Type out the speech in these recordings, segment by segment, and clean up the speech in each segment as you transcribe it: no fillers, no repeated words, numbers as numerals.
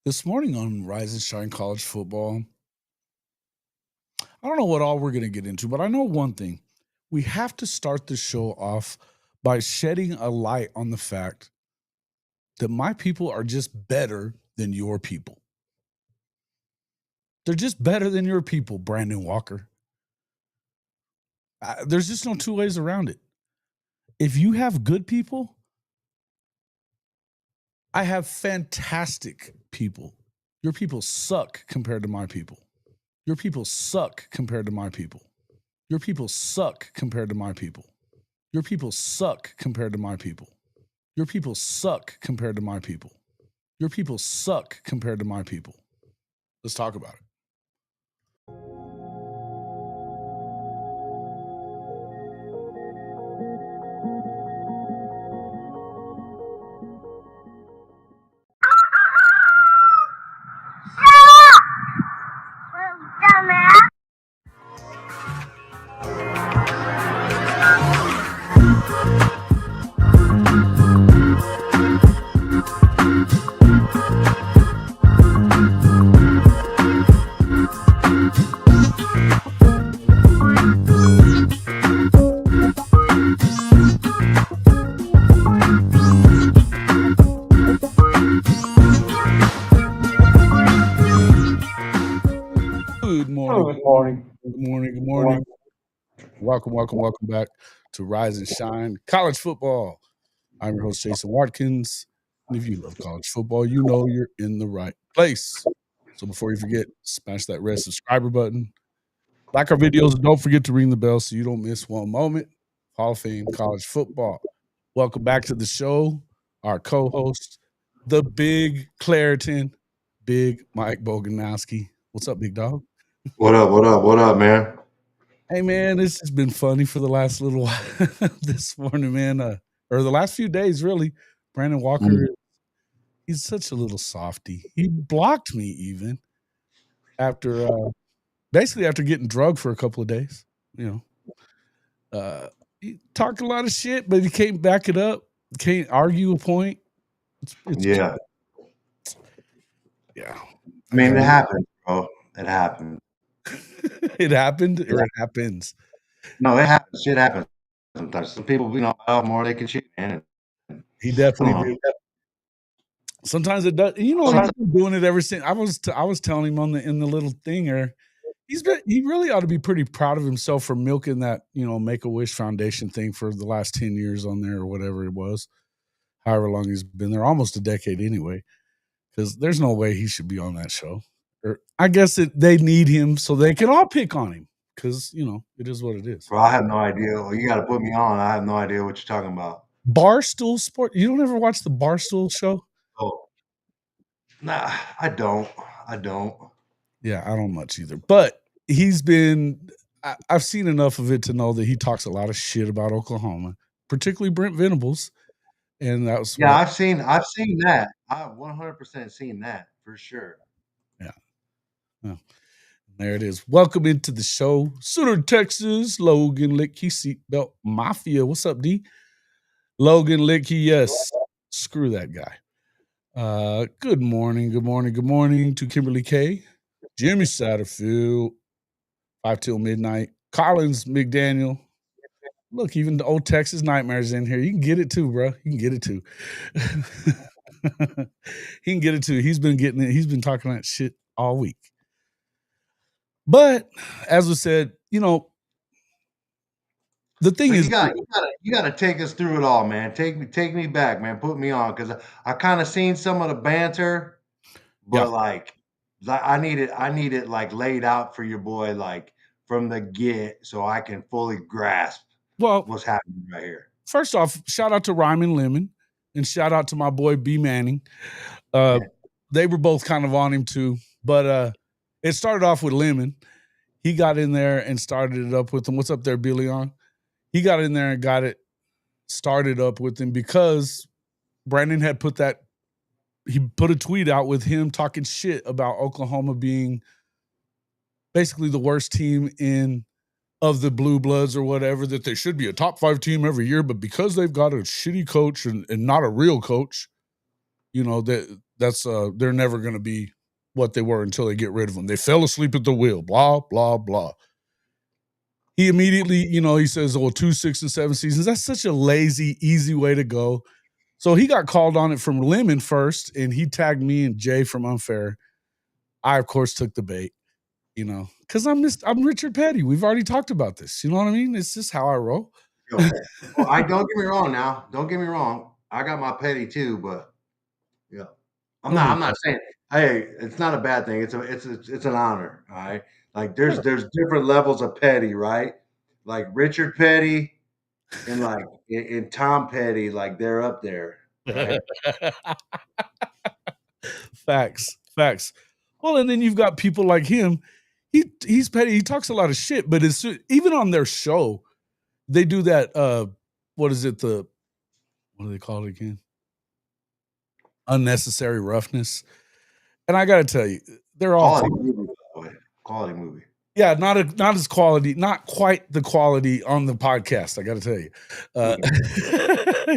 This morning on Rise and Shine College Football, I don't know what all we're going to get into, but I know one thing. We have to start the show off by shedding a light on the fact that my people are just better than your people. They're just better than your people, Brandon Walker. There's just no two ways around it. If you have good people, I have fantastic people. Your people suck compared to my people. Your people suck compared to my people. Your people suck compared to my people. Your people suck compared to my people. Your people suck compared to my people. Your people suck compared to my people. Let's talk about it. Good morning. Good morning. Good morning. Good morning. Welcome back to Rise and Shine College Football. I'm your host, Jason Watkins. And if you love college football, you know you're in the right place. So before you forget, smash that red subscriber button. Like our videos, and don't forget to ring the bell so you don't miss one moment. Hall of Fame College Football. Welcome back to the show. Our co-host, the Big Claritin, Big Mike Boganowski. What's up, big dog? What up, man? Hey, man, this has been funny for the last little while this morning, man, or the last few days, really. Brandon Walker, he's such a little softy. He blocked me even after, basically after getting drugged for a couple of days, he talked a lot of shit, but he can't back it up. Can't argue a point. Yeah. Yeah. I mean, it happened, bro. It happened. It happened or it happens. No, it happens. Shit happens sometimes. Some people, more they can cheat, man. He definitely did. Sometimes it does. He's been doing it ever since. I was telling him in the little thing here. He really ought to be pretty proud of himself for milking that, Make-A-Wish Foundation thing for the last 10 years on there or whatever it was. However long he's been there, almost a decade anyway. Because there's no way he should be on that show. Or I guess they need him so they can all pick on him. Because, it is what it is. Bro, I have no idea. Well, you got to put me on. I have no idea what you're talking about. Barstool Sport. You don't ever watch the Barstool show? Oh. Nah, I don't. Yeah, I don't much either. But I've seen enough of it to know that he talks a lot of shit about Oklahoma, particularly Brent Venables. And that was I've seen that. I've 100% seen that for sure. Yeah. Well, there it is. Welcome into the show. Sooner, Texas, Logan Licky, Seatbelt Mafia. What's up, D? Logan Licky, yes. Screw that guy. Good morning to Kimberly K, Jimmy Satterfield, 5 till midnight, Collins McDaniel. Look, even the old Texas Nightmares in here. You can get it too, bro. You can get it too. He can get it too. He's been getting it. He's been talking that shit all week. But as we said, the thing is, you got to take us through it all, man. Take me back, man. Put me on, because I kind of seen some of the banter, but I need it like laid out for your boy, like from the get, so I can fully grasp what's happening right here. First off, shout out to Ryman Lemon and shout out to my boy B Manning. They were both kind of on him too, but it started off with Lemon. He got in there and started it up with him. What's up there, Billy on? He got in there and got it started up with him because Brandon had put a tweet out with him talking shit about Oklahoma being basically the worst team of the Blue Bloods or whatever, that they should be a top 5 team every year, but because they've got a shitty coach and not a real coach, that That's they're never going to be what they were until they get rid of them. They fell asleep at the wheel. Blah blah blah. He immediately, he says, "Oh, 2, 6, and 7 seasons." That's such a lazy, easy way to go. So he got called on it from Lemon first, and he tagged me and Jay from Unfair. I, of course, took the bait, because I'm Richard Petty. We've already talked about this. You know what I mean? It's just how I roll. Well, I don't get me wrong now. Don't get me wrong. I got my petty too, but yeah, I'm not saying, hey, it's not a bad thing. It's an honor. All right. Like there's different levels of petty, right? Like Richard Petty and like in Tom Petty, like they're up there, right? Facts. Well, and then you've got people like him. He's petty. He talks a lot of shit, but it's even on their show, they do that. What is it? What do they call it again? Unnecessary roughness. And I got to tell you, they're all quality movie, by the way. Quality movie. Yeah, not as quality, not quite the quality on the podcast. I got to tell you,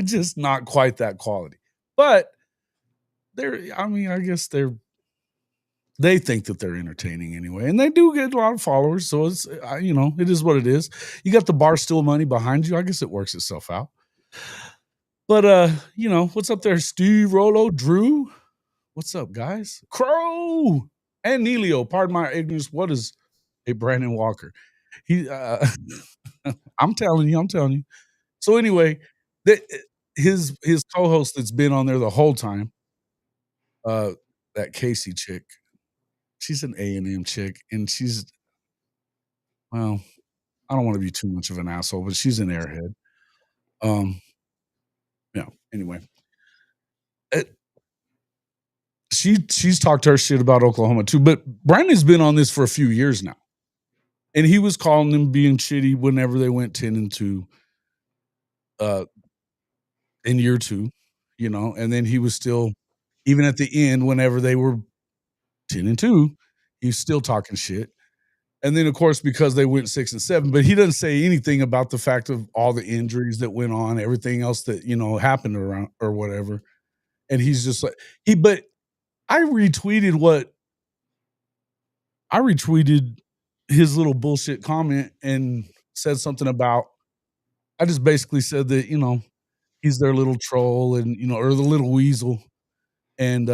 just not quite that quality. But I guess they think that they're entertaining anyway, and they do get a lot of followers. So it's it is what it is. You got the Barstool money behind you. I guess it works itself out. But what's up there, Steve, Rolo, Drew? What's up, guys? Crow and Neilio. Pardon my ignorance. What is a Brandon Walker? He, I'm telling you. So anyway, his co-host that's been on there the whole time, that Casey chick, she's an A&M chick, and she's, well, I don't want to be too much of an asshole, but she's an airhead. Yeah. Anyway, she's talked her shit about Oklahoma too, but Brandon's been on this for a few years now, and he was calling them being shitty whenever they went 10-2. In year 2, and then he was still, even at the end, whenever they were 10-2, he's still talking shit. And then, of course, because they went 6-7, but he doesn't say anything about the fact of all the injuries that went on, everything else that, happened around or whatever. And he's just like, but I retweeted his little bullshit comment and said something about, I just basically said that, he's their little troll and, or the little weasel. And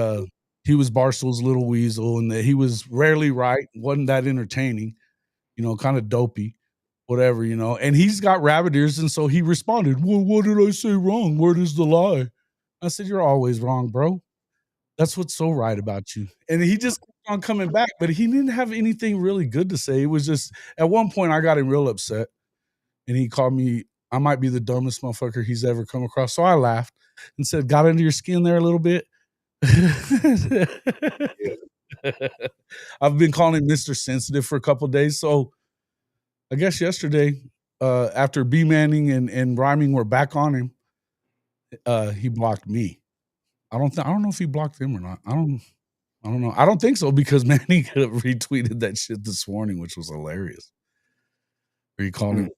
he was Barstool's little weasel, and that he was rarely right, wasn't that entertaining, kind of dopey, whatever, and he's got rabbit ears. And so he responded, "Well, what did I say wrong? Where is the lie?" I said, "You're always wrong, bro. That's what's so right about you." And he just kept on coming back, but he didn't have anything really good to say. It was just, at one point I got him real upset, and he called me, I might be the dumbest motherfucker he's ever come across. So I laughed and said, "Got under your skin there a little bit." I've been calling him Mr. Sensitive for a couple days. So I guess yesterday, after B Manning and Rhyming were back on him, he blocked me. I don't know if he blocked him or not. I don't know. I don't think so, because Manning retweeted that shit this morning, which was hilarious. Are you calling him?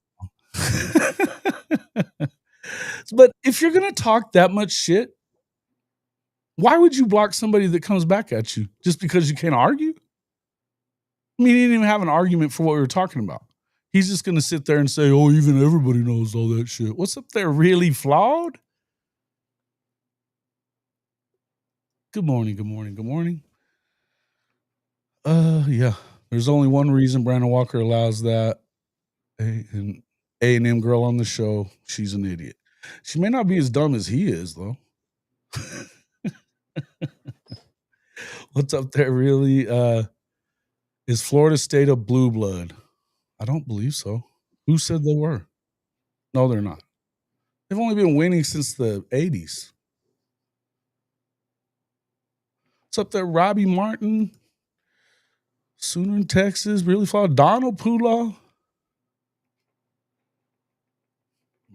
But if you're gonna talk that much shit, why would you block somebody that comes back at you just because you can't argue? I mean, he didn't even have an argument for what we were talking about. He's just going to sit there and say, "Oh, even everybody knows all that shit." What's up there? Really flawed? Good morning. Yeah. There's only one reason Brandon Walker allows that. A&M girl on the show. She's an idiot. She may not be as dumb as he is, though. What's up there, really? Is Florida State a blue blood? I don't believe so. Who said they were? No, they're not. They've only been winning since the 80s. What's up there, Robbie Martin? Sooner in Texas, really flawed. Donald Pula.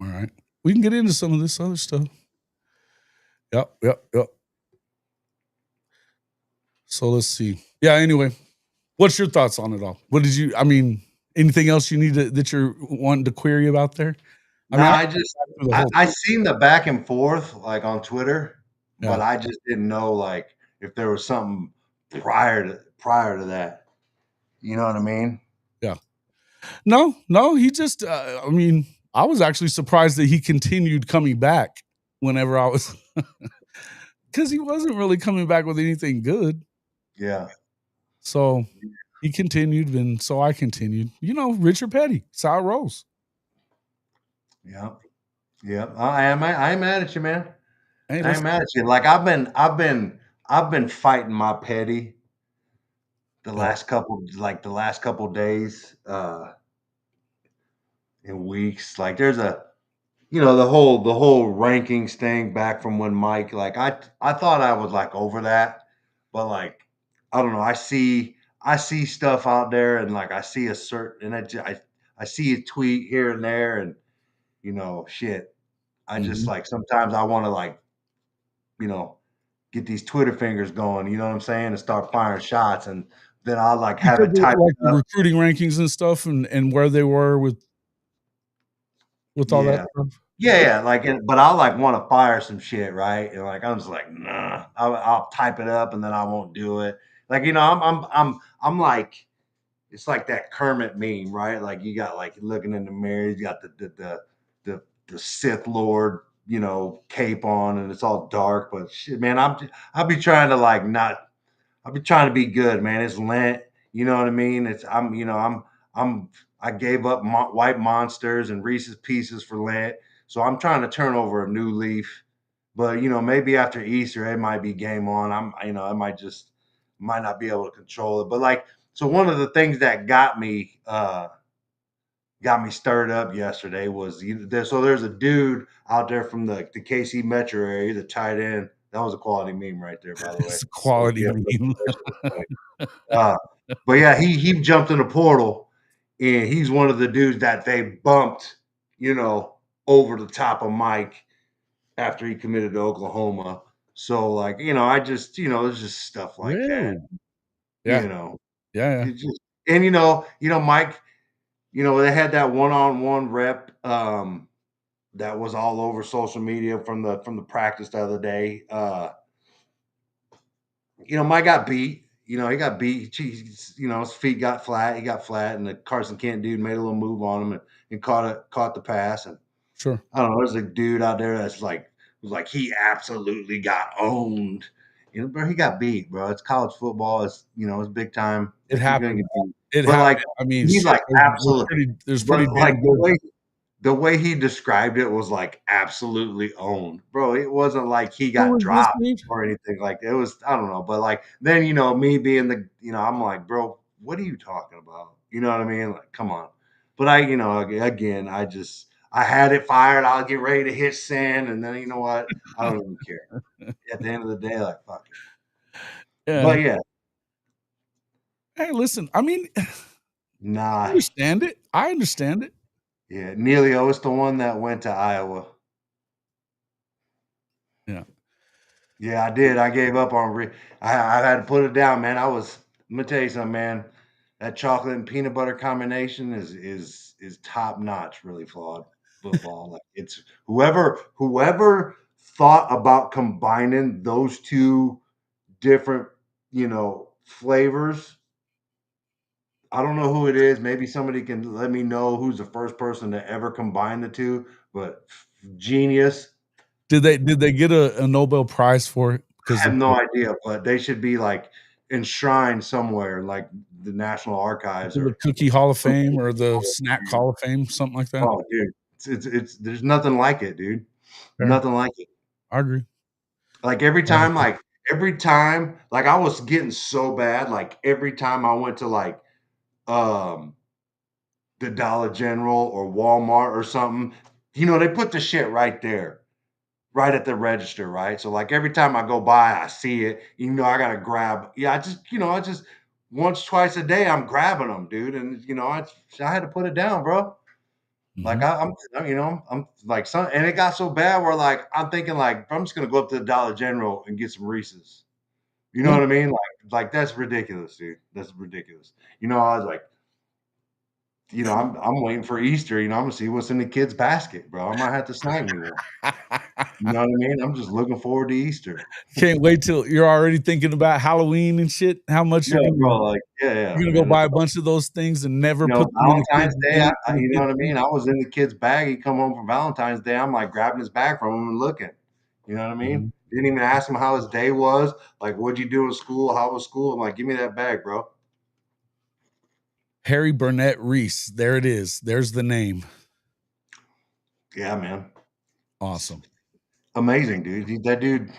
All right. We can get into some of this other stuff. Yep. So let's see. Yeah, anyway. What's your thoughts on it all? Anything else you need that you're wanting to query about there? I seen the back and forth like on Twitter, but I just didn't know like if there was something prior to that. You know what I mean? Yeah. No, he just, I mean, I was actually surprised that he continued coming back whenever I was, because he wasn't really coming back with anything good. Yeah. So he continued, and so I continued. Richard Petty, Sour Rose. Yeah. Yeah. I am mad at you, man. Hey, I am listen, mad at you. Like I've been fighting my petty yeah, the last couple days, and weeks. Like there's the whole rankings thing back from when Mike, like I thought I was like over that, but like I don't know. I see stuff out there, and like I see a certain, and I see a tweet here and there, and shit. I just mhm. like sometimes I want to like you know get these Twitter fingers going. You know what I'm saying, and start firing shots, and then I'll like have Because it of, typed like, the up. recruiting rankings and stuff, and where they were with all that Yeah. stuff. Yeah, yeah, like, but I'll, like, wanna fire some shit, right? And, like, I'm just like, "Nah." I'll type it up, and then I won't do it. Like, I'm like it's like that Kermit meme, right? Like, you got, like, looking in the mirror, you got the Sith Lord, cape on, and it's all dark, but shit, man, I'll be trying to, like, not I've been trying to be good, man. It's Lent, you know what I mean? I'm I gave up white monsters and Reese's Pieces for Lent, so I'm trying to turn over a new leaf. But maybe after Easter, it might be game on. I might not be able to control it. But like, so one of the things that got me stirred up yesterday was there's a dude out there from the KC metro area, the tight end. That was a quality meme right there, by the way. It's a quality meme. Uh, but yeah, he jumped in the portal, and he's one of the dudes that they bumped, you know, over the top of Mike after he committed to Oklahoma. So like, I just, there's just stuff like that, Really? Yeah, you know. yeah, yeah. It just and Mike, they had that one-on-one rep that was all over social media from the practice the other day. Mike got beat. He got beat. His feet got flat. He got flat, and the Carson Kent dude made a little move on him and caught the pass. And Sure. I don't know. There's a dude out there that's like was like he absolutely got owned. Bro, he got beat, bro. It's college football. It's big time. It Like you're gonna happened. get beat. It But happened. like I mean, he's shit, like absolute. there's But pretty like damn the good. way the way he described it was like absolutely owned, bro. It wasn't like he Who got was this dropped dude? or anything like that. It was, I don't know, but like then me being I'm like, bro, what are you talking about? You know what I mean? Like, come on. But again, I had it fired. I'll get ready to hit send, and then you know what? I don't even care. At the end of the day, like fuck it. Yeah. But yeah, Hey, listen, I mean, I nah, understand it. I understand it. yeah. Neilio is the one that went to Iowa. Yeah. Yeah, I did. I gave up on I had to put it down, man. Let me tell you something, man. That chocolate and peanut butter combination is top notch, really flawed football. Like it's whoever thought about combining those two different, flavors. I don't know who it is. Maybe somebody can let me know who's the first person to ever combine the two, but genius. Did they get a Nobel Prize for it? I Because have of no idea, but they should be, like, enshrined somewhere, like the National Archives the or Cookie Hall of something. Fame or the Snack Hall of Fame, something like that? Oh, dude, it's there's nothing like it, dude. Fair. Nothing like it. I agree. Like, I was getting so bad, like, every time I went to, like, um, the Dollar General or Walmart or something, they put the shit right there. Right at the register, right? So, like, every time I go by, I see it, I gotta grab I just once, twice a day, I'm grabbing them, dude, and, I had to put it down, bro. Like, Mhm. I'm like, some and it got so bad where, like, I'm thinking, like, I'm just gonna go up to the Dollar General and get some Reese's. You know Yeah. what I mean? Like, that's ridiculous, dude. That's ridiculous. I was like, I'm waiting for Easter, I'm gonna see what's in the kid's basket, bro. I might have to snag me one. You know what I mean? I'm just looking forward to Easter. Can't wait till you're already thinking about Halloween and shit. How much Yeah, bro. Like, yeah, you're gonna go man. buy a bunch of those things and never You know, put them in Valentine's Day, in the you know kid's what I mean? I was in the kid's bag. He come home for Valentine's Day. I'm like grabbing his bag from him and looking. You know what I mean? Mhm. Didn't even ask him how his day was. Like, what'd you do in school? How was school? I'm like, give me that bag, bro. Harry Burnett Reese. There it is. There's the name. Yeah, man. Awesome. Amazing, dude. That dude,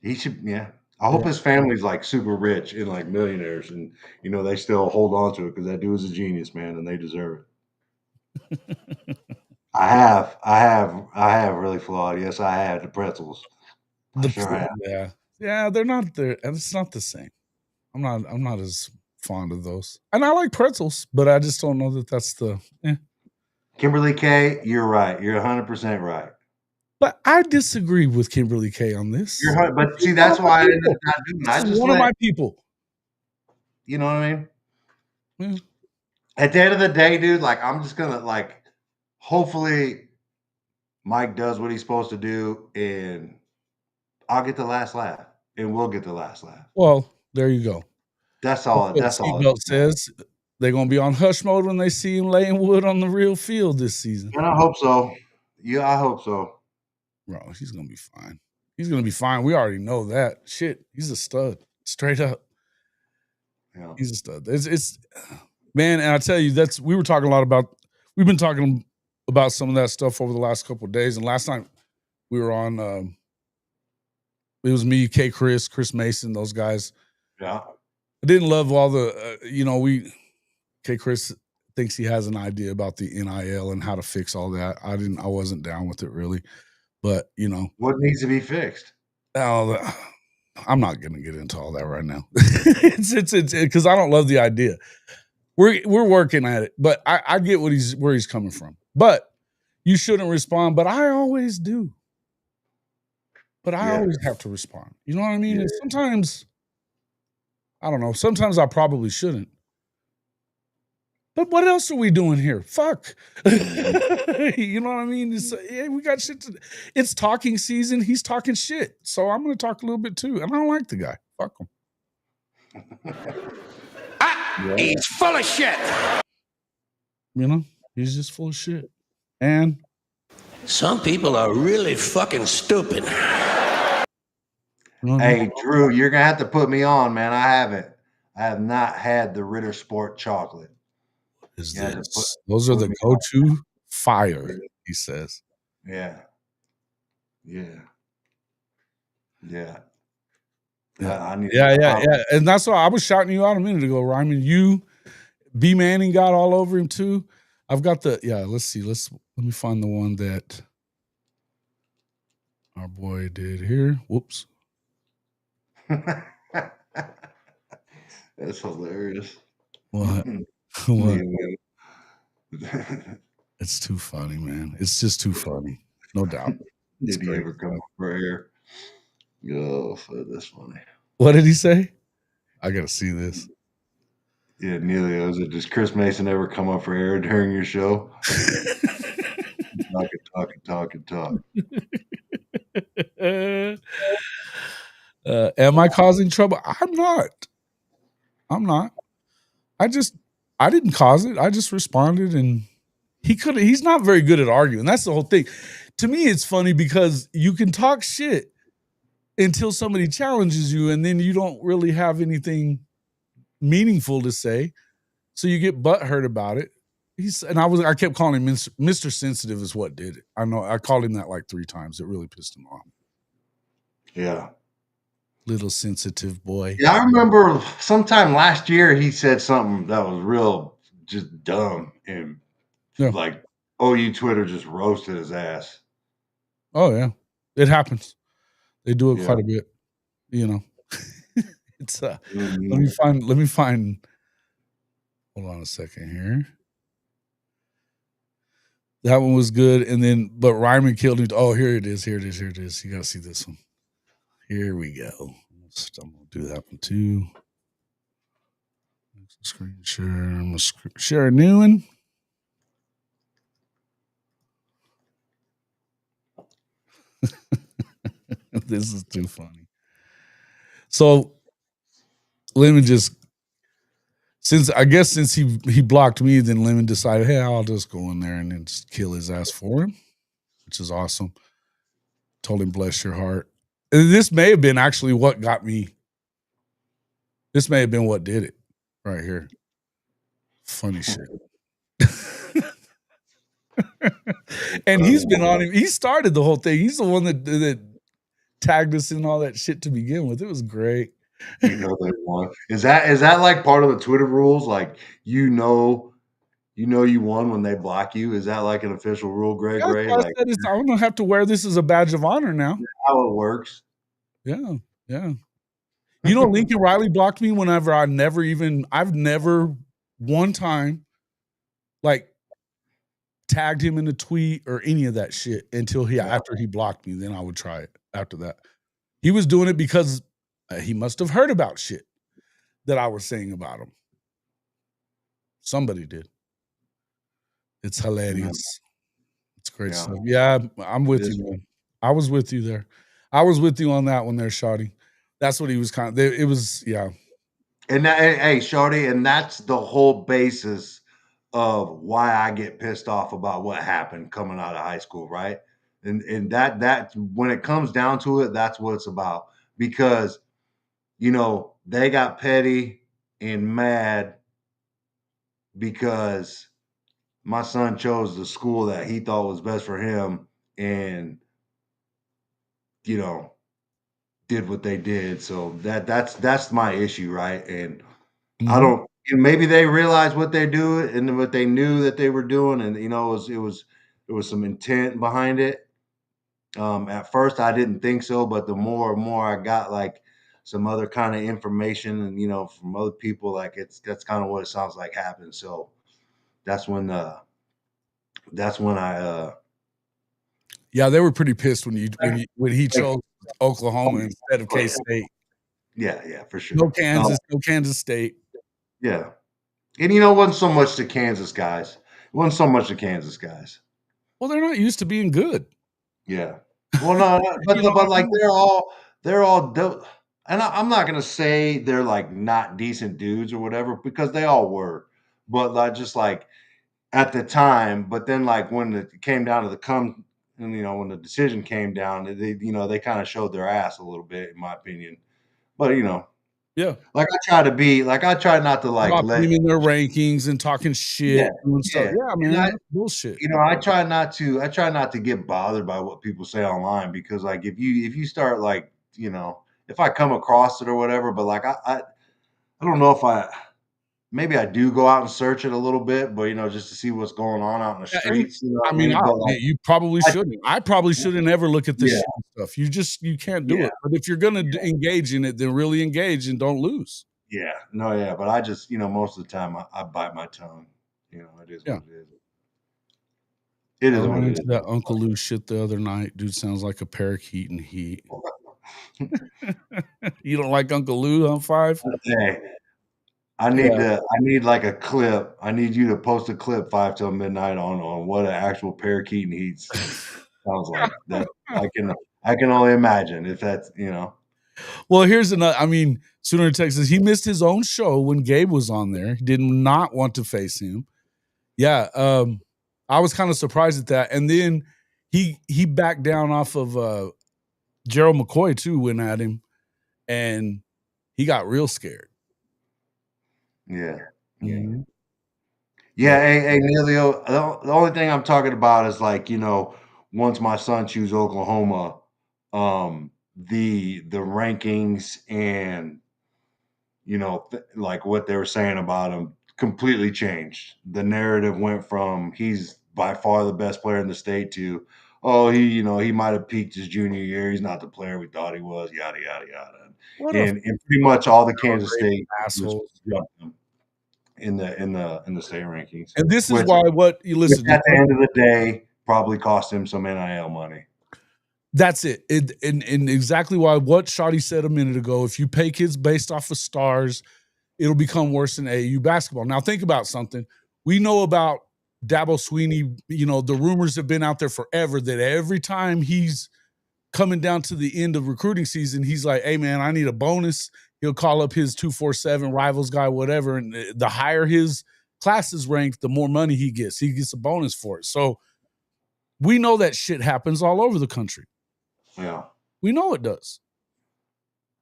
he should, yeah. I hope Yeah. his family's like super rich and like millionaires and, you know, they still hold on to it because that dude was a genius, man, and they deserve it. I have really flawed. Yes, I have the pretzels. I sure have. Yeah, they're not there, and it's not the same. I'm not as fond of those. And I like pretzels, but I just don't know that that's the Kimberly K, you're right. You're 100% right. But I disagree with Kimberly K on this. But see, She's one that's of my why I ended up people. not doing it. This I is just one of let, my people. you know what I mean? Yeah. At the end of the day, dude, like I'm just gonna like hopefully Mike does what he's supposed to do and I'll get the last laugh and we'll get the last laugh. Well, there you go. That's That's all what that's all it Seatbelt says. They're gonna be on hush mode when they see him laying wood on the real field this season. and I hope so. Yeah, I hope so. Bro, he's gonna be fine. He's gonna be fine. We already know that. Shit, he's a stud. Straight up. Yeah. He's a stud. It's man, and I tell you, we've been talking about some of that stuff over the last couple of days. And last night we were on it was me, Chris Mason, those guys. Yeah. I didn't love all the Chris thinks he has an idea about the NIL and how to fix all that. I wasn't down with it really. But What needs to be fixed? I'm not gonna get into all that right now. it's because I don't love the idea. We're working at it, but I get where he's coming from. But you shouldn't respond, but I always do. But I always have to respond. You know what I mean? Yeah. And sometimes, I don't know, sometimes I probably shouldn't. But what else are we doing here? Fuck. You know what I mean? We got shit it's talking season. He's talking shit. So I'm gonna talk a little bit too. And I don't like the guy. Fuck him. He's full of shit. He's just full of shit. And some people are really fucking stupid. Hey, Drew, you're gonna have to put me on, man. I haven't. I have not had the Ritter Sport chocolate. Is this? Those are the go-to fire, he says. Yeah. Yeah. Yeah. And that's why I was shouting you out a minute ago, Ryman. You, B Manning got all over him too. I've got let's see. Let me find the one that our boy did here. Whoops. That's hilarious. What? What? It's too funny, man. It's just too funny. No doubt. Did he ever come for air? Oh, that's funny. What did he say? I gotta see this. Yeah, Nelia, does Chris Mason ever come up for air during your show? Talk. Am I causing trouble? I'm not. I didn't cause it. I just responded, and he's not very good at arguing. That's the whole thing. To me, it's funny because you can talk shit until somebody challenges you, and then you don't really have anything meaningful to say. So you get butthurt about it. I kept calling him Mr. Sensitive is what did it. I know I called him that like 3 times. It really pissed him off. Yeah. Little sensitive boy. Yeah, I remember sometime last year he said something that was real just dumb and like OU Twitter just roasted his ass. Oh yeah. It happens. They do it quite a bit. It's let me find hold on a second here. That one was good. And then but Ryman killed it. Oh, here it is. You gotta see this one. Here we go. I'm gonna do that one too. Screen share. I'm gonna share a new one. This is too funny. So Lemon just since he blocked me, then Lemon decided, hey, I'll just go in there and then just kill his ass for him, which is awesome. Told him, bless your heart. And this may have been actually what got me. This may have been what did it right here. Funny shit. And he's been on him. He started the whole thing. He's the one that tagged us in all that shit to begin with. It was great. You know they won. Is that like part of the Twitter rules? Like you won when they block you. Is that like an official rule, Greg? That's Ray? why Like I said I'm gonna have to wear this as a badge of honor now. how it works? Yeah, yeah. You know, Lincoln Riley blocked me whenever I've never one time like tagged him in a tweet or any of that shit until after he blocked me. Then I would try it after that. He was doing it because he must have heard about shit that I was saying about him. Somebody did. It's hilarious. It's great stuff. Yeah, I'm with you, man. I was with you there. I was with you on that one there, Shawty. That's what he was kind of. It was, yeah. And that, hey, Shorty, and that's the whole basis of why I get pissed off about what happened coming out of high school, right? And that when it comes down to it, that's what it's about. Because they got petty and mad because my son chose the school that he thought was best for him and did what they did. So that's my issue, right? And I don't. Maybe they realized what they do and what they knew that they were doing, and it was some intent behind it. At first, I didn't think so, but the more and more I got like some other kind of information, and from other people, like that's kind of what it sounds like happened. So that's when I yeah, they were pretty pissed when he chose Oklahoma instead of K-State. Yeah, for sure. No Kansas State. Yeah. And it wasn't so much the Kansas guys. It wasn't so much the Kansas guys. Well, they're not used to being good. Yeah. Well, no, but like they're all and I'm not gonna say they're like not decent dudes or whatever because they all were, but just like at the time. But then like when it came down to when the decision came down, they kind of showed their ass a little bit, in my opinion. But yeah, like I try not to like let them in their rankings and talking shit and stuff. Yeah, man, that's bullshit. I try not to get bothered by what people say online because like if you start like if I come across it or whatever, but like I don't know if maybe I do go out and search it a little bit, but just to see what's going on out in the streets. I mean, you probably shouldn't. I probably shouldn't ever look at this shit stuff. You can't do it. But if you're gonna engage in it, then really engage and don't lose. Yeah, no, yeah, but I just most of the time I bite my tongue. It is what it is. It is what it is. That Uncle Lou shit the other night. Dude sounds like a parakeet in heat. You don't like Uncle Lou on 5? Hey, I need like a clip. I need you to post a clip 5 till midnight on what an actual parakeet in heat sounds like. That I can only imagine if that's Well, here's another. I mean, Sooner Texas. He missed his own show when Gabe was on there. He did not want to face him. Yeah, I was kind of surprised at that. And then he backed down off of Gerald McCoy too. Went at him, and he got real scared. Yeah. Hey, Neilio. The only thing I'm talking about is like once my son choose Oklahoma, the rankings and like what they were saying about him completely changed. The narrative went from he's by far the best player in the state to he might have peaked his junior year. He's not the player we thought he was. Yada yada yada. And pretty much all the Kansas State assholes jumped him in the state rankings. And this is why what you listen at the end of the day probably cost him some NIL money. That's it. And exactly why what Shotty said a minute ago, if you pay kids based off of stars, it'll become worse than AAU basketball. Now think about something. We know about Dabo Swinney, the rumors have been out there forever that every time he's coming down to the end of recruiting season, he's like, hey, man, I need a bonus. He'll call up his 247 rivals guy, whatever. And the higher his class is ranked, the more money he gets. He gets a bonus for it. So we know that shit happens all over the country. Yeah. We know it does.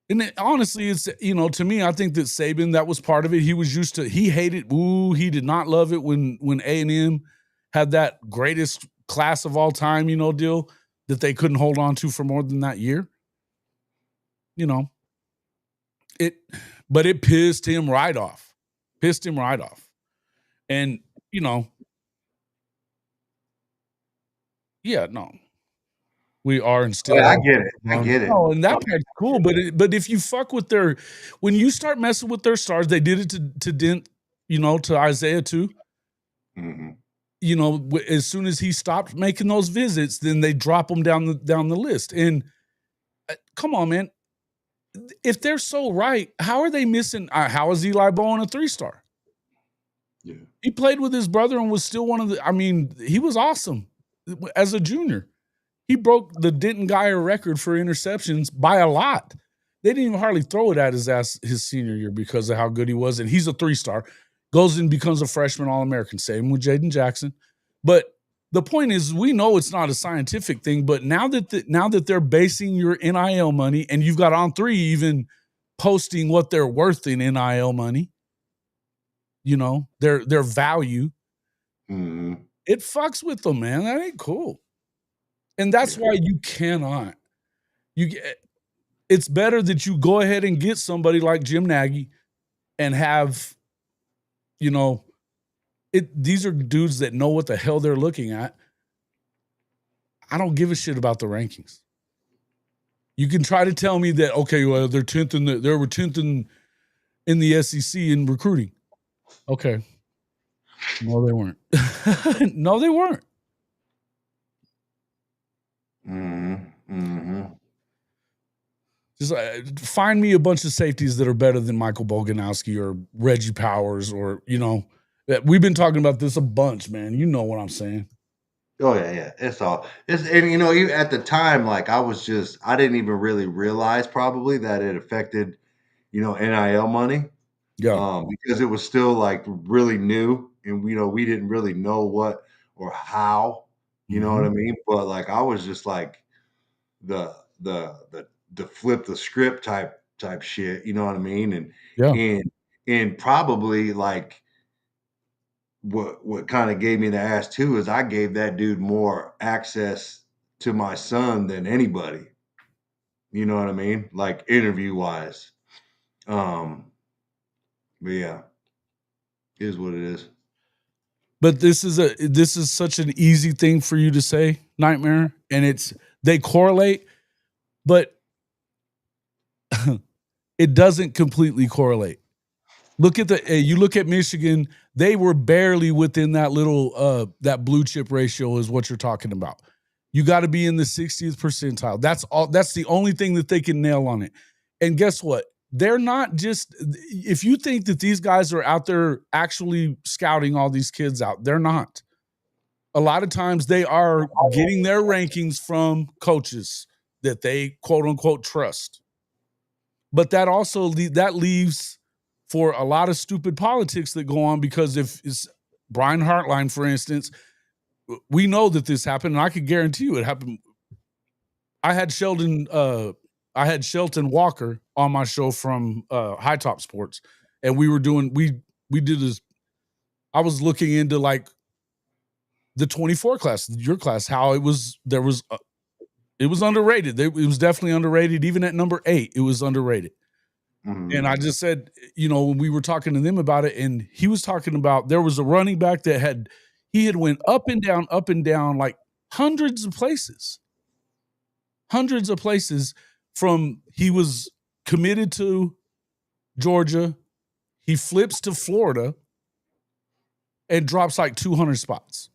And honestly, it's, to me, I think that Saban, that was part of it. He was used to, he hated, he did not love it when A&M had that greatest class of all time, deal that they couldn't hold on to for more than that year. But it pissed him right off. And, yeah, no. We are and still. I get it. Oh, and that part's cool. But if you fuck with when you start messing with their stars, they did it to Dent, to Isaiah too. Mm-hmm. As soon as he stopped making those visits, then they drop him down the list. And come on, man, if they're so right, how are they missing? How is Eli Bowen a 3-star? Yeah, he played with his brother and was still one of the. He was awesome as a junior. He broke the Denton Geyer record for interceptions by a lot. They didn't even hardly throw it at his ass his senior year because of how good he was. And he's a 3-star. Goes and becomes a freshman All-American. Same with Jaden Jackson. But the point is, we know it's not a scientific thing. But now that they're basing your NIL money, and you've got On3 even posting what they're worth in NIL money, their value, it fucks with them, man. That ain't cool. And that's why you cannot. It's better that you go ahead and get somebody like Jim Nagy and have, these are dudes that know what the hell they're looking at. I don't give a shit about the rankings. You can try to tell me that, okay, well, they're 10th they were 10th in the SEC in recruiting. Okay. No, they weren't. No, they weren't. Mm-hmm. Just find me a bunch of safeties that are better than Michael Boganowski or Reggie Powers or, we've been talking about this a bunch, man. You know what I'm saying. Oh yeah. Even at the time, like I didn't even really realize probably that it affected, NIL money. Yeah. Because it was still like really new and we didn't really know what or how, you know what I mean? But like I was just like the flip the script type shit, you know what I mean? And probably like what kind of gave me the ass too is I gave that dude more access to my son than anybody. You know what I mean? Like interview wise. But yeah, it is what it is. But this is such an easy thing for you to say, Nightmare, and they correlate, but it doesn't completely correlate. You look at Michigan, they were barely within that little that blue chip ratio is what you're talking about. You got to be in the 60th percentile. That's the only thing that they can nail on it. And guess what? They're not just, if you think that these guys are out there actually scouting all these kids out, they're not. A lot of times they are getting their rankings from coaches that they quote unquote trust. But that also that leaves for a lot of stupid politics that go on, because if it's Brian Hartline, for instance, we know that this happened, and I could guarantee you it happened. I had Shelton Walker on my show from High Top Sports, and we did this. I was looking into like the 24 class, your class, how it was underrated. It was definitely underrated. Even at number 8, it was underrated. And I just said, when we were talking to them about it, and he was talking about, there was a running back that had went up and down, like hundreds of places from, he was committed to Georgia. He flips to Florida and drops like 200 spots.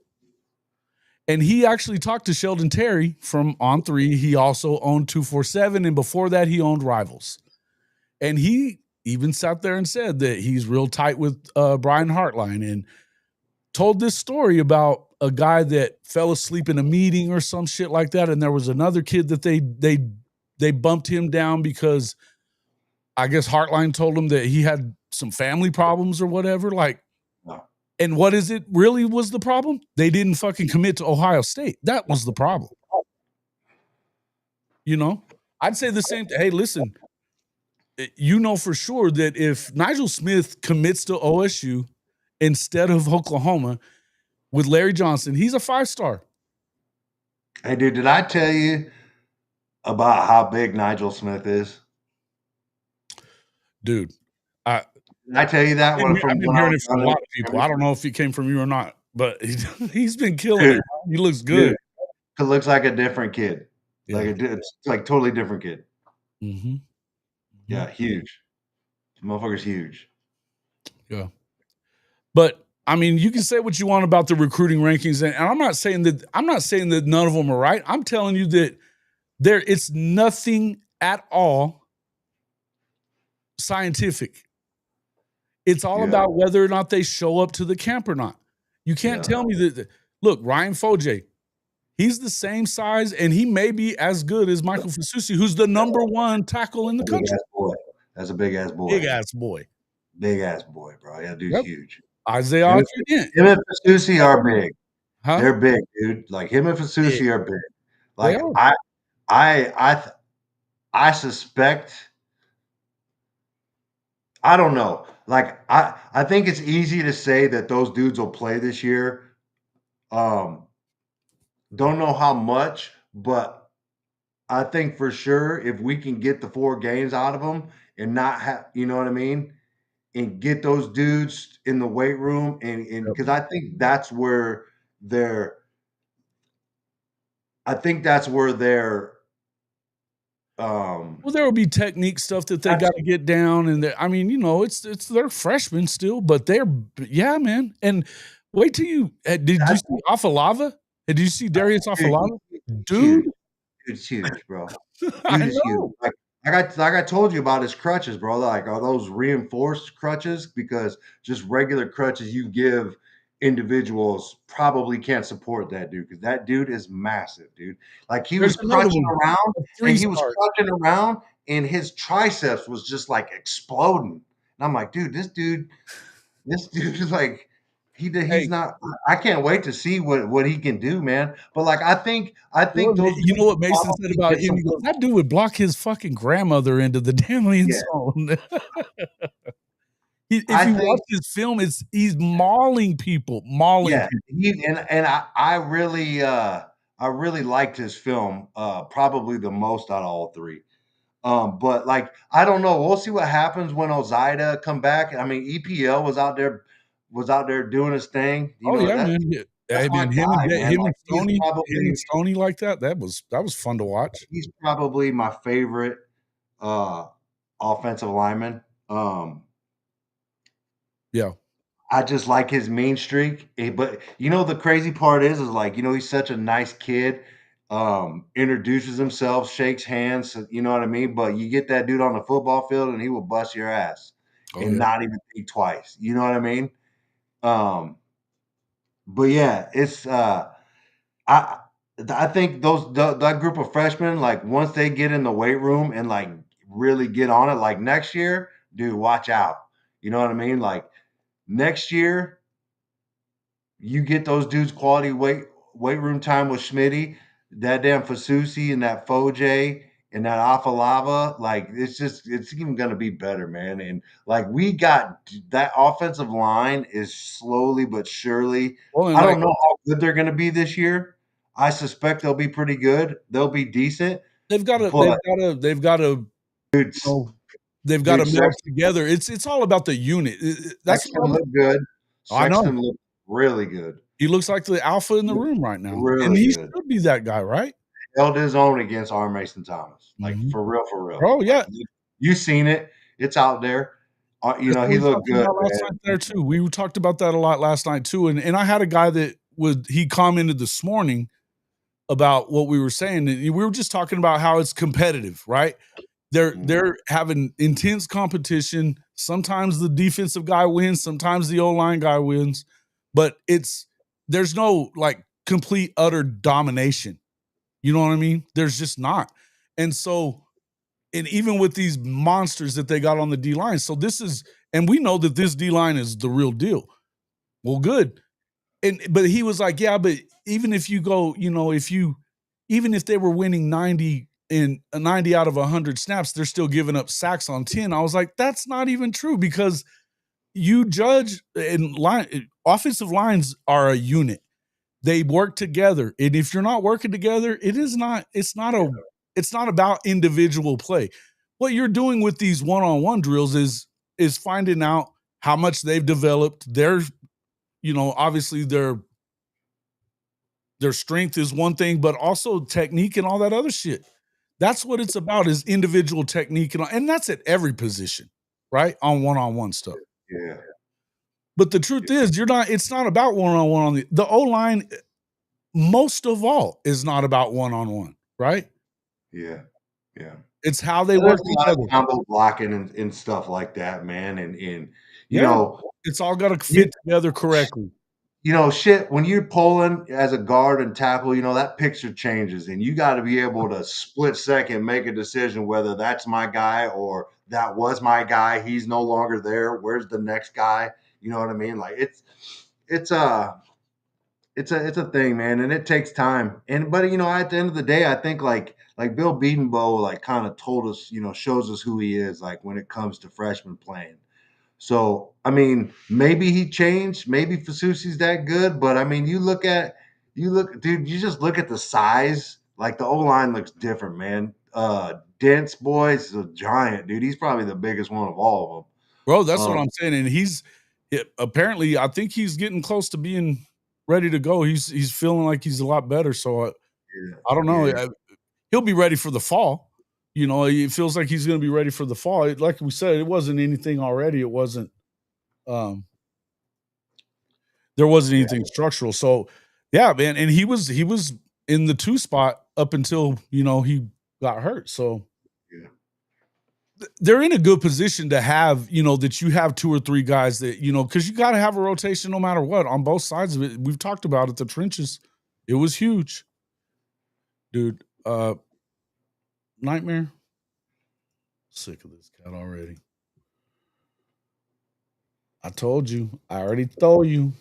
And he actually talked to Sheldon Terry from On3. He also owned 247. And before that, he owned Rivals. And he even sat there and said that he's real tight with Brian Hartline. And told this story about a guy that fell asleep in a meeting or some shit like that, and there was another kid that they bumped him down because I guess Heartline told him that he had some family problems or whatever. Like, No. and what is it really was the problem? They didn't fucking commit to Ohio State. That was the problem. You know, I'd say the same. Hey, listen, you know for sure that if Nigel Smith commits to OSU instead of Oklahoma with Larry Johnson, he's a 5-star. Hey, dude, did I tell you about how big Nigel Smith is? Dude, Did I tell you that? I've been hearing it from a lot of people. I don't know if he came from you or not, but he's been killing it. He looks good. It looks like a different kid. Yeah. It's like totally different kid. Mm-hmm. Yeah, huge. The motherfucker's huge. Yeah. But I mean, you can say what you want about the recruiting rankings, and I'm not saying that none of them are right. I'm telling you that it's nothing at all scientific. It's all about whether or not they show up to the camp or not. You can't tell me that. Look, Ryan Foje, he's the same size, and he may be as good as Michael Fasusi, who's the #1 tackle in the country. That's a big ass boy. Big ass boy. Big ass boy, bro. Yeah, dude's huge. Isaiah Autry Dent. Him and Fasusi are big. Huh? They're big, dude. Like him and Fasusi are big. Like I suspect. I don't know. Like I think it's easy to say that those dudes will play this year. Don't know how much, but I think for sure if we can get the 4 games out of them and not have, you know what I mean, and get those dudes in the weight room and because I think that's where they're. Well, there will be technique stuff that they got to get down, and I mean, you know, it's they're freshmen still, but yeah, man. And wait till you did you see Afalava? Did you see Darius Afalava? Dude, it's huge, bro. I Dude is know. huge. Like I told you about his crutches, bro. Like are those reinforced crutches? Because just regular crutches you give individuals probably can't support that dude because that dude is massive, dude. Like he was crutching around and his triceps was just like exploding. And I'm like, dude, this dude is like he's not. I can't wait to see what he can do, man. But like I think those. You know what Mason said about him? He goes, that dude would block his fucking grandmother into the damn end zone. If you watch his film, he's mauling people. And I really liked his film, probably the most out of all 3. But like I don't know, we'll see what happens when Ozida come back. I mean, EPL was out there doing his thing. You know, man. Hey, man, him and Stoney like that. That was fun to watch. He's probably my favorite offensive lineman. Yeah. I just like his mean streak. But you know, the crazy part is like, you know, he's such a nice kid. Introduces himself, shakes hands, you know what I mean? But you get that dude on the football field and he will bust your ass and not even think twice. You know what I mean? But yeah, it's I think that group of freshmen, like once they get in the weight room and like really get on it, like next year, dude, watch out. You know what I mean? Like next year, you get those dudes quality weight room time with Schmitty, that damn Fasusi and that Foje and that Afalava, like it's even gonna be better, man. And like we got that offensive line is slowly but surely. I don't know how good they're gonna be this year. I suspect they'll be pretty good. They'll be decent. They've got to meld together. It's all about the unit. That's Sexton look good. Sexton look really good. He looks like the alpha in the room right now. Really and he good. should be that guy, right? Held his own against R. Mason Thomas. Like for real. Oh, yeah. Like, you've seen it. It's out there. You know, he looked good. Last night there too. We talked about that a lot last night too. And I had a guy that he commented this morning about what we were saying. And we were just talking about how it's competitive, right? They're having intense competition. Sometimes the defensive guy wins, sometimes the O-line guy wins. but there's no like complete utter domination. You know what I mean? There's just not. And so, and even with these monsters that they got on the D line, so and we know that this D line is the real deal. Well, good. But he was like, yeah, but even if you go, even if they were winning 90 out of 100 snaps, they're still giving up sacks on 10. I was like, that's not even true, because you judge, and offensive lines are a unit. They work together. And if you're not working together, it's not about individual play. What you're doing with these one-on-one drills is finding out how much they've developed. Obviously their strength is one thing, but also technique and all that other shit. That's what it's about, is individual technique. And that's at every position, right? On one-on-one stuff. Yeah. But the truth is, it's not about one-on-one on the O-line. Most of all is not about one-on-one, right? Yeah. Yeah. It's how they work together. Combo blocking and stuff like that, man. And it's all got to fit together correctly. Shit, when you're pulling as a guard and tackle, that picture changes, and you got to be able to split second make a decision whether that's my guy or that was my guy. He's no longer there. Where's the next guy? You know what I mean? Like it's a thing, man, and it takes time. But at the end of the day, I think like Bill Bedenbaugh like kind of told us, shows us who he is, like when it comes to freshmen playing. So, I mean, maybe he changed. Maybe Fasusi's that good. But, I mean, dude, you just look at the size. Like, the O-line looks different, man. Dent's boy is a giant, dude. He's probably the biggest one of all of them. Bro, that's what I'm saying. And apparently, I think he's getting close to being ready to go. He's feeling like he's a lot better. So, I don't know. Yeah. He'll be ready for the fall. It feels like he's going to be ready for the fall. Like we said, it wasn't anything already. It wasn't, there wasn't anything structural. So, yeah, man. And he was in the 2 spot up until, he got hurt. So, they're in a good position to have, that you have 2 or 3 guys that, because you got to have a rotation no matter what on both sides of it. We've talked about it. The trenches, it was huge, dude. Nightmare. Sick of this cat already. I told you. I already told you.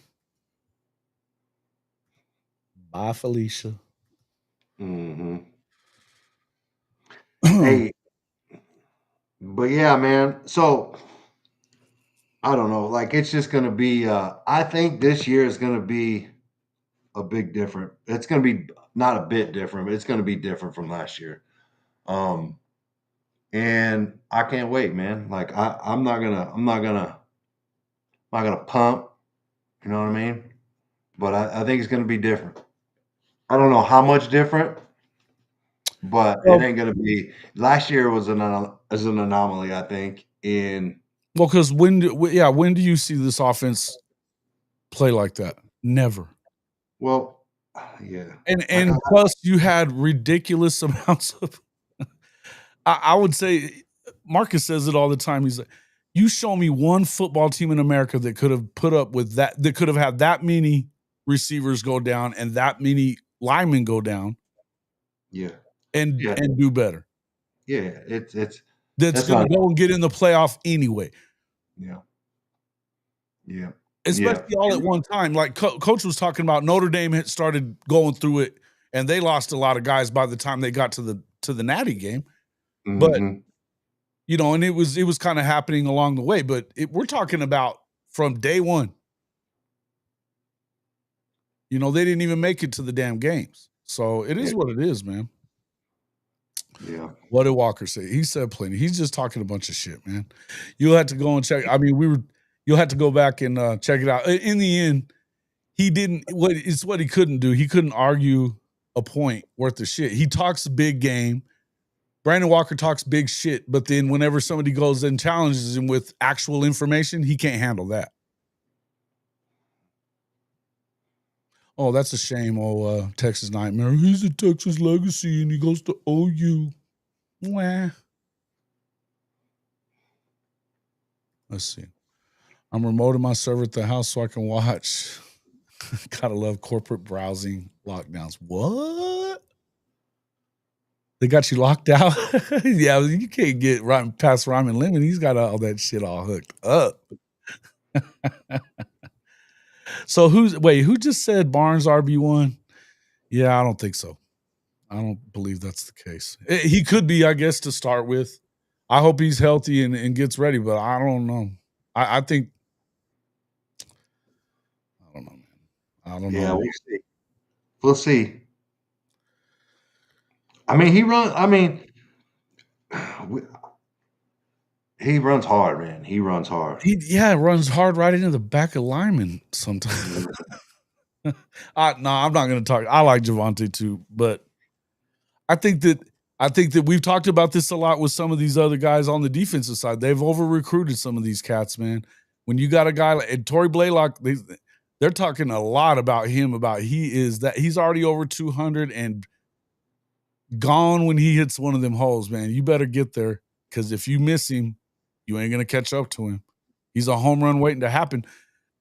Bye, Felicia. Mm-hmm. Hey, but yeah, man. So I don't know. Like, it's just going to be. I think this year is going to be a big different. It's going to be not a bit different, but it's going to be different from last year. And I can't wait, man. Like, I'm not gonna pump. You know what I mean? But I think it's going to be different. I don't know how much different, but it ain't going to be. Last year was an anomaly, I think. Because when do you see this offense play like that? Never. Well, yeah. And plus you had ridiculous amounts of. I would say Marcus says it all the time. He's like, you show me one football team in America that could have put up with that could have had that many receivers go down and that many linemen go down. Yeah. And do better. Yeah, that's going to go and get in the playoff anyway. Yeah. Yeah. Especially all at one time. Like Coach was talking about, Notre Dame had started going through it, and they lost a lot of guys by the time they got to the Natty game. Mm-hmm. But and it was kind of happening along the way. But we're talking about from day one. They didn't even make it to the damn games. So it is what it is, man. Yeah. What did Walker say? He said plenty. He's just talking a bunch of shit, man. You'll have to go and check. I mean, you'll have to go back and check it out. In the end, it's what he couldn't do. He couldn't argue a point worth of shit. He talks big game. Brandon Walker talks big shit, but then whenever somebody goes and challenges him with actual information, he can't handle that. Oh, that's a shame. Oh, Texas Nightmare. He's a Texas legacy and he goes to OU. Wah. Let's see. I'm remoting my server at the house so I can watch. Gotta love corporate browsing lockdowns. What? They got you locked out? Yeah, you can't get right past Rhyme Lemon. He's got all that shit all hooked up. So who just said Barnes RB1? Yeah, I don't think so. I don't believe that's the case. He could be, I guess, to start with. I hope he's healthy and gets ready, but I don't know. I think I don't know, man. I don't Yeah, know. we'll see. We'll see. I mean, he runs hard, man. He runs hard. He runs hard right into the back of linemen sometimes. No, I'm not going to talk. I like Javonte too, but I think that we've talked about this a lot with some of these other guys on the defensive side. They've over recruited some of these cats, man. When you got a guy like Torrey Blaylock, they're talking a lot about him. He's already over 200 and gone when he hits one of them holes, man. You better get there because if you miss him, you ain't gonna catch up to him. He's a home run waiting to happen.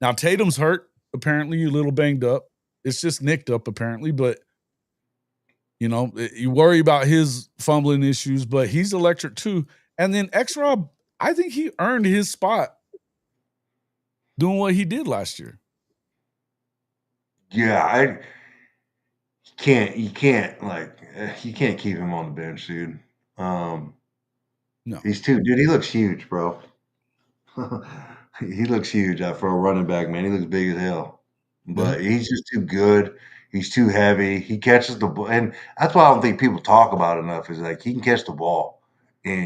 Now Tatum's hurt, apparently, a little banged up. It's just nicked up, apparently, but you worry about his fumbling issues, but he's electric too. And then X-Rob, I think he earned his spot doing what he did last year. Yeah, you can't keep him on the bench, dude. No. Dude, he looks huge, bro. He looks huge for a running back, man. He looks big as hell. But he's just too good. He's too heavy. He catches the ball. And that's why I don't think people talk about it enough is like he can catch the ball. And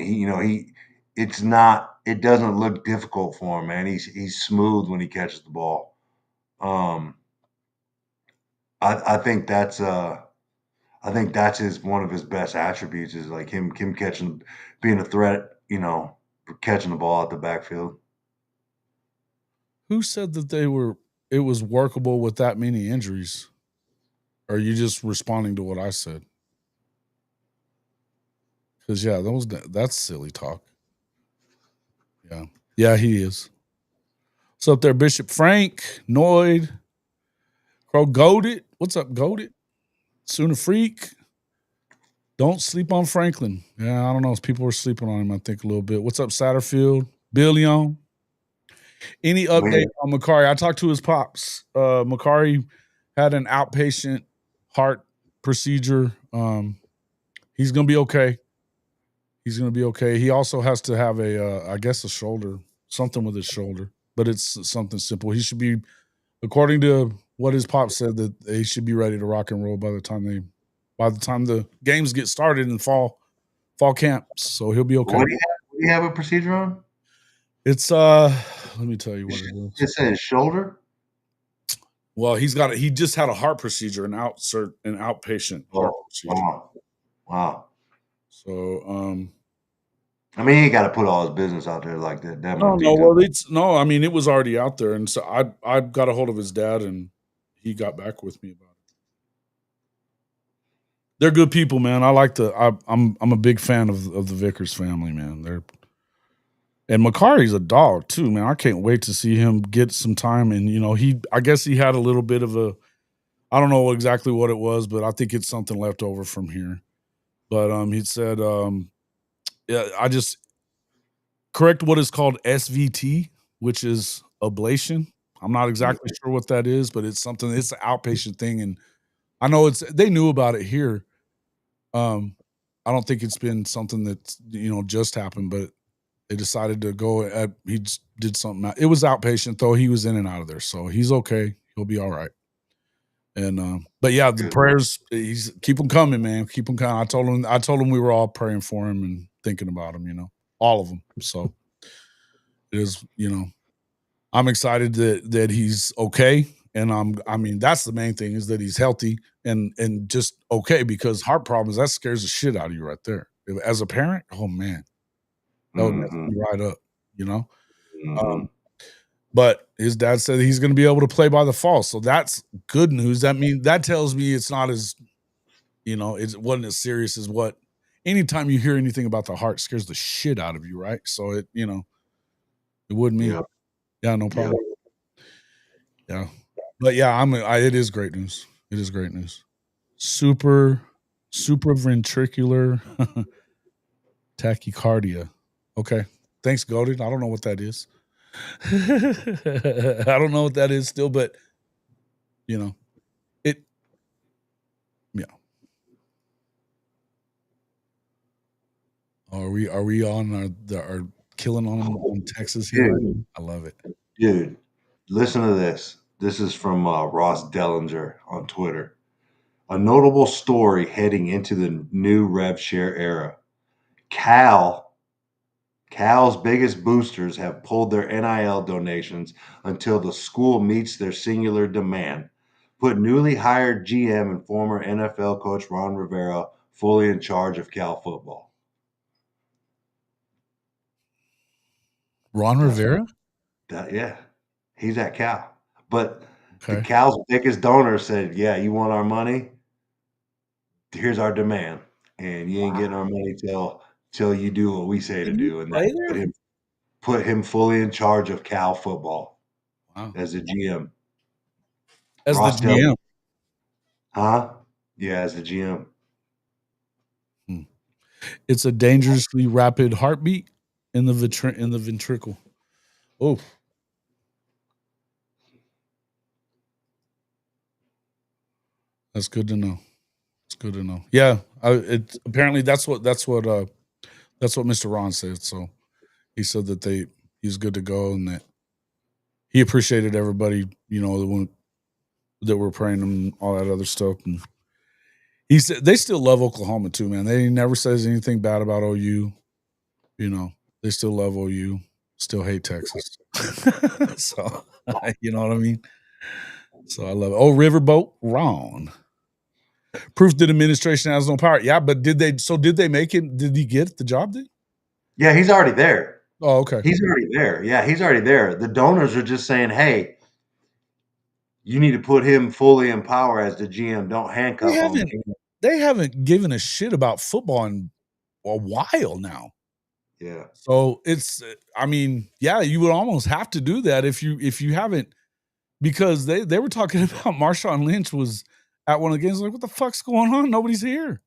it doesn't look difficult for him, man. He's smooth when he catches the ball. I think that's one of his best attributes is like him being a threat, for catching the ball out the backfield. Who said that it was workable with that many injuries? Or are you just responding to what I said? Because that's silly talk. Yeah, he is. What's up there, Bishop Frank, Noid, Crow Goated? What's up, Goated? Sooner Freak. Don't sleep on Franklin. Yeah, I don't know if people are sleeping on him, I think a little bit. What's up, Satterfield? Billion. Any update on Makari? I talked to his pops. Makari had an outpatient heart procedure. He's going to be okay. He also has to have I guess a shoulder, something with his shoulder, but it's something simple. He should be, according to what his pop said, that he should be ready to rock and roll by the time the games get started in fall camps. So he'll be okay. What do you have a procedure on? It's let me tell you what it is. It's his shoulder. Well, he just had a heart procedure, an outpatient heart procedure. Wow. So, I mean, he got to put all his business out there like that. It was already out there, and so I got a hold of his dad, and he got back with me about it. They're good people, man. I'm a big fan of the Vickers family, man. And Makari's a dog too, man. I can't wait to see him get some time. And I guess he had a little bit of I don't know exactly what it was, but I think it's something left over from here. But he said, I just correct what is called SVT, which is ablation. I'm not exactly sure what that is, but it's an outpatient thing. And I know they knew about it here. I don't think it's been something that's, just happened, but they decided to go he just did something. It was outpatient though. He was in and out of there. So he's okay. He'll be all right. And, but yeah, the prayers, keep them coming, man. Keep them coming. I told him we were all praying for him and thinking about him, all of them. So it is, I'm excited that he's okay. And that's the main thing is that he's healthy and just okay, because heart problems, that scares the shit out of you right there. As a parent, oh man, that would mess me right up, but his dad said he's going to be able to play by the fall. So that's good news. That tells me it's not as, it wasn't as serious as what, anytime you hear anything about the heart scares the shit out of you. Right. So it, it wouldn't mean, yeah, no problem. Yeah. But yeah, it is great news. It is great news. Super ventricular tachycardia. Okay. Thanks, Goldie. I don't know what that is. I don't know what that is still, but you know, it yeah. Are we on our killing on Texas here? Dude, I love it. dude, listen to this. This is from Ross Dellinger on Twitter. A notable story heading into the new rev share era. Cal's biggest boosters have pulled their NIL donations until the school meets their singular demand. Put newly hired GM and former NFL coach Ron Rivera fully in charge of Cal football. Ron Rivera? Yeah, he's at Cal. But the Okay. Cal's biggest donor said, "Yeah, you want our money? Here's our demand, and you ain't getting our money till you do what we say to Did he do." And play that there? put him fully in charge of Cal football Wow. as a GM. As the Ross Dillon, GM. huh? Yeah, as the GM. Hmm. It's a dangerously rapid heartbeat in the ventricle. Oh, that's good to know. It's good to know. Yeah, apparently that's what Mr. Ron said. So he said that he's good to go and that he appreciated everybody, that were praying and all that other stuff. And he said they still love Oklahoma too, man. They never says anything bad about OU. They still love OU, still hate Texas. So you know what I mean? So I love it. Oh, Riverboat Ron. Proof that administration has no power. Yeah, but did they make him? Did he get the job then? Yeah, he's already there. Oh, okay. He's already there. Yeah, he's already there. The donors are just saying, "Hey, you need to put him fully in power as the GM. Don't They handcuff him." haven't they haven't given a shit about football in a while now. Yeah. So it's I mean, yeah, you would almost have to do that if you haven't, because they were talking about Marshawn Lynch was at one of the games like, what the fuck's going on? Nobody's here.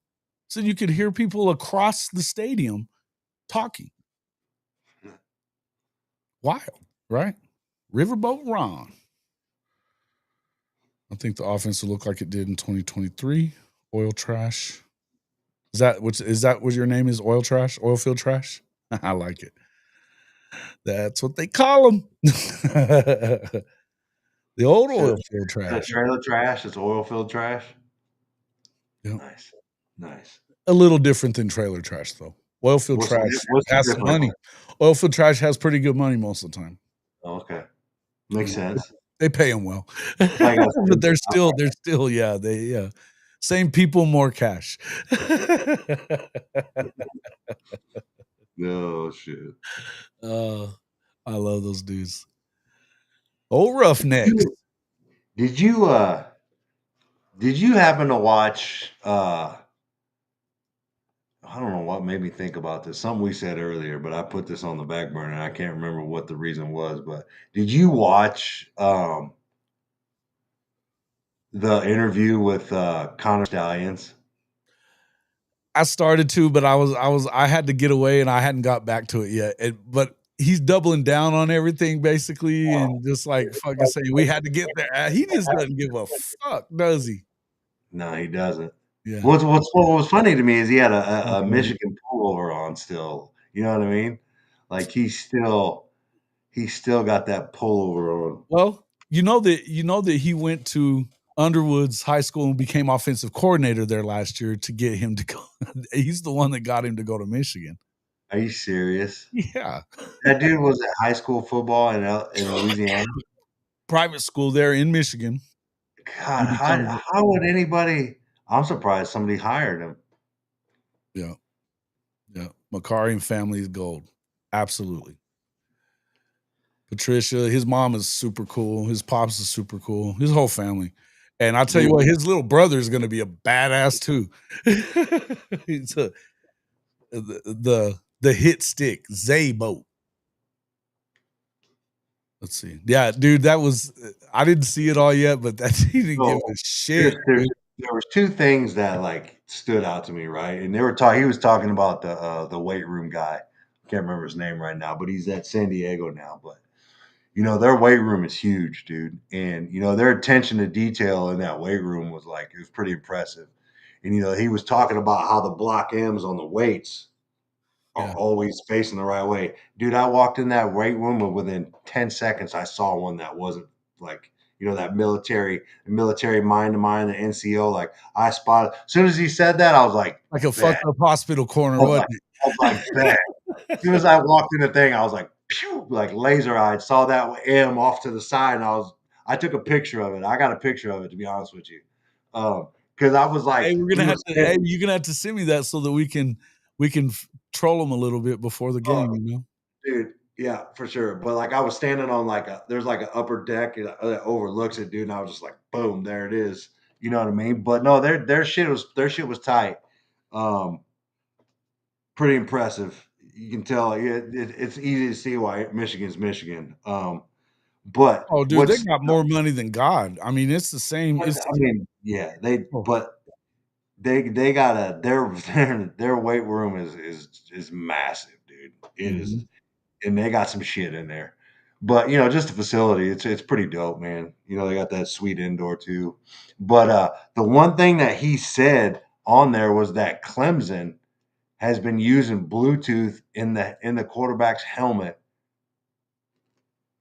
So you could hear people across the stadium talking. Wild, right? Riverboat Ron. I think the offense will look like it did in 2023. Oil trash. Is that what your name is? Oil trash? Oil field trash? I like it. That's what they call them. The old So oil field the trash. trailer trash, it's oil filled trash. Yep. Nice. Nice. A little different than trailer trash, though. Oil field trash What's the has some difference? money. Oil field trash has pretty good money most of the time. Oh, okay. Makes sense. They pay them well, Like I but they're said, still, same people, more cash. no shit. Uh, I love those dudes. Old Roughnecks. Did you did you happen to watch I don't know what made me think about this. Something we said earlier, but I put this on the back burner and I can't remember what the reason was, but did you watch the interview with Connor Stallions? I started to, but I had to get away and I hadn't got back to it yet. But he's doubling down on everything basically, and just like fucking saying we had to get there. He just doesn't give a fuck, does he? No, he doesn't. Yeah. What was funny to me is he had a Michigan pullover on still. You know what I mean? Like he's still got that pullover on. Well, you know that he went to Underwood's high school and became offensive coordinator there last year to get him to go. He's the one that got him to go to Michigan. Are you serious? Yeah. That dude was at high school football in Louisiana. Private school there in Michigan. God, how would anybody? I'm surprised somebody hired him. Yeah. Yeah. Macari and family is gold. Absolutely. Patricia, his mom is super cool. His pops is super cool. His whole family. And I'll tell you what, his little brother is going to be a badass too. It's the hit stick, Zaybo. Let's see. Yeah, dude, that was I didn't see it all yet, but that he didn't give a shit. There was 2 things that, like, stood out to me, right? And they were talking. He was talking about the weight room guy. Can't remember his name right now, but he's at San Diego now, but, their weight room is huge, dude, and, their attention to detail in that weight room was, like, it was pretty impressive, and, he was talking about how the block M's on the weights are Yeah. always facing the right way. Dude, I walked in that weight room and within 10 seconds, I saw one that wasn't like, that military mind to mind, the NCO. Like I spotted, as soon as he said that, I was like a bet. fucked up hospital corner, I was wasn't like, bet. As soon as I walked in the thing, I was like, pew, like laser eyed, saw that M off to the side, and I took a picture of it. I got a picture of it, to be honest with you. Because I was like, Hey, you're gonna have to send me that so that we can troll them a little bit before the game, dude, yeah, for sure. But like I was standing on there's like an upper deck that overlooks it, dude, and I was just like, boom, there it is. You know what I mean? But no, their shit was tight. Um, Pretty impressive. You can tell it's easy to see why Michigan's Michigan. But Oh, dude, they got more money than God. I mean, it's the same. I mean, yeah, they got their weight room is massive, dude. It is, and they got some shit in there. But just the facility, it's pretty dope, man. They got that sweet indoor too. But the one thing that he said on there was that Clemson has been using Bluetooth in the quarterback's helmet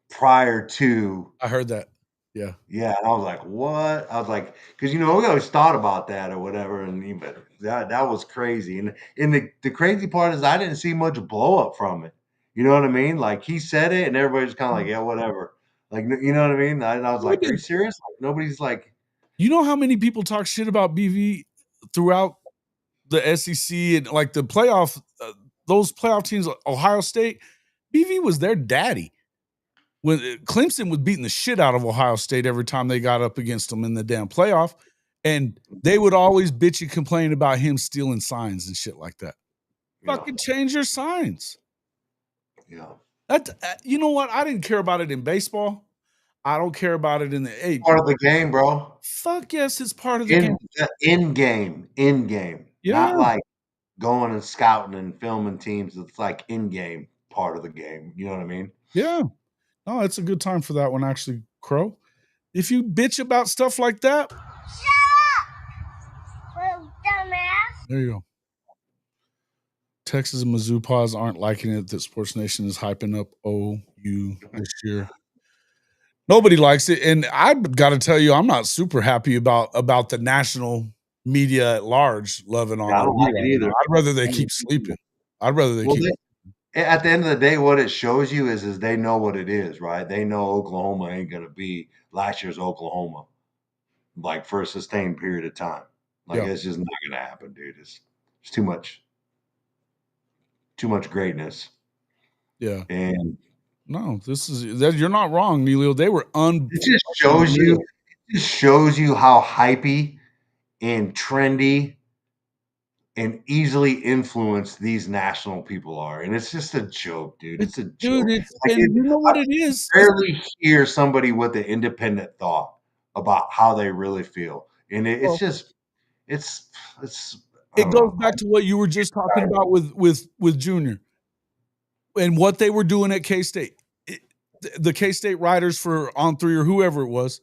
prior to. I heard that. Yeah. Yeah, and I was like, "What?" I was like, because we always thought about that or whatever, and but that was crazy. And the crazy part is I didn't see much blow up from it. You know what I mean? Like he said it, and everybody's kind of like, "Yeah, whatever." Like you know what I mean? And I was like, "Are you serious?" Like, nobody's like, you know how many people talk shit about BV throughout the SEC and like the playoff, those playoff teams, Ohio State, BV was their daddy. When Clemson was beating the shit out of Ohio State every time they got up against them in the damn playoff, and they would always bitch and complain about him stealing signs and shit like that. Fucking change your signs. Yeah. That you know what? I didn't care about it in baseball. I don't care about it in the Part of the game, bro. Fuck yes, it's part of the game. In game. Yeah. Not like going and scouting and filming teams. It's like in game part of the game. You know what I mean? Yeah. No, it's a good time for that one, actually, Crow. If you bitch about stuff like that, there you go. Texas and Mizzou Paws aren't liking it that Sports Nation is hyping up OU this year. Nobody likes it, and I've got to tell you, I'm not super happy about the national media at large loving on. I don't like it either. I'd rather they keep sleeping. I'd rather they keep. At the end of the day, what it shows you is they know what it is, right? They know Oklahoma ain't gonna be last year's Oklahoma, like for a sustained period of time. Like it's just not gonna happen, dude. It's too much greatness. Yeah. And no, this is that you're not wrong, Neilio. They were It just shows you how hypey and trendy and easily influenced these national people are. And it's just a joke, dude. It's a joke. Dude, you know what it is? I rarely hear somebody with an independent thought about how they really feel. And it goes back to what you were just talking about with Junior and what they were doing at K-State. The K-State writers for On3 or whoever it was,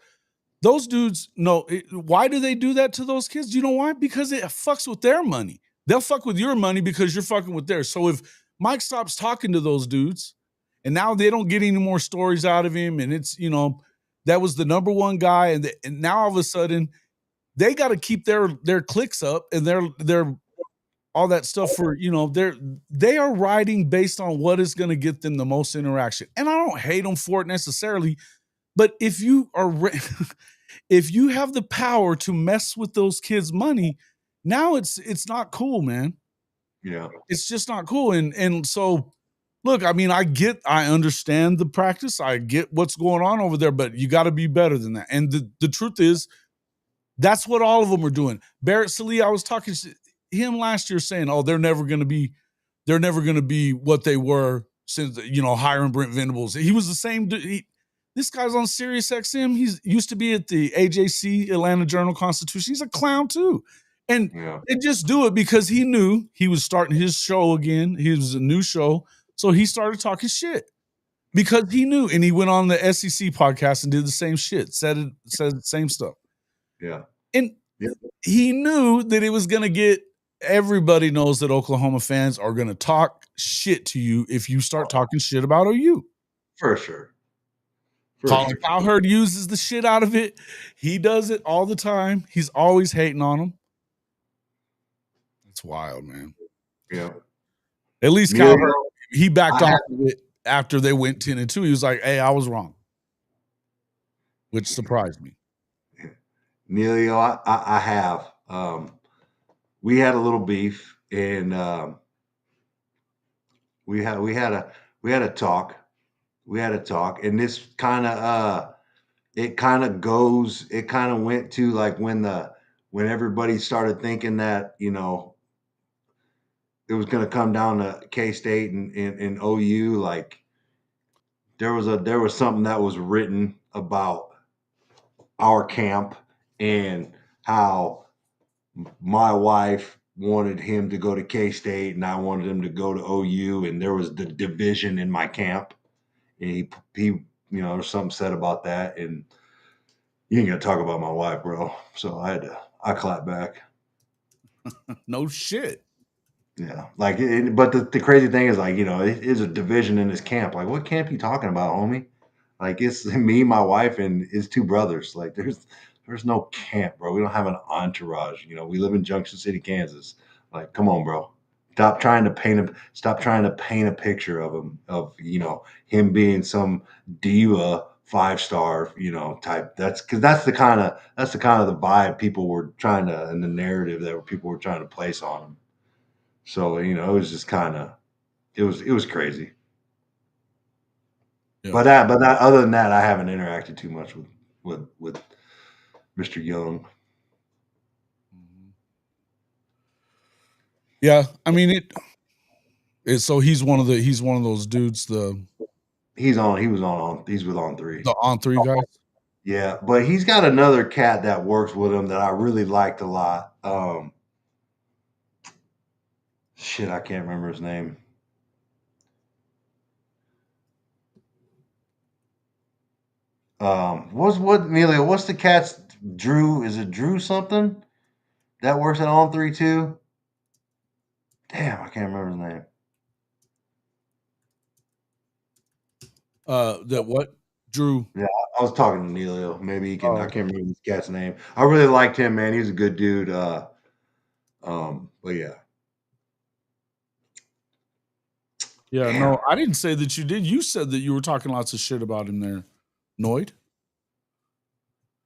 those dudes know. Why do they do that to those kids? Do you know why? Because it fucks with their money. They'll fuck with your money because you're fucking with theirs. So if Mike stops talking to those dudes and now they don't get any more stories out of him, and it's, that was the number one guy, and now all of a sudden they got to keep their clicks up and their all that stuff for, they are writing based on what is going to get them the most interaction. And I don't hate them for it necessarily, but if you are if you have the power to mess with those kids' money, now it's not cool, man. Yeah. It's just not cool. And so look, I mean, I understand the practice. I get what's going on over there, but you got to be better than that. And the truth is, that's what all of them are doing. Barrett Sallee, I was talking to him last year saying, "Oh, they're never going to be what they were since, hiring Brent Venables." He was the same dude. This guy's on Sirius XM. He's used to be at the AJC, Atlanta Journal-Constitution. He's a clown too. And they just do it because he knew he was starting his show again. He was a new show. So he started talking shit because he knew. And he went on the SEC podcast and did the same shit, said the same stuff. Yeah. And he knew that it was going to get, everybody knows that Oklahoma fans are going to talk shit to you if you start talking shit about OU. For sure. Colin Cowherd uses the shit out of it. He does it all the time. He's always hating on him. It's wild, man. Yeah. At least Cowherd, he backed off of it after they went 10-2. He was like, hey, I was wrong. Which surprised me. Neilio, I have. We had a little beef, and we had a talk. We had a talk, and this kind of it kind of went to like when everybody started thinking that, you know, it was going to come down to K-State and OU. Like there was something that was written about our camp and how my wife wanted him to go to K-State and I wanted him to go to OU, and there was the division in my camp. And he you know, there's something said about that, and you ain't gonna talk about my wife, bro. So I clapped back. No shit. Yeah, like, but the crazy thing is, like, you know, it is a division in his camp. Like, what camp you talking about, homie? Like, it's me, my wife, and his two brothers. Like, there's no camp, bro. We don't have an entourage. You know, we live in Junction City, Kansas. Like, come on, bro. Stop trying to paint a picture of him, of, you know, him being some diva 5-star, you know, type. That's the kind of the vibe people were trying to, and the narrative that people were trying to place on him. So, you know, it was just kind of, it was crazy. Yeah. But other than that, I haven't interacted too much with Mr. Young. Yeah, I mean so he's one of those dudes. He's with On3. The On3 guys. Yeah, but he's got another cat that works with him that I really liked a lot. Shit, I can't remember his name. Nelia, what's the cat's Drew? Is it Drew something that works at On3 too? Damn, I can't remember his name. That what? Drew. Yeah, I was talking to Neilio. Maybe he can. I can't remember this cat's name. I really liked him, man. He was a good dude. But yeah. Yeah, damn. No, I didn't say that you did. You said that you were talking lots of shit about him there, Noid.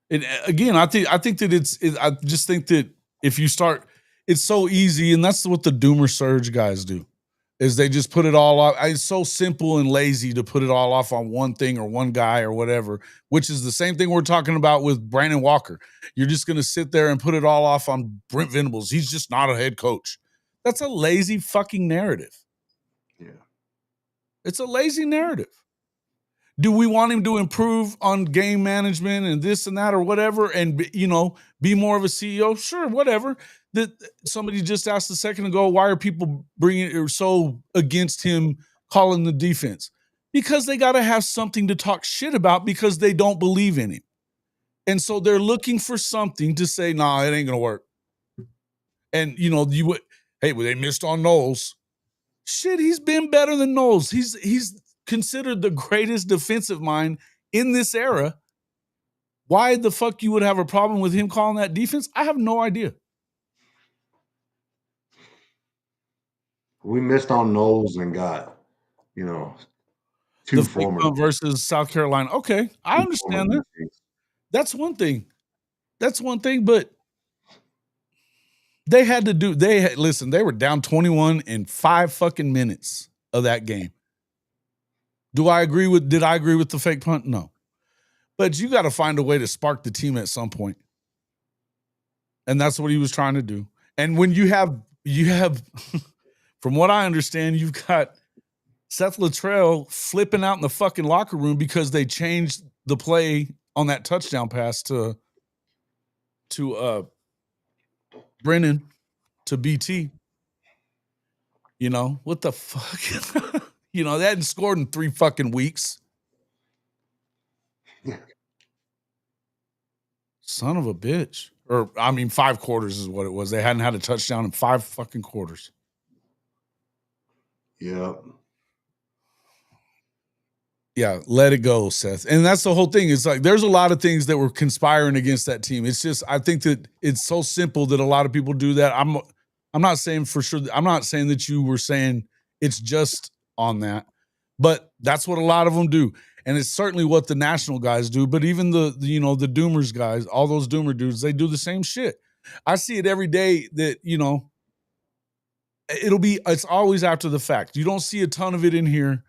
And again, I think that I just think that if you start, it's so easy, and that's what the Doomer Surge guys do, is they just put it all off. It's so simple and lazy to put it all off on one thing or one guy or whatever, which is the same thing we're talking about with Brandon Walker. You're just going to sit there and put it all off on Brent Venables. He's just not a head coach. That's a lazy fucking narrative. Yeah. It's a lazy narrative. Do we want him to improve on game management and this and that or whatever, and, you know, be more of a CEO? Sure, whatever. That somebody just asked a second ago, why are people so against him calling the defense? Because they got to have something to talk shit about because they don't believe in him. And so they're looking for something to say, nah, it ain't going to work. And, you know, hey, well, they missed on Knowles. Shit, he's been better than Knowles. He's considered the greatest defensive mind in this era. Why the fuck you would have a problem with him calling that defense? I have no idea. We missed on Knowles and got, you know, two former versus South Carolina. Okay, I understand that. That's one thing. But they had to do. Listen. They were down 21 in 5 fucking minutes of that game. Did I agree with the fake punt? No. But you got to find a way to spark the team at some point. And that's what he was trying to do. And when you have from what I understand, you've got Seth Luttrell flipping out in the fucking locker room because they changed the play on that touchdown pass to Brennan to BT. You know, what the fuck? You know, they hadn't scored in 3 fucking weeks. Son of a bitch. Or, I mean, 5 quarters is what it was. They hadn't had a touchdown in 5 fucking quarters. Yep. Yeah, let it go, Seth. And that's the whole thing. It's like there's a lot of things that were conspiring against that team. It's just I think that it's so simple that a lot of people do that. I'm not saying for sure. I'm not saying that you were saying it's just on that, but that's what a lot of them do. And it's certainly what the national guys do. But even the Doomers guys, all those Doomer dudes, they do the same shit. I see it every day that, it's always after the fact. You don't see a ton of it in here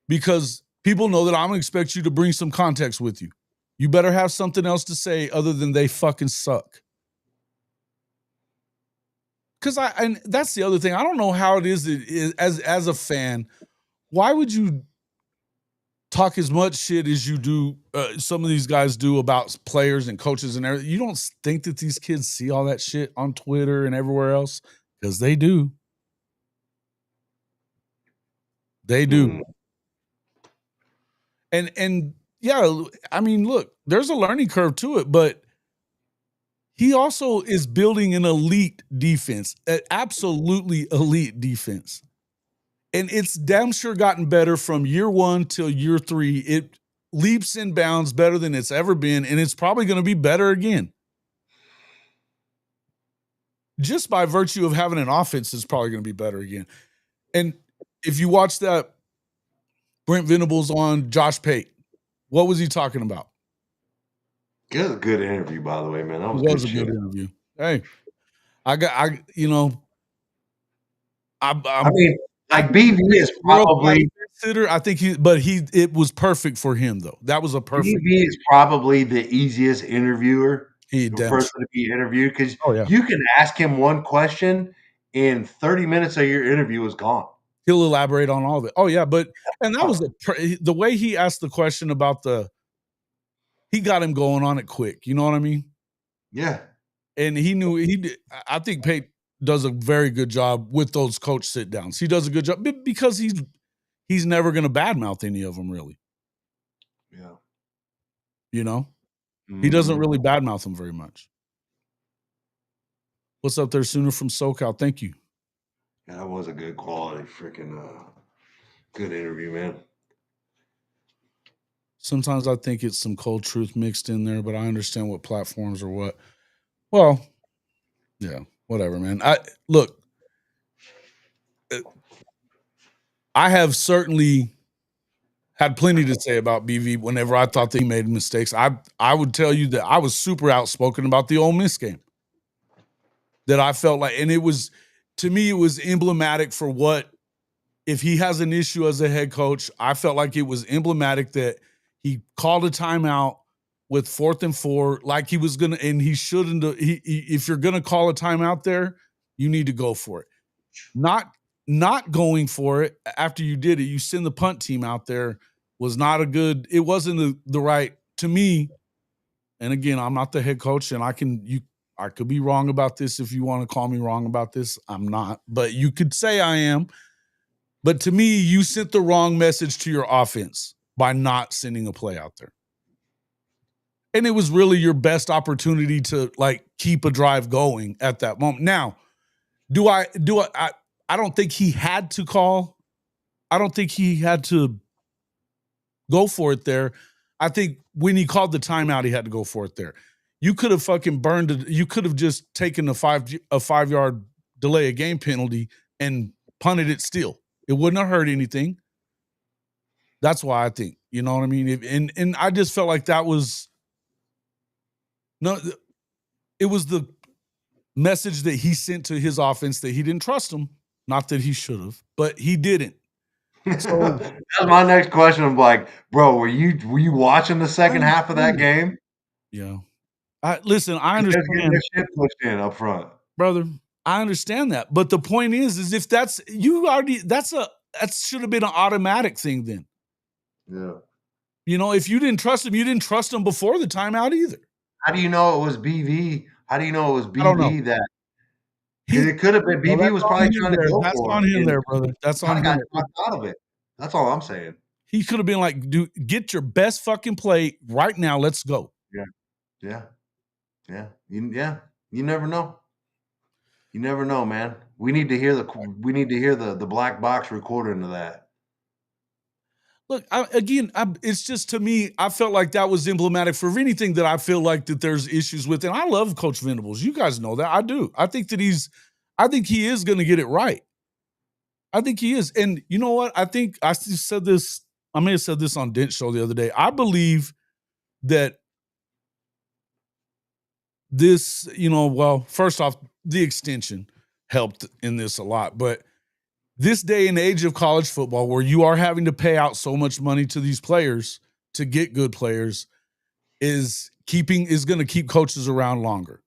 because people know that I'm going to expect you to bring some context with you. You better have something else to say other than they fucking suck. Because and that's the other thing. I don't know how it is as a fan. Why would you talk as much shit as you do? Some of these guys do about players and coaches and everything. You don't think that these kids see all that shit on Twitter and everywhere else? Because they do. They do. And yeah, I mean, look, there's a learning curve to it, but he also is building an elite defense, an absolutely elite defense. And it's damn sure gotten better from year 1 till year 3. It leaps and bounds better than it's ever been, and it's probably going to be better again. Just by virtue of having an offense, it's probably going to be better again. And if you watch that Brent Venables on Josh Pate, what was he talking about? It was a good interview, by the way, man. That was a good interview. Hey, I mean, like BV is probably I think it was perfect for him though. That was a perfect. BV is probably the easiest interviewer, person to be interviewed because you can ask him one question, and 30 minutes of your interview is gone. He'll elaborate on all of it. Oh yeah, and that was the way he asked the question about he got him going on it quick. You know what I mean? Yeah. And he knew I think Pate does a very good job with those coach sit downs. He does a good job because he's never going to badmouth any of them really. Yeah. He doesn't really badmouth them very much. What's up there, Sooner from SoCal? Thank you. Yeah, that was a good quality freaking good interview, man. Sometimes I think it's some cold truth mixed in there, but I understand what platforms or what. Well, yeah, whatever, man. I have certainly had plenty to say about BV whenever I thought that he made mistakes. I would tell you that I was super outspoken about the Ole Miss game. That I felt like, and to me, it was emblematic for what, if he has an issue as a head coach, I felt like it was emblematic that he called a timeout with 4th and 4, like he was gonna, and he shouldn't. If you're gonna call a timeout there, you need to go for it. Not going for it after you did it. You send the punt team out there was not a good. It wasn't the right to me. And again, I'm not the head coach, and I could be wrong about this. If you want to call me wrong about this, I'm not. But you could say I am. But to me, you sent the wrong message to your offense by not sending a play out there. And it was really your best opportunity to keep a drive going at that moment. Now, I don't think he had to call. I don't think he had to go for it there. I think when he called the timeout, he had to go for it there. You could have fucking burned it. You could have just taken a 5-yard delay of game penalty and punted it still. It wouldn't have hurt anything. That's why I think, you know what I mean? And I just felt like that was it was the message that he sent to his offense that he didn't trust him. Not that he should have, but he didn't. So that's my next question. I'm like, bro, were you watching the second half of that game? Yeah. Listen, I understand. That shit pushed in up front, brother. I understand that, but the point is if that's that should have been an automatic thing then. Yeah. You know, if you didn't trust him, you didn't trust him before the timeout either. How do you know it was BV? How do you know it was I don't know. BV that? Because it could have been BV was probably trying to go That's for on it. him there, brother. That's on I him. got talked out of it. That's all I'm saying. He could have been like, dude, get your best fucking play right now. Let's go. Yeah. You never know. You never know, man. We need to hear the black box recording of that. Look, it's just, to me, I felt like that was emblematic for anything that I feel like that there's issues with. And I love Coach Venables. You guys know that. I do. I think he is going to get it right. I think he is. And you know what? I think I said this, I may have said this on Dent show the other day. I believe that this, first off, the extension helped in this a lot. But this day and age of college football, where you are having to pay out so much money to these players to get good players, is going to keep coaches around longer.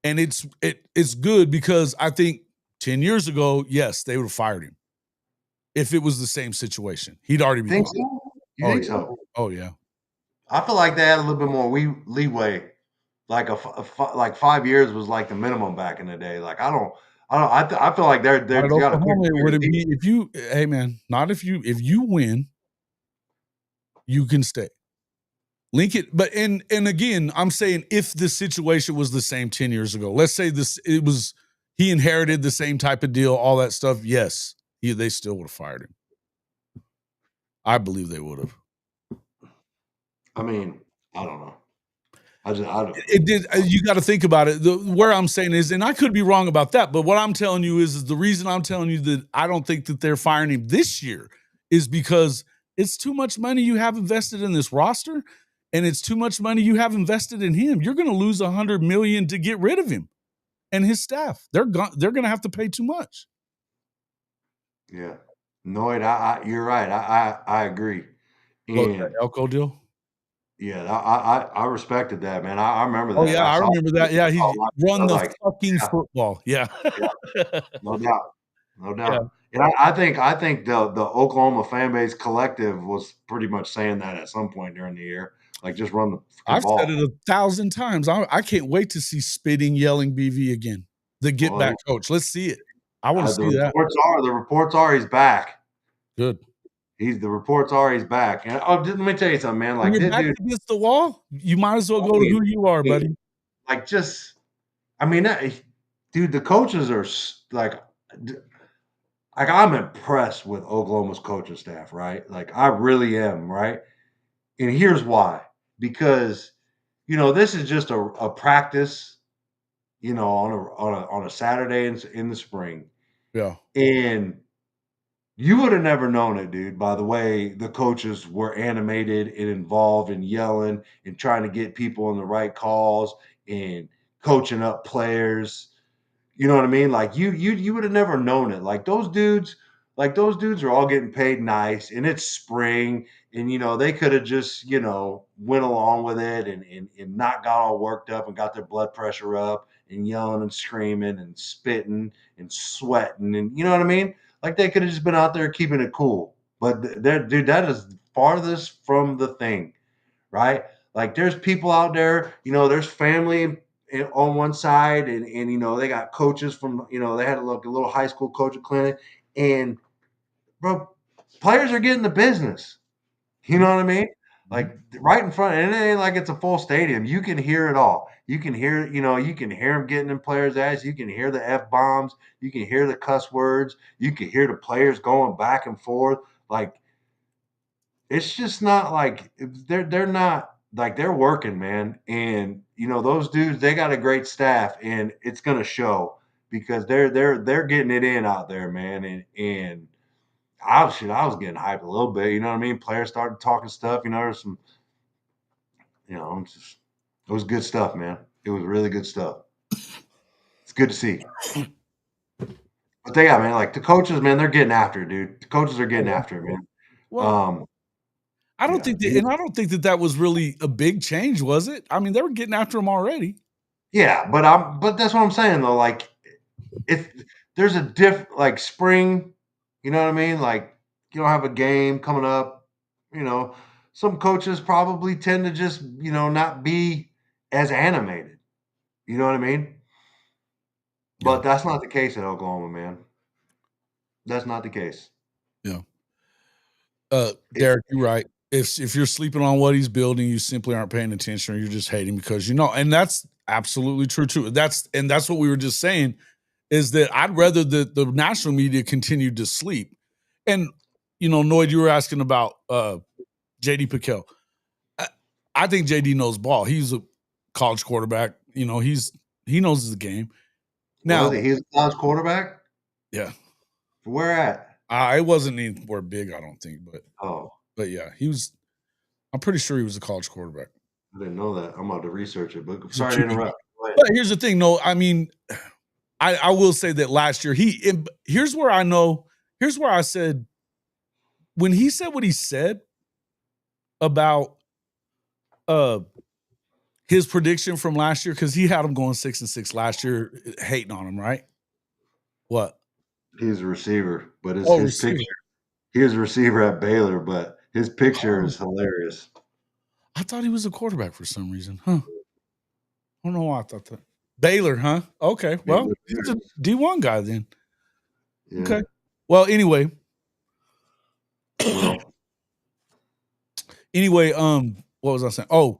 And it's good, because I think 10 years ago, yes, they would have fired him if it was the same situation. He'd already be Think gone. so? You think so? Oh yeah. I feel like they had a little bit more leeway. Like like 5 years was like the minimum back in the day. Like I feel like they're At got Oklahoma, would it be if you win, you can stay. Lincoln, but and again, I'm saying if the situation was the same 10 years ago, let's say he inherited the same type of deal, all that stuff. Yes, they still would have fired him. I believe they would have. I mean, I don't know. I don't. It did. You got to think about it. Where I'm saying is, and I could be wrong about that, but what I'm telling you is the reason I'm telling you that I don't think that they're firing him this year is because it's too much money you have invested in this roster, and it's too much money you have invested in him. You're going to lose $100 million to get rid of him and his staff. They're going to have to pay too much. Yeah, Noid, you're right. I agree. And Elko deal. Yeah, I respected that, man. I remember that. Oh yeah, I remember that. Yeah, he run the fucking football. Yeah. No doubt. Yeah. And I think the Oklahoma fan base collective was pretty much saying that at some point during the year. Like, just run the I've ball. said it 1,000 times. I can't wait to see spitting, yelling BV again. The get back coach. Let's see it. I want to see that. The reports are he's back. Good. The reports are he's back. And let me tell you something, man. Like, when you're back against the wall, you might as well go to who you are, buddy. Like, dude, the coaches are like I'm impressed with Oklahoma's coaching staff, right? Like, I really am, right? And here's why. Because, this is just a practice, on a Saturday in the spring. Yeah. And you would have never known it, dude, by the way the coaches were animated and involved and yelling and trying to get people in the right calls and coaching up players. You know what I mean? Like, you would have never known it. Like, those dudes are all getting paid nice, and it's spring, and they could have just went along with it and not got all worked up and got their blood pressure up and yelling and screaming and spitting and sweating, and you know what I mean? Like, they could have just been out there keeping it cool. But dude, that is farthest from the thing, right? Like, there's people out there, there's family on one side, and they got coaches from, they had a little high school coaching clinic, and bro, players are getting the business. You know what I mean? Like, right in front, and it ain't like it's a full stadium. You can hear it all. You can hear, you can hear them getting in players' ass. You can hear the F-bombs. You can hear the cuss words. You can hear the players going back and forth. Like, it's just not like they're not like, they're working, man. And those dudes, they got a great staff, and it's gonna show because they're getting it in out there, man. And I was getting hyped a little bit, you know what I mean? Players started talking stuff, there's some, it was good stuff, man. It was really good stuff. It's good to see. But man, like, the coaches, man, they're getting after it, dude. The coaches are getting after it, man. Well, I don't think that was really a big change, was it? I mean, they were getting after him already. Yeah, but that's what I'm saying, though. Like, if there's a like spring You know what I mean? Like, you don't have a game coming up. You know, some coaches probably tend to just, not be as animated. You know what I mean? Yeah. But that's not the case at Oklahoma, man. That's not the case. Yeah. Derek, you're right. If you're sleeping on what he's building, you simply aren't paying attention, or you're just hating because and that's absolutely true too. That's what we were just saying, is that I'd rather that the national media continued to sleep. And Noyd, you were asking about JD Piquel. I think JD knows ball. He's a college quarterback. He knows the game. Now, He's a college quarterback? yeah. Where at? It wasn't anywhere big, I don't think, but yeah, I'm pretty sure he was a college quarterback. I didn't know that. I'm about to research it, but sorry to interrupt. But here's the thing, no, I mean, I will say that last year here's where I said, when he said what he said about his prediction from last year, because he had him going 6-6 last year, hating on him, right? What? He's a receiver, but his picture. He was a receiver at Baylor, but his picture is hilarious. I thought he was a quarterback for some reason, huh? I don't know why I thought that. Baylor, huh? Okay, well, he's a D1 guy then. Yeah. Okay. Well, anyway. What was I saying? Oh,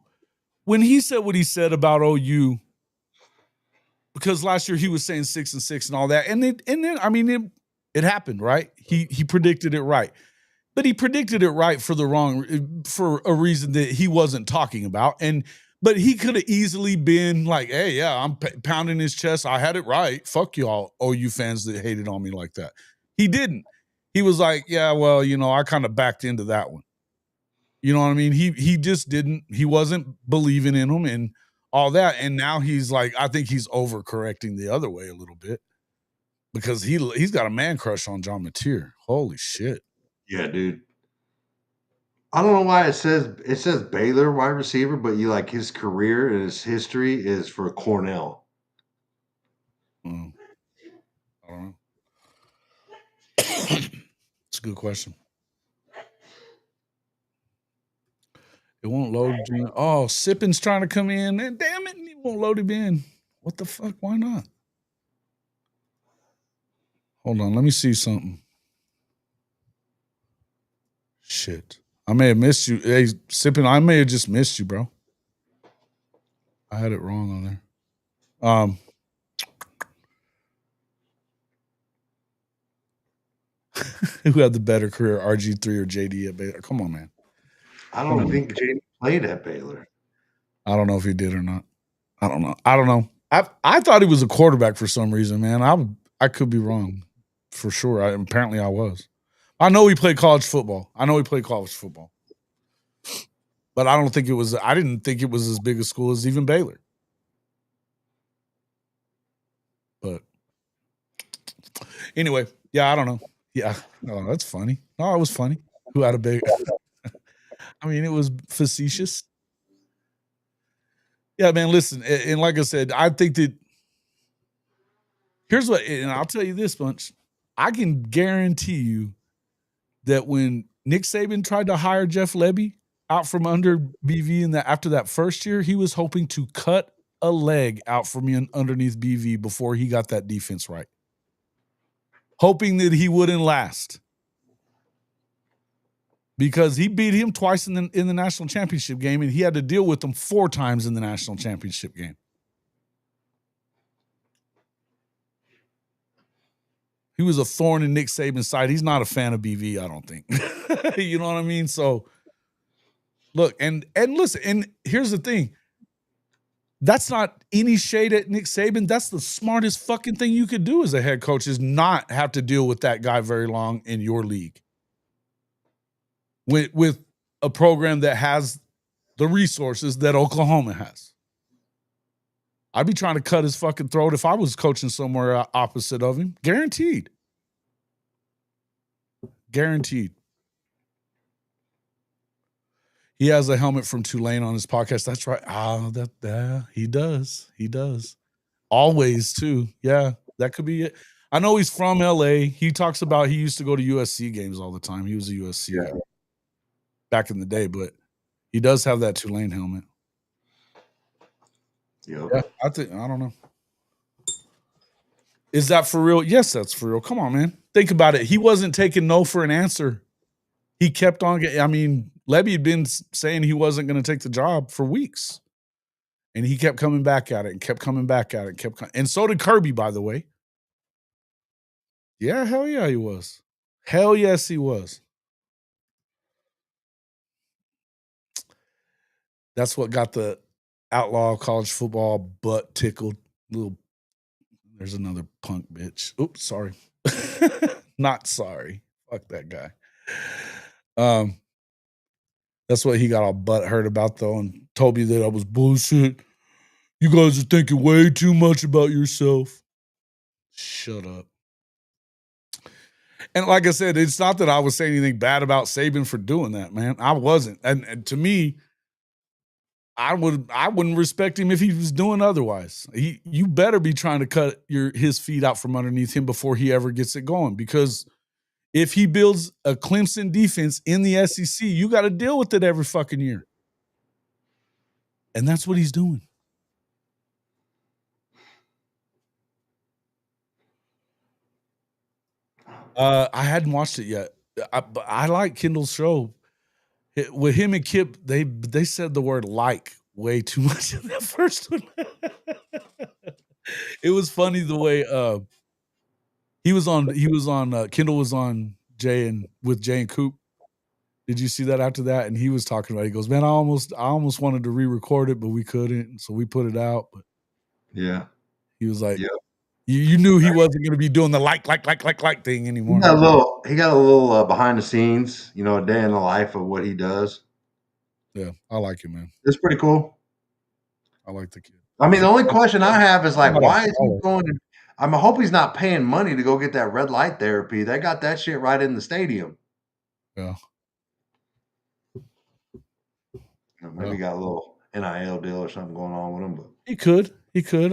when he said what he said about OU, because last year he was saying 6-6 and all that, and then I mean it happened, right? He predicted it right, but he predicted it right for a reason that he wasn't talking about, but he could have easily been like, hey, yeah, I'm pounding his chest. I had it right. Fuck y'all, OU fans that hated on me like that. He didn't. He was like, yeah, well, I kind of backed into that one. You know what I mean? He just didn't. He wasn't believing in him and all that. And now he's like, I think he's overcorrecting the other way a little bit, because he's got a man crush on John Mateer. Holy shit. Yeah, dude. I don't know why it says Baylor wide receiver, but his career and his history is for Cornell. I don't know. It's a good question. It won't load. Oh, Sippin's trying to come in, and damn it, he won't load him in. What the fuck? Why not? Hold on, let me see something. Shit. I may have missed you. Hey, Sippin, I may have just missed you, bro. I had it wrong on there. Who had the better career, RG3 or JD at Baylor? Come on, man. I don't think JD played at Baylor. I don't know if he did or not. I don't know. I thought he was a quarterback for some reason, man. I could be wrong, for sure. Apparently I was. I know he played college football. But I didn't think it was as big a school as even Baylor. But anyway, yeah, I don't know. Yeah, no, that's funny. No, it was funny. Who had a big? I mean, it was facetious. Yeah, man. Listen, and like I said, I think that here's what, and I'll tell you this much: I can guarantee you that when Nick Saban tried to hire Jeff Lebby out from under BV after that first year, he was hoping to cut a leg out from underneath BV before he got that defense right, hoping that he wouldn't last, because he beat him twice in the national championship game, and he had to deal with them 4 times in the national championship game. He was a thorn in Nick Saban's side. He's not a fan of BV, I don't think. You know what I mean? So look, and listen, and here's the thing. That's not any shade at Nick Saban. That's the smartest fucking thing you could do as a head coach, is not have to deal with that guy very long in your league. With a program that has the resources that Oklahoma has. I'd be trying to cut his fucking throat if I was coaching somewhere opposite of him. Guaranteed. Guaranteed. He has a helmet from Tulane on his podcast. That's right. He does. He does. Always, too. Yeah, that could be it. I know he's from LA. He talks about he used to go to USC games all the time. He was a USC guy back in the day, but he does have that Tulane helmet. Yep. Yeah, I don't know. Is that for real? Yes, that's for real. Come on, man. Think about it. He wasn't taking no for an answer. He kept on. I mean, Levy had been saying he wasn't going to take the job for weeks, and he kept coming back at it and kept coming back at it. And so did Kirby, by the way. Yeah, hell yeah, he was. Hell yes, he was. That's what got the outlaw college football butt tickled. There's another punk bitch. Oops, sorry. Not sorry. Fuck that guy. That's what he got all butt hurt about though, and told me that I was bullshit. You guys are thinking way too much about yourself. Shut up. And like I said, it's not that I was saying anything bad about Saban for doing that, man. I wasn't. And to me, I wouldn't respect him if he was doing otherwise. You better be trying to cut his feet out from underneath him before he ever gets it going. Because if he builds a Clemson defense in the SEC, you got to deal with it every fucking year. And that's what he's doing. I hadn't watched it yet. But I like Kendall's show. With him and Kip, they said the word "like" way too much in that first one. It was funny the way he was on Kendall was on with Jay and Coop. Did you see that after that? And he was talking about it. He goes, man, I almost wanted to re-record it, but we couldn't, so we put it out. But yeah, he was like, yeah. You knew he wasn't going to be doing the like thing anymore. He got a little behind the scenes, a day in the life of what he does. Yeah, I like him, man. It's pretty cool. I like the kid. I mean, the only question I have is like, why is he going to? I hope he's not paying money to go get that red light therapy. They got that shit right in the stadium. Yeah. Maybe he got a little NIL deal or something going on with him, but he could.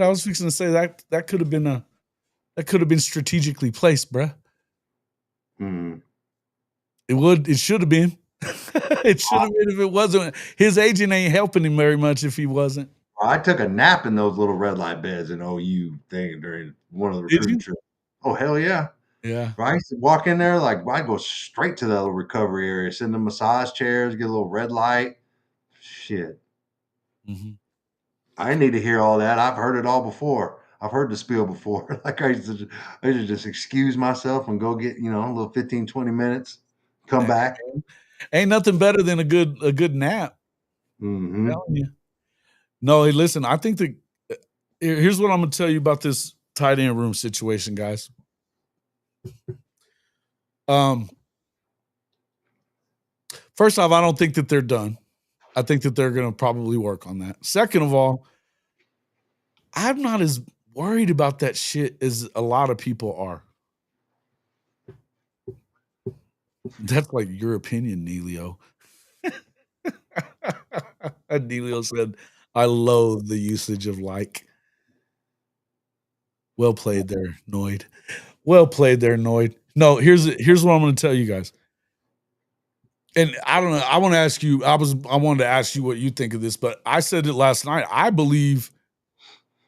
I was fixing to say that could have been strategically placed, bruh. It should have been. It should have been if it wasn't. His agent ain't helping him very much if he wasn't. I took a nap in those little red light beds in OU thing during one of the recruiting trips. Oh, hell yeah. Yeah. I used to walk in there, I'd go straight to that little recovery area, sit in the massage chairs, get a little red light. Shit. Mm-hmm. I need to hear all that. I've heard it all before. I've heard the spiel before. I used to just excuse myself and go get, a little 15, 20 minutes, come back. Ain't nothing better than a good nap. Mm-hmm. I'm telling you. No, hey, listen, I think that here's what I'm going to tell you about this tight end room situation, guys. First off, I don't think that they're done. I think that they're going to probably work on that. Second of all, I'm not as worried about that shit as a lot of people are. That's like your opinion, Neilio. Neilio said, I loathe the usage of like. Well played there, Noid. Well played there, Noid. No, here's what I'm going to tell you guys. And I don't know. I want to ask you. I wanted to ask you what you think of this, but I said it last night. I believe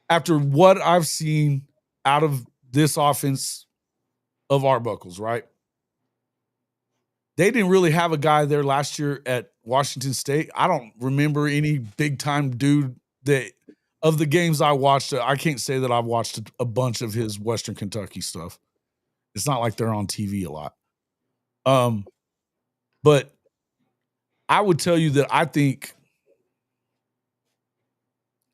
after what I've seen out of this offense of Arbuckle's, right? They didn't really have a guy there last year at Washington State. I don't remember any big time dude that of the games I watched. I can't say that I've watched a bunch of his Western Kentucky stuff. It's not like they're on TV a lot. But I would tell you that I think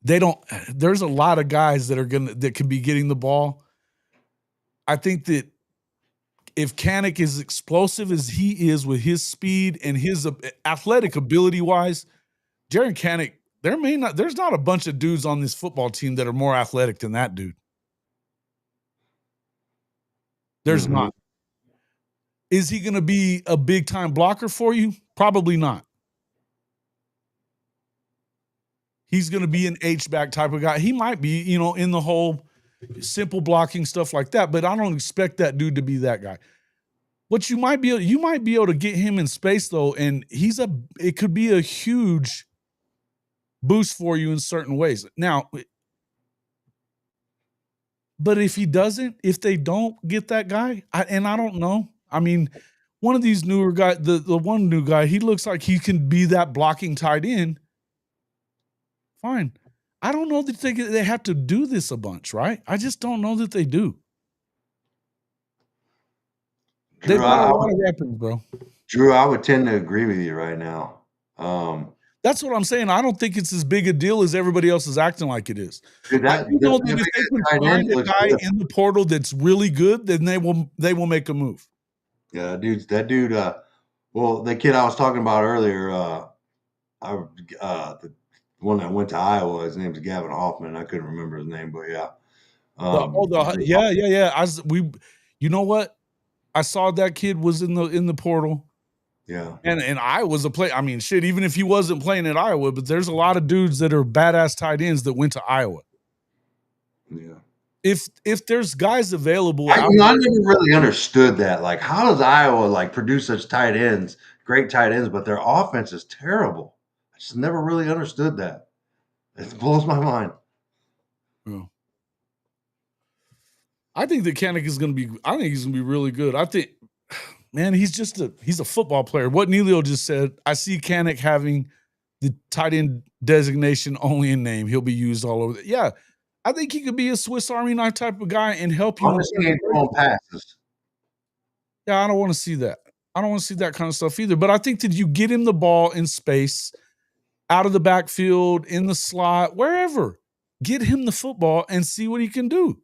there's a lot of guys that could be getting the ball. I think that if Kanik is explosive as he is with his speed and his athletic ability wise, Jaron Kanik, there's not a bunch of dudes on this football team that are more athletic than that dude. There's not. Is he going to be a big time blocker for you? Probably not. He's going to be an H-back type of guy. He might be, in the whole simple blocking, stuff like that. But I don't expect that dude to be that guy. What you might be able to get him in space though, and it could be a huge boost for you in certain ways. Now, but if they don't get that guy, I don't know. I mean, one of these newer guys, the one new guy, he looks like he can be that blocking tight end. Fine. I don't know that they have to do this a bunch, right? I just don't know that they do. Drew, They've got a lot of weapons, bro. Drew, I would tend to agree with you right now. That's what I'm saying. I don't think it's as big a deal as everybody else is acting like it is. Dude, I do know that if they can find a guy in the portal that's really good, then they will make a move. Yeah, that dude. Well, the kid I was talking about earlier, the one that went to Iowa, his name's Gavin Hoffman. I couldn't remember his name, but yeah. Yeah. You know what? I saw that kid was in the portal. Yeah. And Iowa's a play. I mean, shit, even if he wasn't playing at Iowa, but there's a lot of dudes that are badass tight ends that went to Iowa. Yeah. If there's guys available, I never really understood that. Like, how does Iowa like produce such tight ends, great tight ends, but their offense is terrible? I just never really understood that. It blows my mind. Yeah. I think that Kanik is going to be. I think he's going to be really good. I think, man, he's a football player. What Neilio just said. I see Kanik having the tight end designation only in name. He'll be used all over. Yeah, I think he could be a Swiss Army knife type of guy and help you. Throwing passes. Yeah, I don't want to see that. I don't want to see that kind of stuff either. But I think that you get him the ball in space, out of the backfield, in the slot, wherever. Get him the football and see what he can do.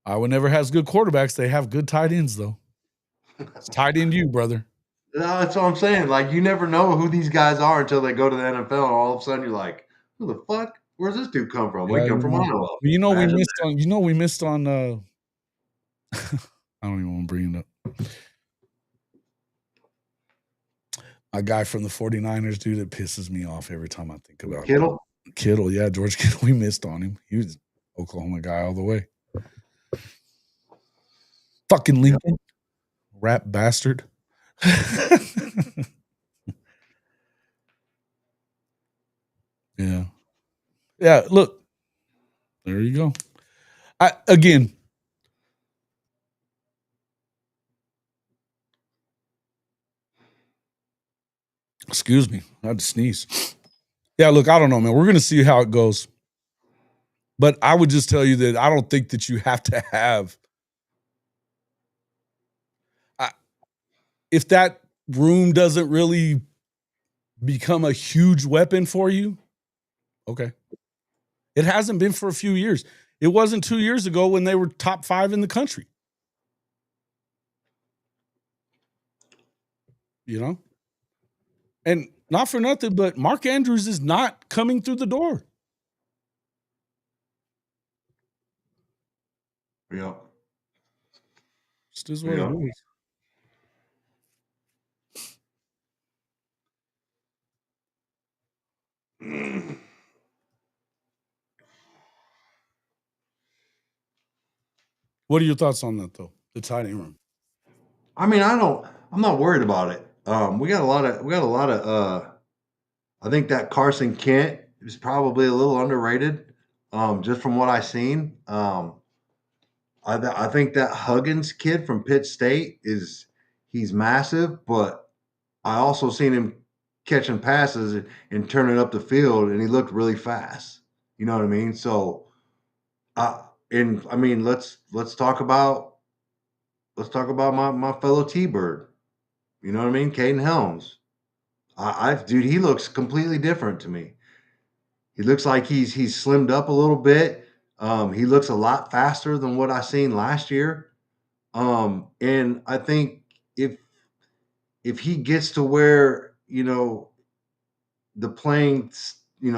Iowa never has good quarterbacks. They have good tight ends, though. It's tight end you, brother. No, that's what I'm saying. Like, you never know who these guys are until they go to the NFL, and all of a sudden you're like, who the fuck? Where's this dude come from? Yeah, we come from Iowa. We missed on I don't even want to bring it up. A guy from the 49ers, dude, it pisses me off every time I think about Kittle? Kittle, yeah, George Kittle. We missed on him. He was an Oklahoma guy all the way. Fucking Lincoln. Rap bastard. Yeah. Yeah, look. There you go. Again. Excuse me. I had to sneeze. Yeah, look, I don't know, man. We're going to see how it goes. But I would just tell you that I don't think that you have to have. If that room doesn't really become a huge weapon for you, okay. It hasn't been for a few years. It wasn't 2 years ago when they were top 5 in the country. You know? And not for nothing, but Mark Andrews is not coming through the door. Yeah. Just is what it is. What are your thoughts on that, though? The tight end room. I mean, I'm not worried about it. We got a lot of. I think that Carson Kent is probably a little underrated, just from what I've seen. I think that Huggins kid from Pitt State he's massive, but I also seen him catching passes and turning up the field, and he looked really fast. You know what I mean? So, and I mean, let's talk about my fellow T-Bird. You know what I mean? Caden Helms. Dude, he looks completely different to me. He looks like he's slimmed up a little bit. He looks a lot faster than what I seen last year. And I think if he gets to where, the playing,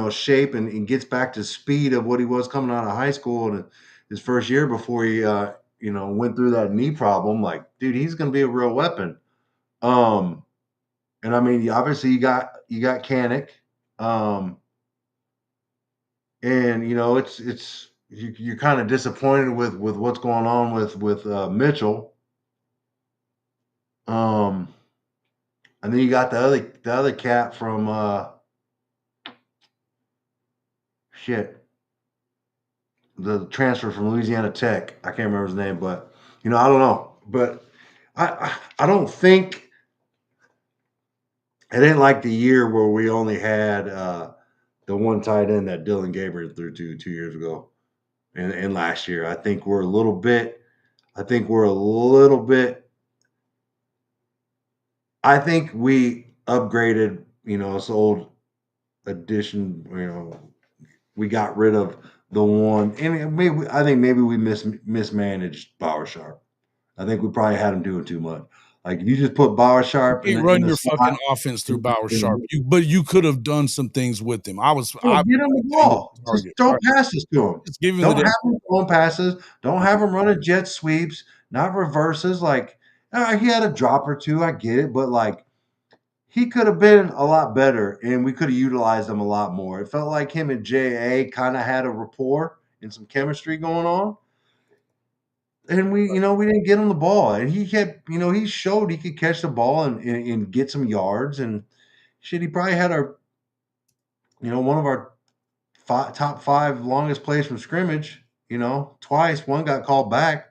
shape and gets back to speed of what he was coming out of high school and his first year before he, went through that knee problem, like, dude, he's going to be a real weapon. And I mean, obviously you got Kanik. and you're kind of disappointed with what's going on with Mitchell. And then you got the other cat from the transfer from Louisiana Tech. I can't remember his name, but I don't know. But I don't think it ain't like the year where we only had the one tight end that Dylan Gabriel threw to 2 years ago and last year. I think we're a little bit. I think we upgraded. This old edition. We got rid of the one, and I think maybe we mismanaged Bauer Sharp. I think we probably had him doing too much. Like if you just put Bauer Sharp You can't run your fucking offense through Bauer Sharp. But you could have done some things with him. Get him the ball. Just throw passes to him. Don't have him throwing passes. Don't have him running jet sweeps, not reverses. Like he had a drop or two. I get it, but like he could have been a lot better, and we could have utilized him a lot more. It felt like him and J.A. kind of had a rapport and some chemistry going on. And we didn't get him the ball. And he had, he showed he could catch the ball and get some yards. And shit, he probably had one of our top 5 longest plays from scrimmage, twice. One got called back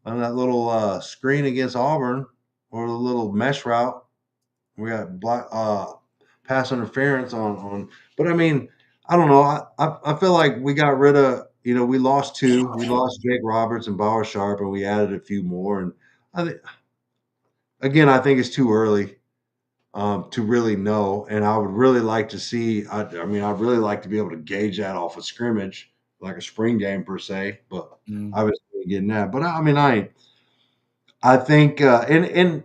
on that little screen against Auburn, or the little mesh route. We got pass interference on. But I mean, I don't know. I feel like we got rid of, we lost 2. We lost Jake Roberts and Bauer Sharp, and we added a few more. And I think it's too early to really know. And I would really like to see. I'd really like to be able to gauge that off a scrimmage, like a spring game per se. But obviously getting that. But I think in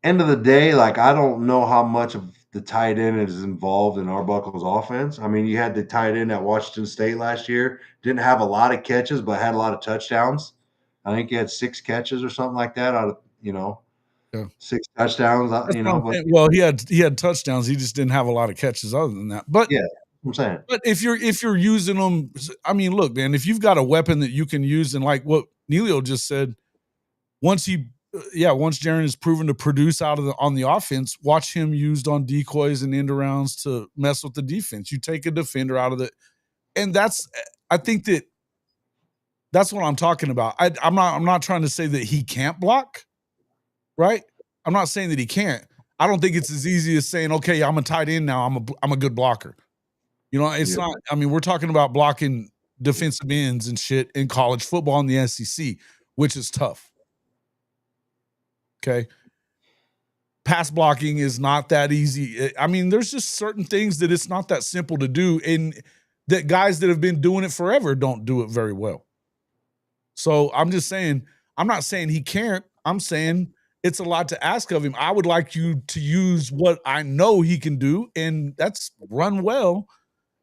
end of the day, like I don't know how much of the tight end is involved in Arbuckle's offense. I mean, you had the tight end at Washington State last year, didn't have a lot of catches, but had a lot of touchdowns. I think he had 6 catches or something like that out of 6 touchdowns. Well, he had touchdowns. He just didn't have a lot of catches other than that. But yeah, I'm saying. But if you're using them, I mean, look, man, if you've got a weapon that you can use, and like what Neilio just said, once Jaren is proven to produce on the offense, watch him used on decoys and end arounds to mess with the defense. You take a defender out of it, and I think that's what I'm talking about. I'm not trying to say that he can't block, right? I'm not saying that he can't. I don't think it's as easy as saying, okay, I'm a tight end now. I'm a good blocker. It's not. I mean, we're talking about blocking defensive ends and shit in college football in the SEC, which is tough. Okay. Pass blocking is not that easy. I mean, there's just certain things that it's not that simple to do, and that guys that have been doing it forever don't do it very well. So I'm just saying, I'm not saying he can't. I'm saying it's a lot to ask of him. I would like you to use what I know he can do, and that's run well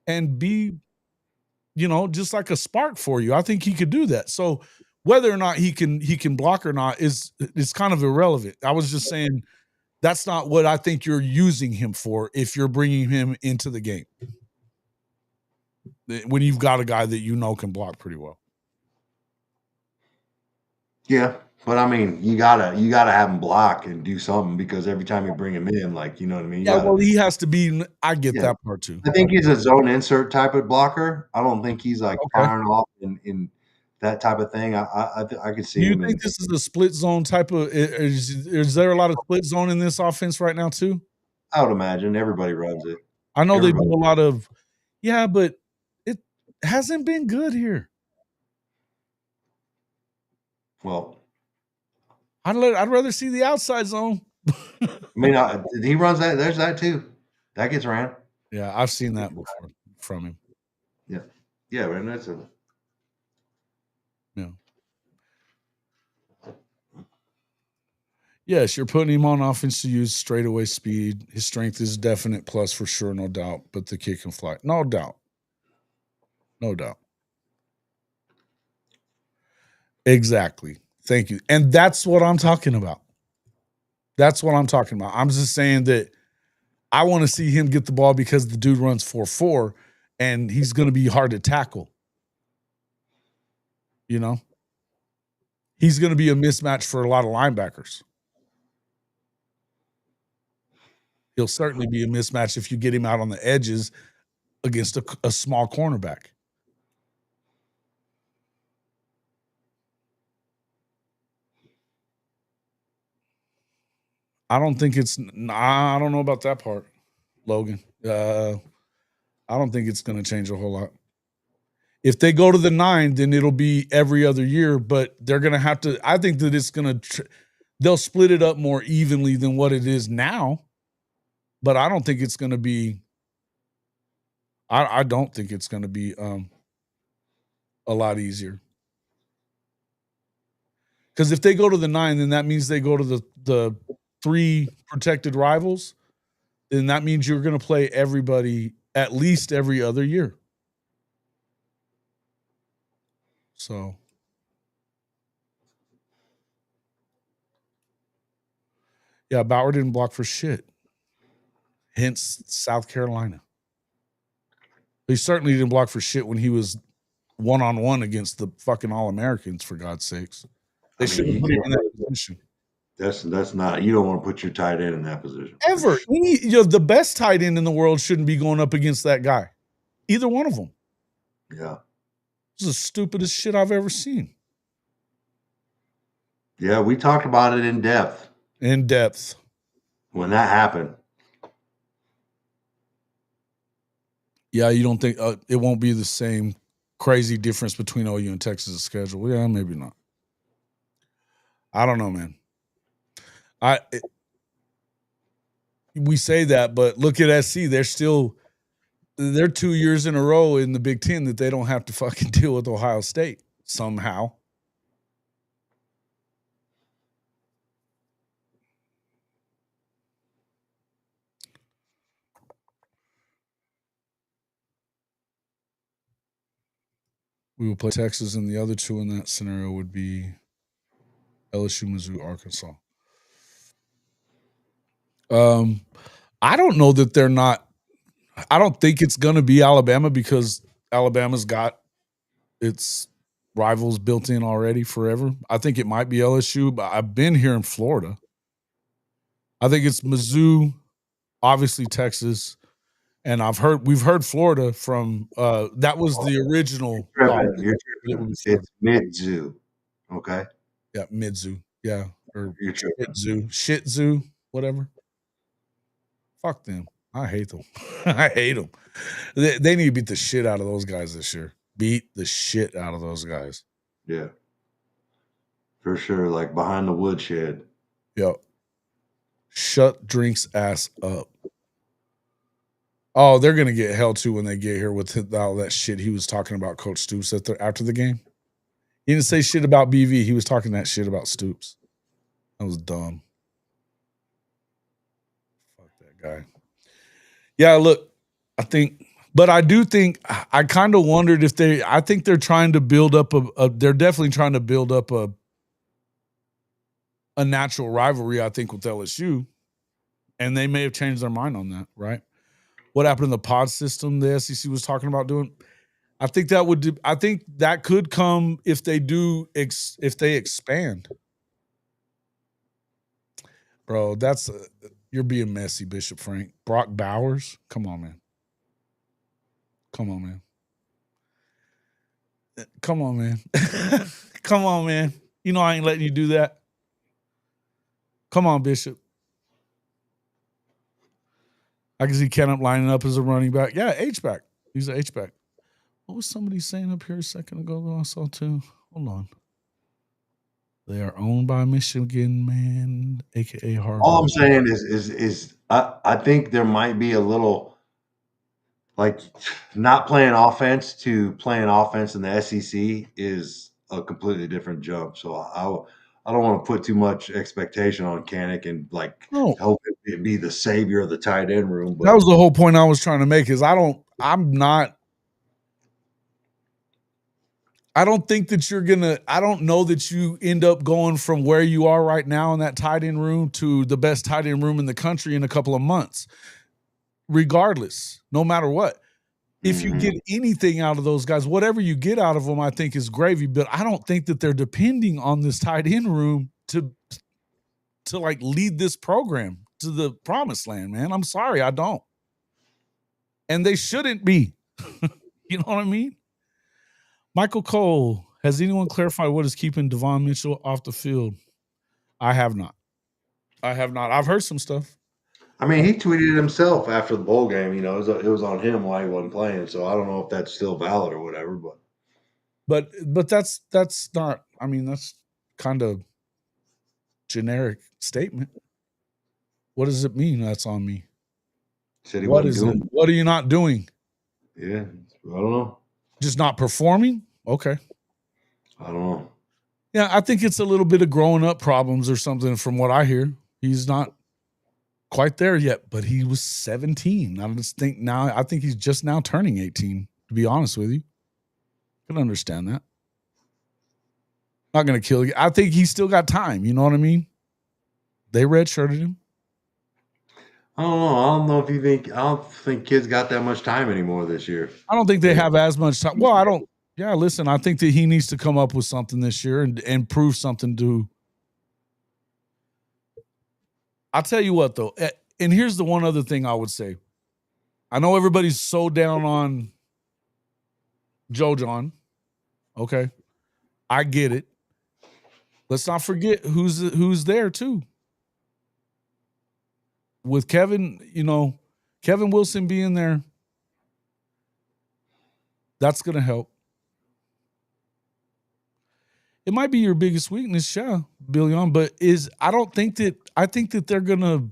and be, just like a spark for you. I think he could do that. So whether or not he can block or not is kind of irrelevant. I was just saying that's not what I think you're using him for if you're bringing him into the game. When you've got a guy that can block pretty well. Yeah, but I mean, you gotta have him block and do something, because every time you bring him in, like, you know what I mean? Well, he has to be. I get that part too. I think he's a zone insert type of blocker. I don't think he's like firing off in that type of thing. I could see. Do you think this is a split zone type of? Is there a lot of split zone in this offense right now too? I would imagine everybody runs it. I know they do a lot of, but it hasn't been good here. Well, I'd rather see the outside zone. I mean, he runs that. There's that too. That gets ran. Yeah, I've seen that before from him. Yeah, man, that's a. Yeah. Yes, you're putting him on offense to use straightaway speed. His strength is a definite plus for sure, no doubt. But the kick can fly. No doubt. No doubt. Exactly. Thank you. And that's what I'm talking about. That's what I'm talking about. I'm just saying that I want to see him get the ball because the dude runs 4.4. and he's going to be hard to tackle. You know, he's going to be a mismatch for a lot of linebackers. He'll certainly be a mismatch if you get him out on the edges against a small cornerback. I don't think it's. I don't know about that part, Logan. I don't think it's going to change a whole lot. If they go to the 9, then it'll be every other year. But they're going to have to. I think that it's going to. They'll split it up more evenly than what it is now. But I don't think it's going to be. I don't think it's going to be a lot easier. Because if they go to the 9, then that means they go to the 3 protected rivals. Then that means you're going to play everybody at least every other year. So, yeah, Bauer didn't block for shit. Hence, South Carolina. He certainly didn't block for shit when he was one-on-one against the fucking All-Americans, for God's sakes. They should have put him in that position. That's not. You don't want to put your tight end in that position. Ever. The best tight end in the world shouldn't be going up against that guy. Either one of them. Yeah. This is the stupidest shit I've ever seen. Yeah, we talked about it in depth. In depth. When that happened. Yeah, you don't think it won't be the same crazy difference between OU and Texas' schedule? Yeah, maybe not. I don't know, man. We say that, but look at SC. They're 2 years in a row in the Big Ten that they don't have to fucking deal with Ohio State somehow. We will play Texas, and the other 2 in that scenario would be LSU, Mizzou, Arkansas. I don't know that they're not. I don't think it's going to be Alabama because Alabama's got its rivals built in already forever. I think it might be LSU, but I've been here in Florida. I think it's Mizzou, obviously Texas, and we've heard Florida from that was the original. It's Mizzou, okay? Yeah, Mizzou, yeah, or Shih Tzu, whatever. Fuck them. I hate them. I hate them. They need to beat the shit out of those guys this year. Beat the shit out of those guys. Yeah. For sure. Like behind the woodshed. Yep. Shut Drink's ass up. Oh, they're going to get hell too when they get here with all that shit he was talking about Coach Stoops after the game. He didn't say shit about BV. He was talking that shit about Stoops. That was dumb. Fuck that guy. Yeah, look, I do think I kind of wondered if I think they're trying to build up they're definitely trying to build up a natural rivalry, I think, with LSU. And they may have changed their mind on that, right? What happened in the pod system the SEC was talking about doing? I think that could come if they expand. Bro, you're being messy, Bishop Frank. Brock Bowers? Come on, man. Come on, man. Come on, man. Come on, man. You know I ain't letting you do that. Come on, Bishop. I can see Kenneth lining up as a running back. Yeah, H-back. He's an H-back. What was somebody saying up here a second ago that I saw too? Hold on. They are owned by Michigan, man, a.k.a. Harbaugh. All I'm saying is I think there might be a little, like, not playing offense to playing offense in the SEC is a completely different jump. So I don't want to put too much expectation on Kanik and hope it be the savior of the tight end room. But that was the whole point I was trying to make. Is I don't think that I don't know that you end up going from where you are right now in that tight end room to the best tight end room in the country in a couple of months. Regardless, no matter what. if you get anything out of those guys, whatever you get out of them, I think is gravy. But I don't think that they're depending on this tight end room to like lead this program to the promised land, man. I'm sorry, I don't. And they shouldn't be. You know what I mean? Michael Cole, has anyone clarified what is keeping Devon Mitchell off the field? I have not. I've heard some stuff. I mean, he tweeted himself after the bowl game. You know, it was on him why he wasn't playing. So I don't know if that's still valid or whatever. But that's not. I mean, that's kind of generic statement. What does it mean? That's on me. Said he What wasn't is doing it? What are you not doing? Yeah, I don't know. Just not performing? Okay. I don't know. Yeah, I think it's a little bit of growing up problems or something from what I hear. He's not quite there yet, but he was 17. I think he's just now turning 18, to be honest with you. I can understand that. Not going to kill you. I think he's still got time. You know what I mean? They redshirted him. I don't know. I don't think kids got that much time anymore this year. I don't think they have as much time. Well, I don't. Yeah, listen, I think that he needs to come up with something this year and prove something to. I'll tell you what, though. And here's the one other thing I would say. I know everybody's so down on Joe John. Okay. I get it. Let's not forget who's there, too. With Kevin, Kevin Wilson being there, that's going to help. It might be your biggest weakness, yeah, Billion, but I think that they're going to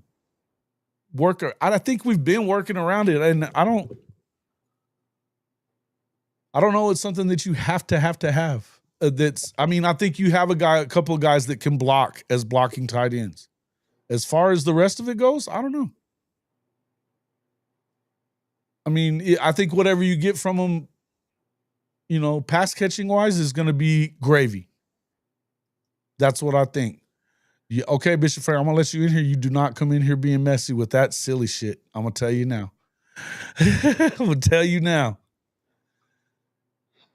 work. I think we've been working around it, and I don't know. It's something that you have to have. I think you have a couple of guys that can block as blocking tight ends. As far as the rest of it goes, I don't know. I mean, I think whatever you get from them, pass catching wise is going to be gravy. That's what I think. Yeah, okay, Bishop Frank, I'm going to let you in here. You do not come in here being messy with that silly shit. I'm going to tell you now.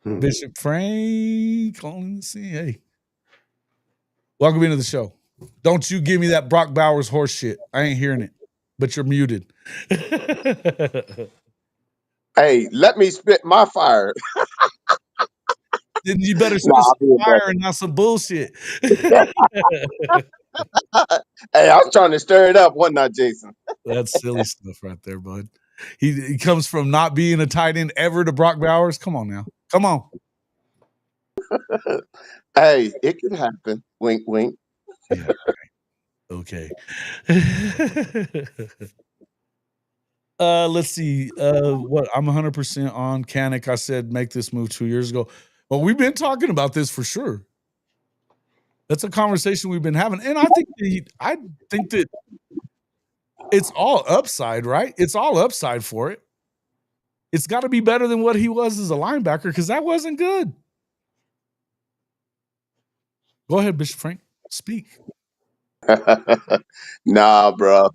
Bishop Frank, calling to see. Hey, welcome into the show. Don't you give me that Brock Bowers horse shit. I ain't hearing it, but you're muted. Hey, let me spit my fire. Then you better spit some fire and not some bullshit. Hey, I was trying to stir it up, wasn't I, Jason? That's silly stuff right there, bud. He comes from not being a tight end ever to Brock Bowers. Come on now. Come on. Hey, it can happen. Wink, wink. Yeah. Okay. Let's see. What I'm 100% on Kanik. I said make this move 2 years ago. Well, we've been talking about this for sure. That's a conversation we've been having, and I think that it's all upside, right? It's all upside for it. It's got to be better than what he was as a linebacker because that wasn't good. Go ahead, Bishop Frank. Speak. Nah, bro.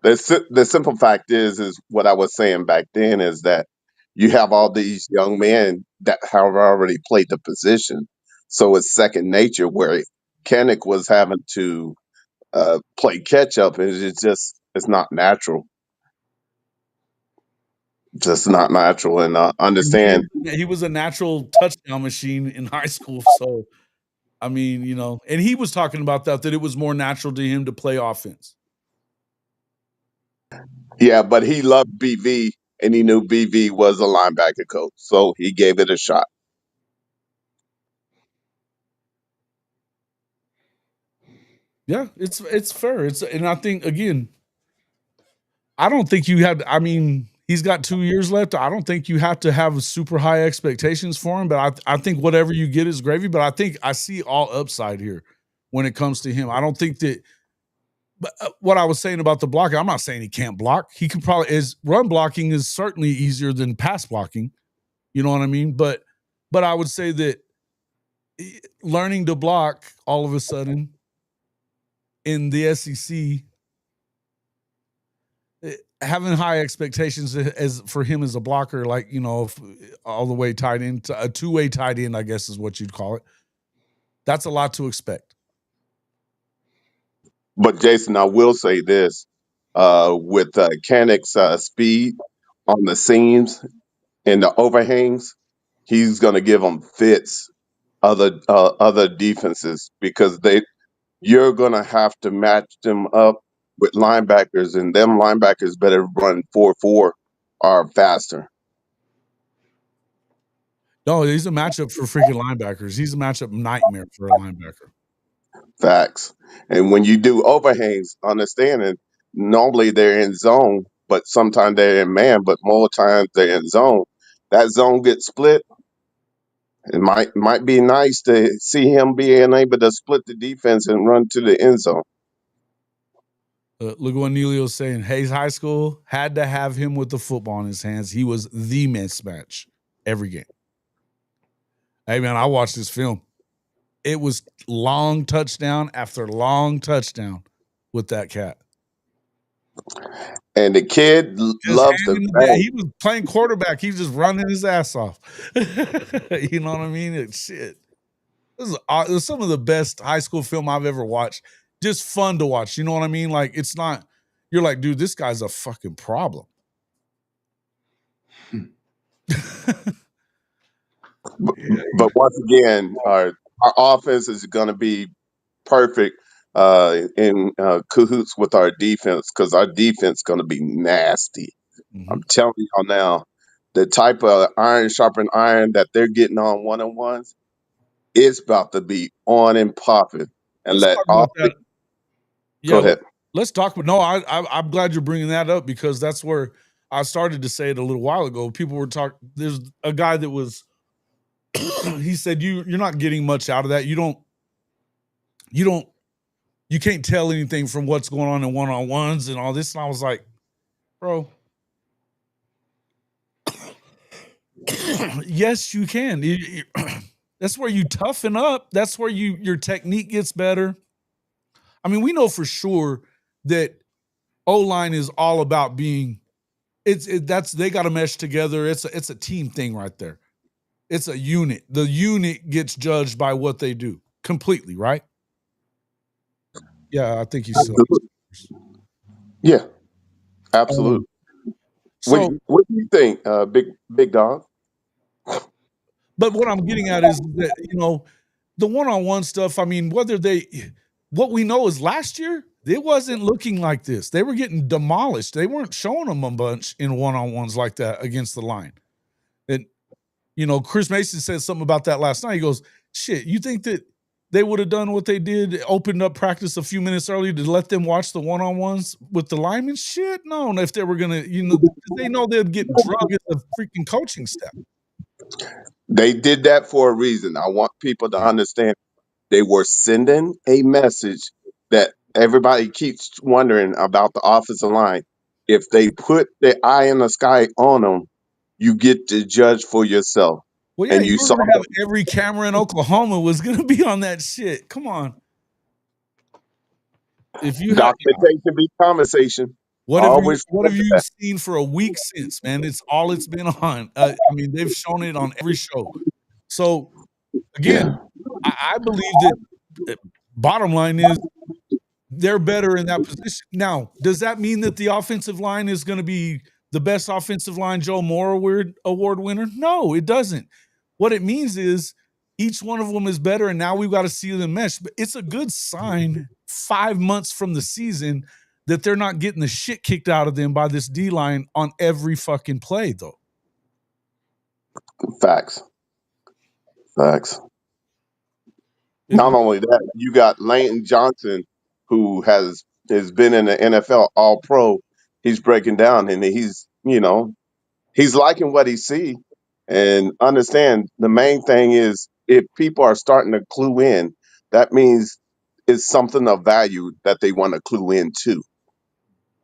The simple fact is what I was saying back then is that you have all these young men that have already played the position, so it's second nature. Where Kennick was having to play catch up, and it's not natural. Just not natural, and understand. He was a natural touchdown machine in high school, so I mean, and he was talking about that it was more natural to him to play offense. Yeah, but he loved BV, and he knew BV was a linebacker coach, so he gave it a shot. Yeah, it's fair. And I think again, I don't think you have. I mean, he's got 2 years left. I don't think you have to have super high expectations for him. But I think whatever you get is gravy. But I think I see all upside here when it comes to him. I don't think that. But what I was saying about the blocking, I'm not saying he can't block. He can probably his run blocking is certainly easier than pass blocking. You know what I mean? But I would say that learning to block all of a sudden in the SEC having high expectations as for him as a blocker, like, all the way tight end, a two-way tight end, I guess is what you'd call it. That's a lot to expect. But Jason, I will say this: with Canic's speed on the seams and the overhangs, he's going to give them fits other defenses because you're going to have to match them up with linebackers, and them linebackers better run 4.4 or faster. No, he's a matchup for freaking linebackers. He's a matchup nightmare for a linebacker. Facts. And when you do overhangs, understanding normally they're in zone, but sometimes they're in man, but more times they're in zone. That zone gets split. It might be nice to see him being able to split the defense and run to the end zone. Look what Neilio's saying. Hayes High School had to have him with the football in his hands. He was the mismatch every game. Hey, man, I watched this film. It was long touchdown after long touchdown with that cat. And the kid loves to bang. He was playing quarterback. He was just running his ass off. You know what I mean? It's shit. This is some of the best high school film I've ever watched. Just fun to watch. You know what I mean? Like, it's not, you're like, dude, this guy's a fucking problem. But once again, our offense is going to be perfect in cahoots with our defense because our defense is going to be nasty. Mm-hmm. I'm telling y'all now, the type of iron sharpen iron that they're getting on one-on-ones, it's about to be on and popping. And Let's talk about that. Go ahead. Let's talk. No, I'm glad you're bringing that up because that's where I started to say it a little while ago. People were talking. There's a guy that was. He said you're not getting much out of that. You can't tell anything from what's going on in one-on-ones and all this. And I was like, bro, yes, you can. That's where you toughen up. That's where your technique gets better. I mean, we know for sure that O-line is all about being. They got to mesh together. It's a team thing right there. It's a unit. The unit gets judged by what they do completely, right? Yeah, I think he's still. Yeah, absolutely. What do you think, big dog? But what I'm getting at is that the one-on-one stuff. I mean, what we know is last year it wasn't looking like this. They were getting demolished. They weren't showing them a bunch in one-on-ones like that against the line. And Chris Mason said something about that last night. He goes, "Shit, you think that they would have done what they did, opened up practice a few minutes earlier to let them watch the one-on-ones with the linemen? Shit, no. And if they were gonna, they know they'd get drugged as a freaking coaching step. They did that for a reason. I want people to understand they were sending a message that everybody keeps wondering about the offensive line. If they put the eye in the sky on them, you get to judge for yourself. Well, yeah, you were going to have every camera in Oklahoma was going to be on that shit. Come on. If you documentation be conversation. What have you seen for a week since, man? It's all it's been on. I mean, they've shown it on every show. So, again, I believe that bottom line is they're better in that position. Now, does that mean that the offensive line is going to be the best offensive line Joe Moore Award winner? No, it doesn't. What it means is each one of them is better, and now we've got to see them mesh. But it's a good sign 5 months from the season that they're not getting the shit kicked out of them by this D-line on every fucking play, though. Facts. Not only that, you got Lane Johnson, who has been in the NFL All-Pro. He's breaking down, and he's liking what he see. And understand the main thing is if people are starting to clue in, that means it's something of value that they want to clue into.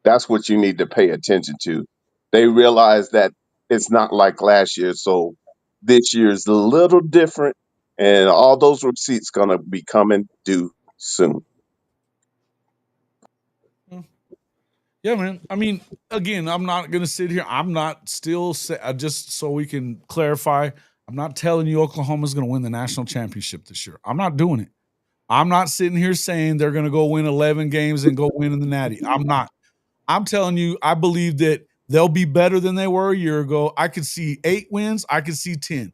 That's what you need to pay attention to. They realize that it's not like last year, so this year is a little different, and all those receipts gonna be coming due soon. Yeah, man. I mean, again, I'm not going to sit here. I'm not still just so we can clarify. I'm not telling you Oklahoma's going to win the national championship this year. I'm not doing it. I'm not sitting here saying they're going to go win 11 games and go win in the Natty. I'm not. I'm telling you, I believe that they'll be better than they were a year ago. I could see 8 wins. I could see 10.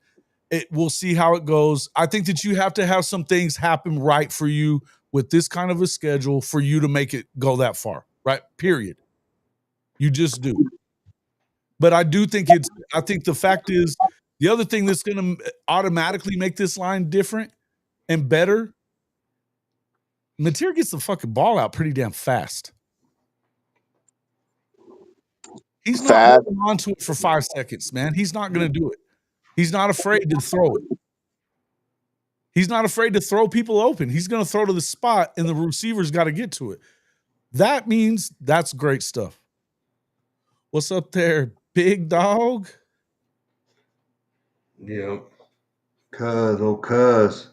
We'll see how it goes. I think that you have to have some things happen right for you with this kind of a schedule for you to make it go that far, right? Period. You just do. But I do think I think the fact is the other thing that's going to automatically make this line different and better. Mateer gets the fucking ball out pretty damn fast. He's not Fast, holding on to it for 5 seconds, man. He's not going to do it. He's not afraid to throw it. He's not afraid to throw people open. He's going to throw to the spot, and the receiver's got to get to it. That means that's great stuff. What's up there, big dog? Yeah. Cuz.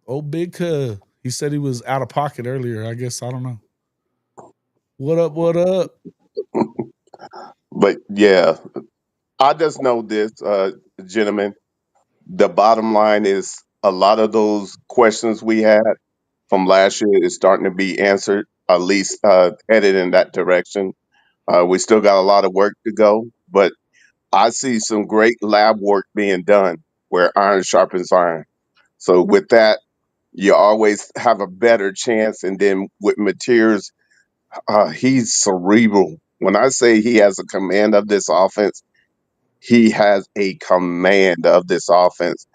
Oh, big cuz. He said he was out of pocket earlier. I guess. I don't know. What up? What up? but yeah, I just know this, gentlemen. The bottom line is a lot of those questions we had from last year is starting to be answered, at least headed in that direction. We still got a lot of work to go, but I see some great lab work being done where iron sharpens iron. So with that, you always have a better chance. And then with Mateers, he's cerebral. When I say he has a command of this offense, he has a command of this offense.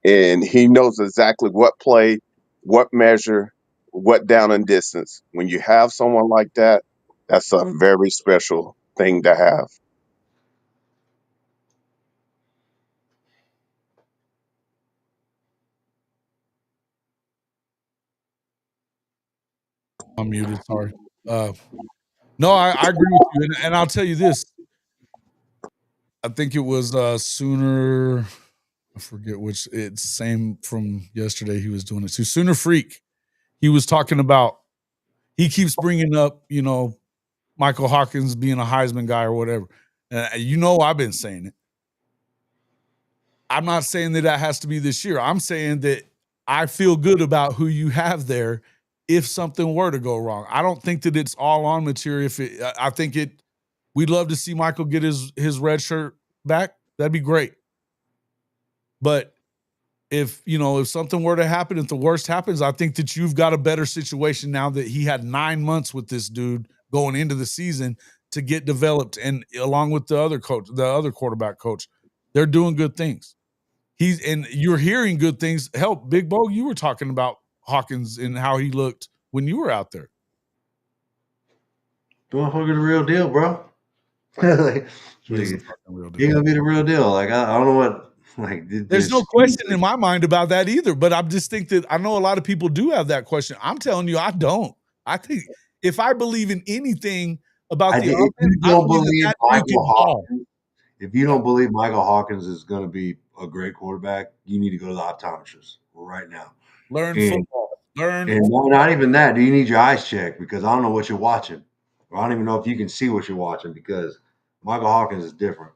And he knows exactly what play, what measure, what down and distance. When you have someone like that, that's a very special thing to have. I'm muted. Sorry. No, I agree with you, and I'll tell you this. I think it was Sooner. I forget which. It's same from yesterday. He was doing it too. Sooner Freak. He was talking about. He keeps bringing up, Michael Hawkins being a Heisman guy or whatever. I've been saying it. I'm not saying that has to be this year. I'm saying that I feel good about who you have there if something were to go wrong. I don't think that it's all on material. I think we'd love to see Michael get his red shirt back. That'd be great. But if something were to happen, if the worst happens, I think that you've got a better situation now that he had 9 months with this dude going into the season to get developed, and along with the other quarterback coach, they're doing good things. And you're hearing good things. Help, Big Bo, you were talking about Hawkins and how he looked when you were out there. Don't fucking the real deal, bro. Like, He is a fucking real you're deal. gonna be the real deal. Like I don't know what. Like There's no question in my mind about that either. But I just think that I know a lot of people do have that question. I'm telling you, I don't. I think if I believe in anything about the offense, if you I don't believe believe that dude can Michael ball. Hawkins, if you don't believe Michael Hawkins is going to be a great quarterback, you need to go to the optometrist right now. Learn And football. not even that. Do you need your eyes checked? Because I don't know what you're watching. Or I don't even know if you can see what you're watching because Michael Hawkins is different.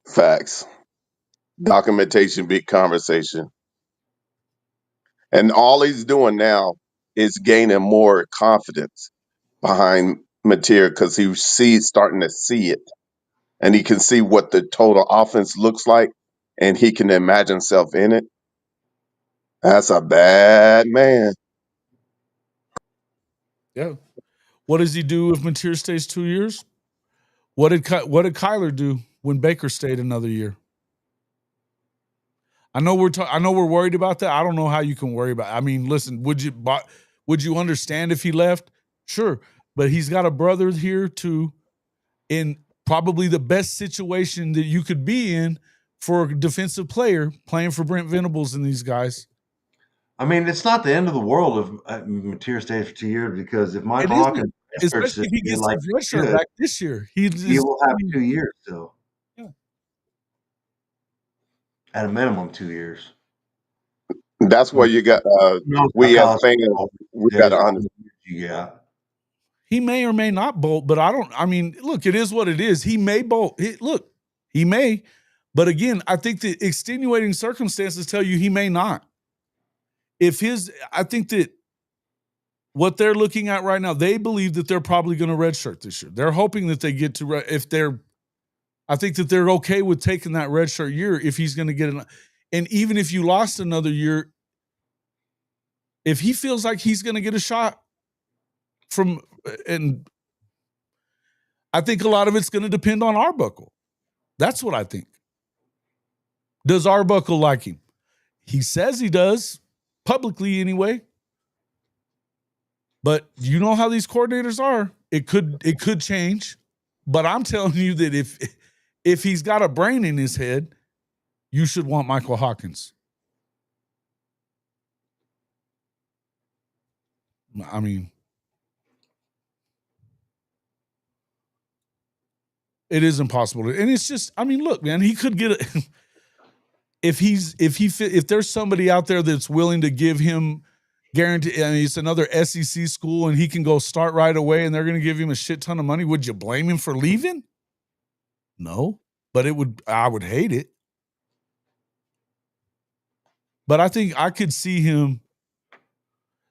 Facts. Documentation, big conversation. And all he's doing now is gaining more confidence behind Mateer because starting to see it. And he can see what the total offense looks like and he can imagine himself in it. That's a bad man. Yeah. What does he do if Mateer stays 2 years? What did Kyler do when Baker stayed another year? I know we're worried about that. I don't know how you can worry about it. I mean, listen, would you understand if he left? Sure. But he's got a brother here too, in probably the best situation that you could be in for a defensive player playing for Brent Venables and these guys. I mean, it's not the end of the world if Mateer stays for 2 years because if It Michael isn't, Hawkins especially if he gets like his red shirt good, back this year. he will have 2 years still. Yeah. At a minimum 2 years. That's where you got No, we as college fans football we got days, to how understand. many years you got. He may or may not bolt, but I mean, look, it is what it is. He may bolt. He may. But again, I think the extenuating circumstances tell you he may not. I think that what they're looking at right now, they believe that they're probably going to redshirt this year. They're hoping that they get to, I think that they're okay with taking that redshirt year if he's going to get an, and even if you lost another year, if he feels like he's going to get a shot and I think a lot of it's going to depend on Arbuckle. That's what I think. Does Arbuckle like him? He says he does, publicly anyway. But you know how these coordinators are. It could change. But I'm telling you that if he's got a brain in his head, you should want Michael Hawkins. I mean, it is impossible. And it's just, I mean, look, man, he could get it. If there's somebody out there that's willing to give him guarantee, I mean, it's another SEC school and he can go start right away and they're going to give him a shit ton of money, would you blame him for leaving? No, but I would hate it. But I think I could see him.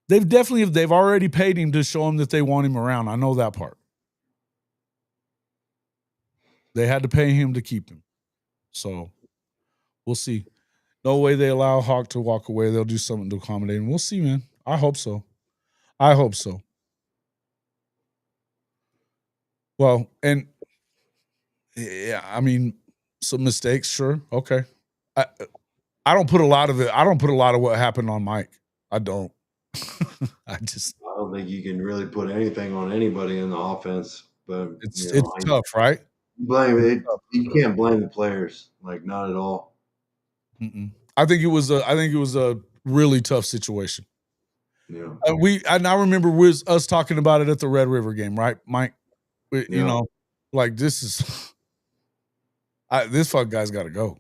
They've already paid him to show him that they want him around. I know that part. They had to pay him to keep him. So we'll see. No way they allow Hawk to walk away. They'll do something to accommodate him. We'll see, man. I hope so. Well, and yeah, I mean, some mistakes, sure. Okay. I don't put a lot of what happened on Mike. I don't. I don't think you can really put anything on anybody in the offense, but it's tough, right? You can't blame the players, like not at all. I think it was a really tough situation. Yeah. And I remember us talking about it at the Red River game, right, Mike? You know, like this fuck guy's got to go.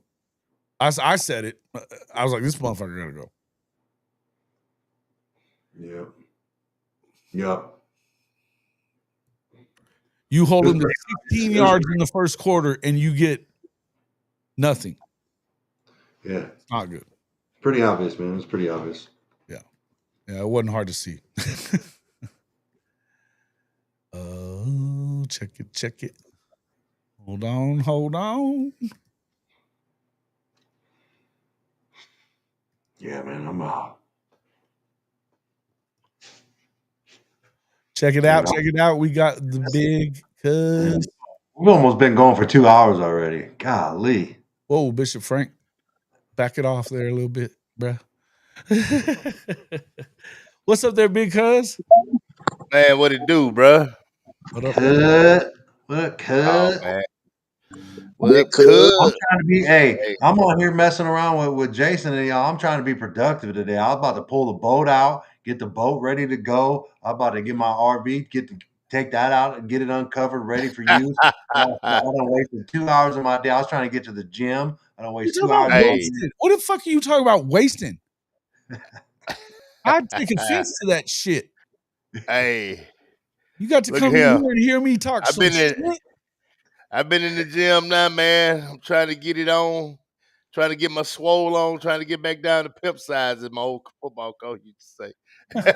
I said it. I was like, this motherfucker got to go. Yeah. Yep. You hold him to 16 yards in the first quarter and you get nothing. Yeah. It's not good. Pretty obvious, man. It's pretty obvious. Yeah. Yeah, it wasn't hard to see. Check it. Hold on. Yeah, man, I'm out. Check it out. We got the big cuz. We've almost been going for 2 hours already. Golly. Whoa, Bishop Frank. Back it off there a little bit, bruh. What's up there, big cuz? Man, what it do, bruh? What up, cuz? Oh, man. What up, cuz? I'm trying to be, I'm on here messing around with Jason and y'all. I'm trying to be productive today. I was about to pull the boat out, get the boat ready to go. I'm about to get my RV, take that out and get it uncovered, ready for use. I done wasted 2 hours of my day. I was trying to get to the gym. I don't waste 2 hours. What the fuck are you talking about wasting? I'd take offense to that shit. Hey. You got to come in here and hear me talk shit. I've been in the gym now, man. I'm trying to get it on, trying to get my swole on, trying to get back down to pimp size, as my old football coach used to say.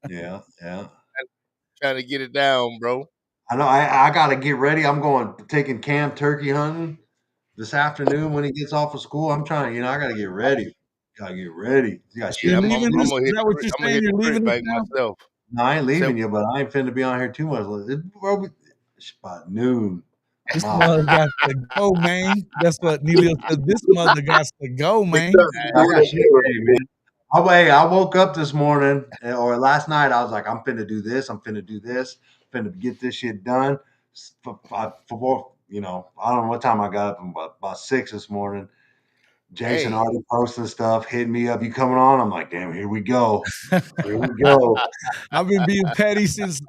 Yeah. Trying to get it down, bro. I know. I got to get ready. I'm taking Cam turkey hunting this afternoon when he gets off of school. I'm trying, I got to get ready. I'm gonna hit the trip back myself. No, I ain't leaving you, but I ain't finna be on here too much. It's about noon. This mother got to go, man. That's what Neilio said. This mother got to go, man. I woke up this morning or last night. I was like, I'm finna do this. I'm finna get this shit done. I don't know what time I got up, about 6 this morning. Jason already posting stuff, hitting me up. You coming on? I'm like, damn, here we go. I've been being petty since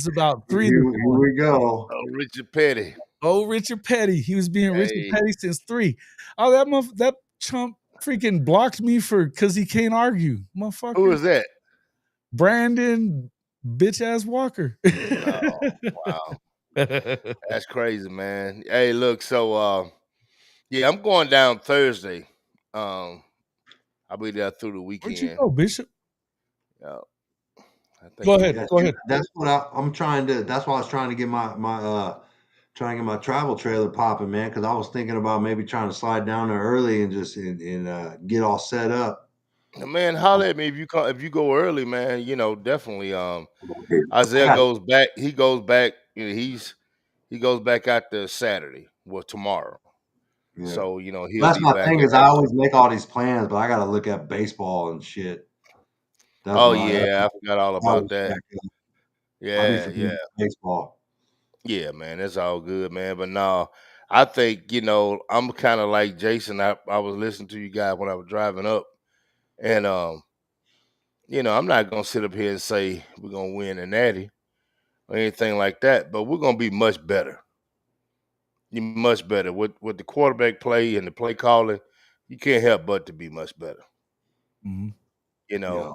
about 3. Here we go. Oh, Richard Petty. Richard Petty. He was being Richard Petty since 3. Oh, that chump freaking blocked me because he can't argue, motherfucker. Who is that? Brandon bitch ass Walker. Oh, wow. That's crazy, man. Hey, look, so yeah, I'm going down Thursday. I'll be there through the Where'd you weekend. go, Bishop? Yeah, I think Go I'm ahead. gonna. Go ahead. That's what I'm trying to. That's why I was trying to get trying to get my travel trailer popping, man. Because I was thinking about maybe trying to slide down there early and just get all set up. Man, holler at me if you go early, man. You know, definitely. I Isaiah got goes back. He goes back. You know, he goes back out there Saturday. Well, tomorrow. yeah. So you know he'll That's be my back thing at is I that. always make all these plans, but I got to look at baseball and shit. That's Oh what I yeah, I forgot all about always that. check in. I be Yeah, yeah, forgetting baseball. yeah, man. That's all good, man. But no, I think I'm kind of like Jason. I was listening to you guys when I was driving up, and I'm not gonna sit up here and say we're gonna win the Natty or anything like that, but we're gonna be much better. You much better with the quarterback play and the play calling. You can't help but to be much better. Mm-hmm. You Yeah.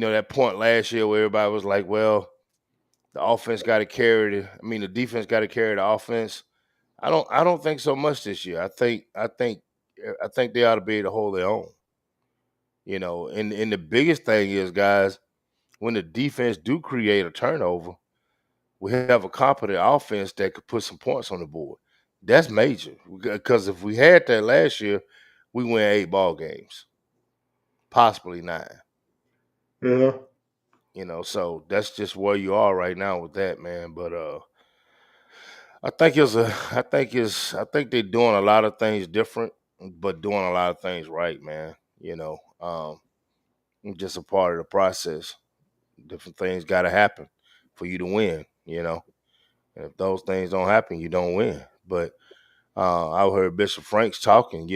know, that point last year where everybody was like, "Well, the offense got to carry the defense got to carry the offense." I don't think so much this year. I think they ought to be able to hold their own. And the biggest thing is, guys, when the defense do create a turnover, we have a competent offense that could put some points on the board. That's major because if we had that last year, we win 8 ball games, possibly 9. Yeah. So that's just where you are right now with that, man. But I think they're doing a lot of things different, but doing a lot of things right, man. It's just a part of the process. Different things got to happen for you to win. And if those things don't happen, you don't win. But I heard Bishop Franks talking.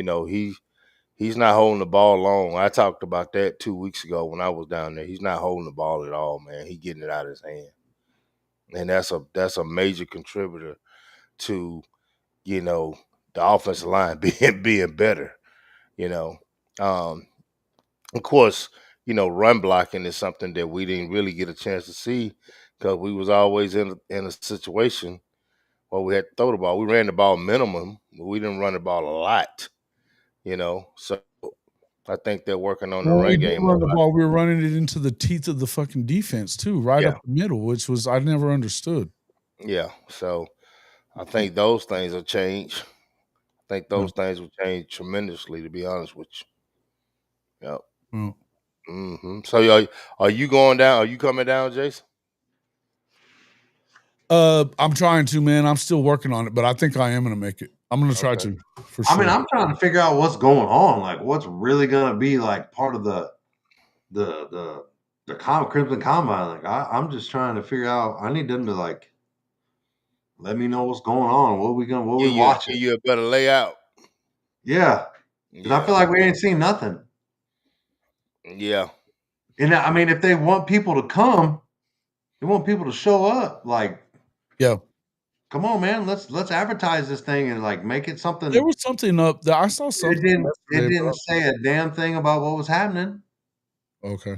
He's not holding the ball long. I talked about that 2 weeks ago when I was down there. He's not holding the ball at all, man. He's getting it out of his hand, and that's a major contributor to the offensive line being better. You know, um, of course, run blocking is something that we didn't really get a chance to see because we was always in a situation where we had to throw the ball. We ran the ball minimum, but we didn't run the ball a lot. So I think they're working on the When we run did game a run the lot. ball, we were running it into the teeth of the fucking defense too, right Yeah, up the middle, which was I never understood. yeah. So I think those things will change. I think Yeah. those things will change tremendously, to be honest with you. Yep. Well, So are you going down? Are you coming down, Jason? I'm trying to, man. I'm still working on it, but I think I am gonna make it. I'm gonna try Okay. to for I mean, sure. I'm trying to figure out what's going on. Like, what's really gonna be like part of the Crimson Combine. Like, I'm just trying to figure out. I need them to like let me know what's going on. What we watching? Give you a better layout. Yeah, because I Yeah. feel like we ain't seen nothing. Yeah. And I mean, if they want people to come, they want people to show up. Like, Yeah. come on, man, let's advertise this thing and like make it There something. was something up there. I saw It something didn't. It yesterday, didn't say a damn thing about what was happening. okay.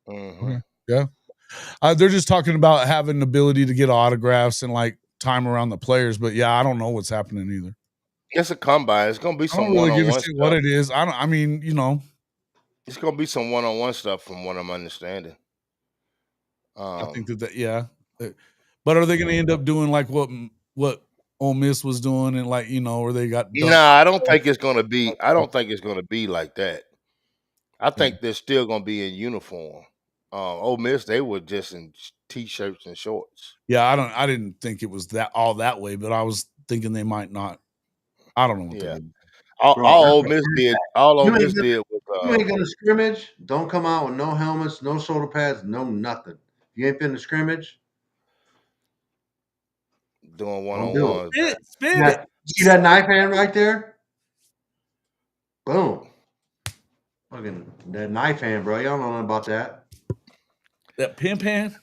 hmm Okay. Yeah. They're just talking about having the ability to get autographs and like time around the players, but yeah, I don't know what's happening either. It's a combine. It's gonna be I don't some really give a one-on-one shit what stuff. it is. I mean, It's gonna be some one-on-one stuff from what I'm understanding. I think Um, that yeah. But are they going to end up doing like what Ole Miss was doing and like, or they got no, dunk? I don't think it's gonna be. I don't think it's gonna be like that. I Yeah. think they're still gonna be in uniform. Ole Miss, they were just in t-shirts and shorts. Yeah, I didn't think it was that all that way, but I was thinking they might not. I don't know what they're Yeah, going to do. all, Bro, all that's Ole the Miss first did. half. All Ole You Miss ain't did was You ain't gonna scrimmage. Don't come out with no helmets, no shoulder pads, no nothing. You ain't been to scrimmage. doing Don't do it. one-on-ones, Spin man. it, spin Yeah. it. See that knife hand right there? Boom. Fucking that knife hand, bro. Y'all don't know nothing about that. That pin pan.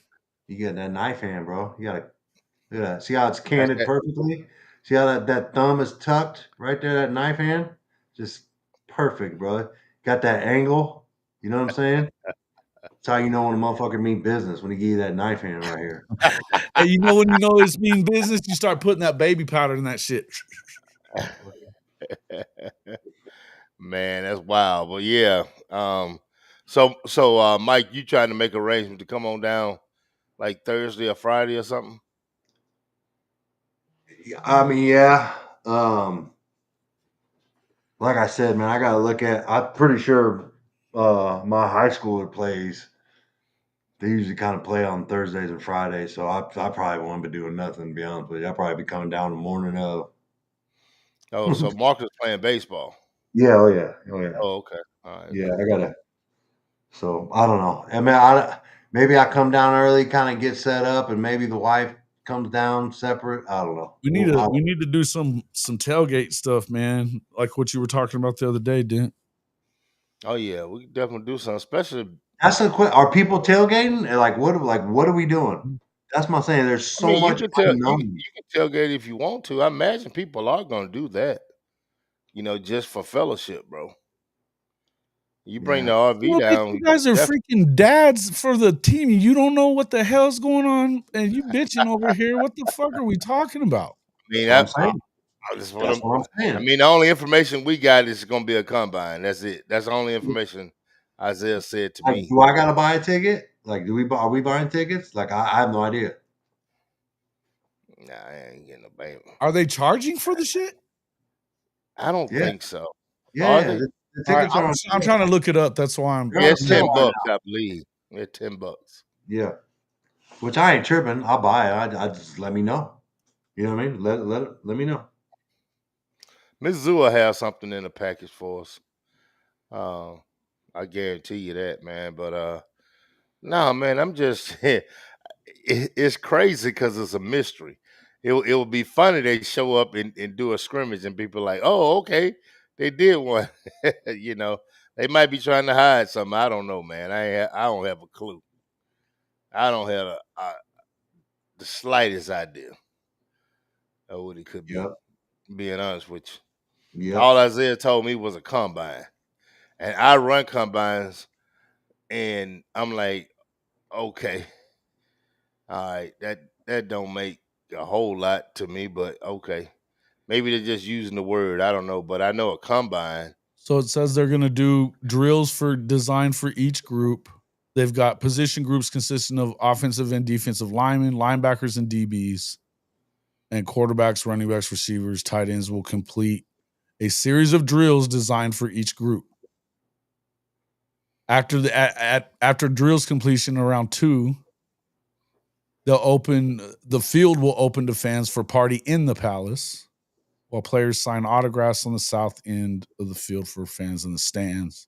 You get that knife hand, bro. You gotta look at that. See how it's That's canted that. perfectly? See how that thumb is tucked right there, that knife hand? Just perfect, bro. Got that angle. You know what I'm saying? That's how you know when a motherfucker mean business, when he give you that knife hand right here. Hey, you know when you know it's mean business, you start putting that baby powder in that shit. Man, that's wild. But yeah. Mike, you trying to make arrangements to come on down like Thursday or Friday or something? I mean, yeah. Like I said, man, I gotta look at. I'm pretty sure my high schooler plays. They usually kind of play on Thursdays and Fridays, so I probably won't be doing nothing. To be honest with you, I'll probably be coming down the morning of. Oh, so Marcus playing baseball. Yeah, oh yeah, oh yeah, Oh, okay. All right, yeah. cool. I gotta. So I don't know. I mean, maybe I come down early, kind of get set up, and maybe the wife comes down separate. I don't know. We need to do some tailgate stuff, man. Like what you were talking about the other day, Dent. Oh yeah, we can definitely do something, especially. That's a quick. Are people tailgating? And what are we doing? That's my saying. There's I so mean, much unknown. you can tailgate if you want to. I imagine people are going to do that. Just for fellowship, bro. You bring Yeah. the RV Well, but down. you guys are freaking dads for the team. You don't know what the hell's going on, and you bitching over here. What the fuck are we talking about? I mean, That's what I'm saying. that's That's what I'm I saying. mean, the only information we got is going to be a combine. That's it. That's the only information Isaiah said to Like, me. do I gotta buy a ticket? Like, are we buying tickets? Like, I have no idea. Nah, I ain't getting no baby. Are they charging for the shit? I don't Yeah, think so. yeah, Are yeah. they? The All right, tickets are on I'm sale. trying to look it up. That's why They're Yeah, on it's sale $10, right I believe. Yeah, $10. Yeah, which I ain't tripping. I'll buy it. I just let me know. You know what I mean? Let me know. Miss Zua has something in the package for us. Uh, I guarantee you that, man. But no, man, I'm just it's crazy because it's a mystery. It would be funny they show up and do a scrimmage and people like, oh, okay, they did one. They might be trying to hide something. I don't know, man. I don't have a clue. I don't have the slightest idea of what it could be. Yep, Being honest with you, yep. all Isaiah told me was a combine, and I run combines, and I'm like, okay, all right, that don't make a whole lot to me, but okay. Maybe they're just using the word. I don't know, but I know a combine. So it says they're going to do drills for designed for each group. They've got position groups consisting of offensive and defensive linemen, linebackers, and DBs, and quarterbacks, running backs, receivers, tight ends will complete a series of drills designed for each group. After drills completion around 2, the field will open to fans for party in the palace, while players sign autographs on the south end of the field for fans in the stands.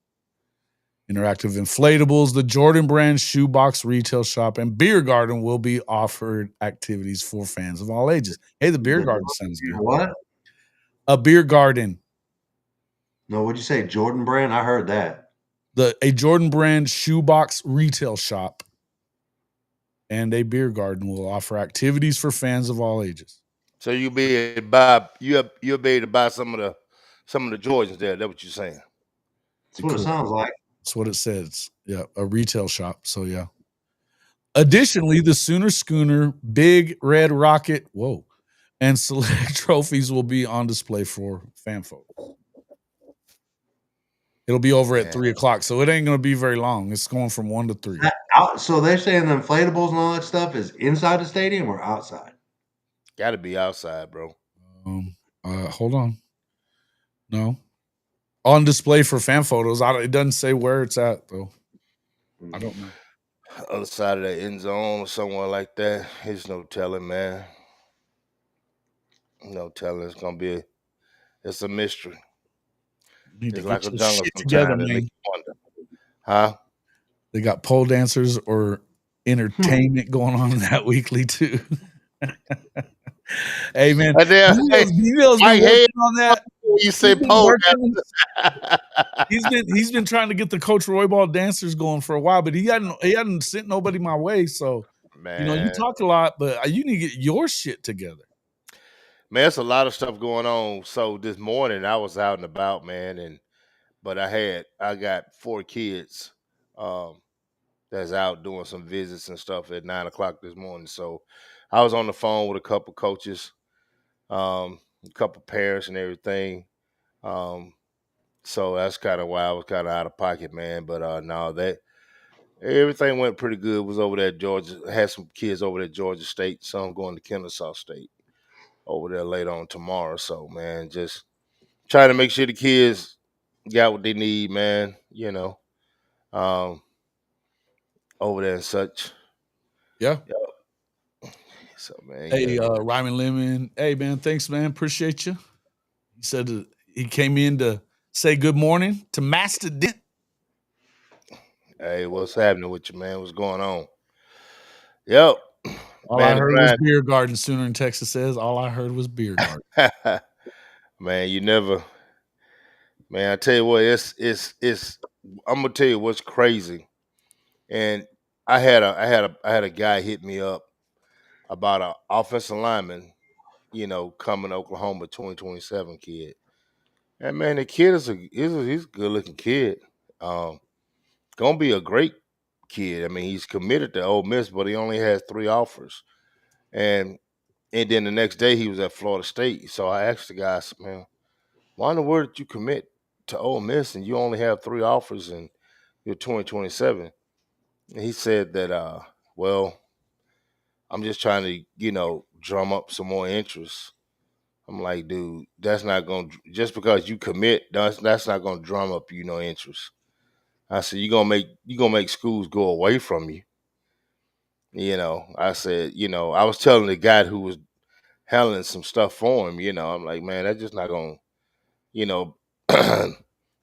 Interactive inflatables, the Jordan Brand shoebox retail shop, and beer garden will be offered activities for fans of all ages. Hey, the beer garden sounds good. What? A beer garden. No, what'd you say? Jordan Brand? I heard that. A Jordan Brand shoebox retail shop and a beer garden will offer activities for fans of all ages. So you'll be able to buy some of the Jordans there. That's what you're saying. That's what it sounds like. That's what it says. Yeah, a retail shop. So yeah. Additionally, the Sooner Schooner, Big Red Rocket, and select trophies will be on display for fan folks. It'll be over at 3:00, so it ain't going to be very long. It's going from 1 to 3. So they're saying the inflatables and all that stuff is inside the stadium or outside? Got to be outside, bro. Hold on. No. On display for fan photos. It doesn't say where it's at, though. I don't know. Other side of the end zone or somewhere like that. There's no telling, man. No telling. It's a mystery. It's like a jungle together, sometimes. It man. makes you wonder. Huh? They got pole dancers or entertainment going on in that weekly too. Hey man, Neil's been working on that. You say pole He's been trying to get the Coach Royball dancers going for a while, but he hadn't sent nobody my way. So man, you talk a lot, but you need to get your shit together. Man, it's a lot of stuff going on. So this morning I was out and about, man, but I got 4 kids. that's out doing some visits and stuff at 9 o'clock this morning. So I was on the phone with a couple coaches, a couple parents, and everything. Um, so that's kind of why I was kind of out of pocket, man. But no, that everything went pretty good. Was over there at Georgia. Had some kids over there at Georgia State. Some going to Kennesaw State over there later on tomorrow. So man, just trying to make sure the kids got what they need, man. Um, over there and such. Yeah. So man, Hey, Ryman Lemon. Hey, man, thanks, man. Appreciate you. He said he came in to say good morning to Master Dent. Hey, what's happening with you, man? What's going on? Yep. All Man, I the heard was grind. beer garden. Sooner in Texas says all I heard was beer garden. Man, you never. Man, I tell you what, it's. I'm gonna tell you what's crazy. And I had a guy hit me up about a offensive lineman, coming to Oklahoma 2027 kid. And man, the kid he's a good looking kid. Um, gonna be a great kid. I mean, he's committed to Ole Miss, but he only has 3 offers. And then the next day he was at Florida State. So I asked the guy, I said, man, why in the world did you commit to Ole Miss and you only have 3 offers and you're 2027? And he said that, well, I'm just trying to, drum up some more interest. I'm like, dude, that's not going to, just because you commit, that's not going to drum up, interest. I said, you're gonna make schools go away from you. I said, I was telling the guy who was handling some stuff for him, I'm like, man, that's just not gonna, you know, I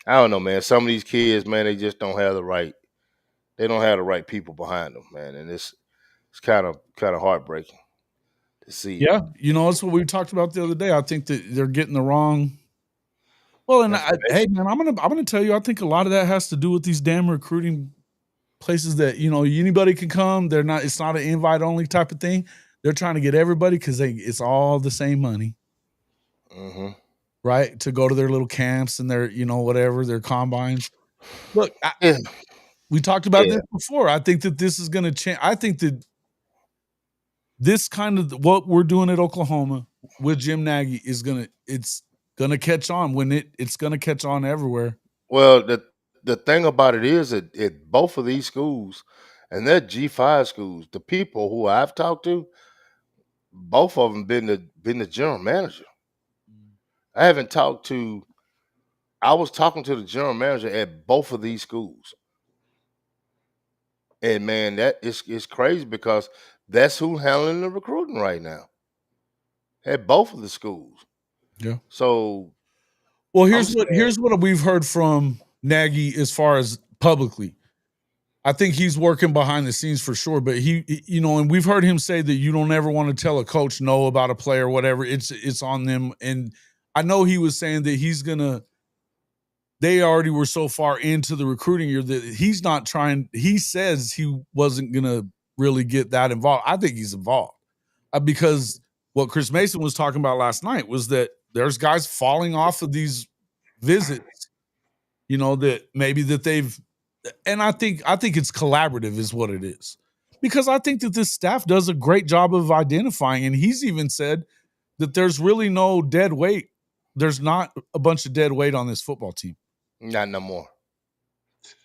don't know, man. Some of these kids, man, they don't have the right people behind them, man, and it's kind of heartbreaking to see. Yeah, that's what we talked about the other day. I think that they're getting the wrong. Well, and hey, man, I'm gonna tell you, I think a lot of that has to do with these damn recruiting places that anybody can come. They're not. It's not an invite only type of thing. They're trying to get everybody because it's all the same money, right? To go to their little camps and their whatever their combines. Look, Yeah, we talked about yeah. this before. I think that this is going to change. I think that this kind of what we're doing at Oklahoma with Jim Nagy it's gonna catch on when it's gonna catch on everywhere. Well, the thing about it is that at both of these schools, and they're G5 schools, the people who I've talked to, both of them been the general manager. I haven't talked to. I was talking to the general manager at both of these schools, and man, that is crazy because that's who's handling the recruiting right now at both of the schools. Yeah. So Well, I'm saying, here's what we've heard from Nagy as far as publicly. I think he's working behind the scenes for sure, but and we've heard him say that you don't ever want to tell a coach no about a player, whatever. It's on them. And I know he was saying that they already were so far into the recruiting year that he's not trying. He says he wasn't going to really get that involved. I think he's involved because what Chris Mason was talking about last night was that there's guys falling off of these visits, that maybe that they've, and I think it's collaborative is what it is, because I think that this staff does a great job of identifying, and he's even said that there's really no dead weight. There's not a bunch of dead weight on this football team. not no more,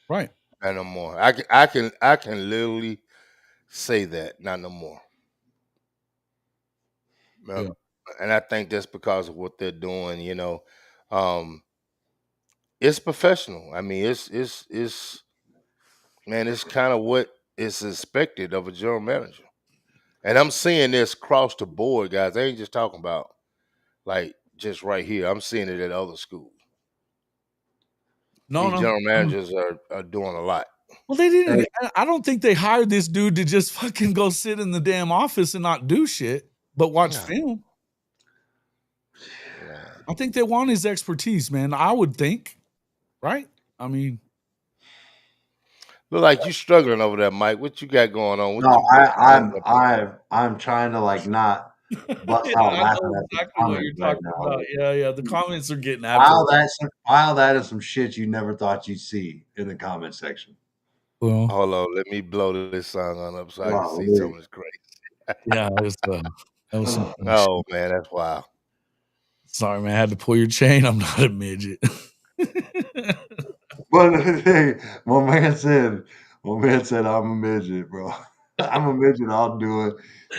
Right. not no more. I can literally say that, not no more. Yeah. And I think that's because of what they're doing. Um, it's professional. I mean, it's man, it's kind of what is expected of a general manager. And I'm seeing this across the board, guys. I ain't just talking about like just right here. I'm seeing it at other schools. No, These no. general managers are doing a lot. Well, they didn't. I don't think they hired this dude to just fucking go sit in the damn office and not do shit, but watch film. Yeah. I think they want his expertise, man. I would think, right? I mean, Look like you struggling over there, Mike. What you got going on? What No, you I'm trying to like not bust yeah, out I laughing know at the exactly what you're comments right talking now. about. Yeah. The comments are getting after. File that as some shit you never thought you'd see in the comment section. Well, Hold on, let me blow this song on up so I can see some Golly. of this great. yeah, that was some funny Oh shit. man, that's wild. Sorry, man. I had to pull your chain. I'm not a midget. But hey, my man said, I'm a midget, bro. I'm a midget. I'll do it.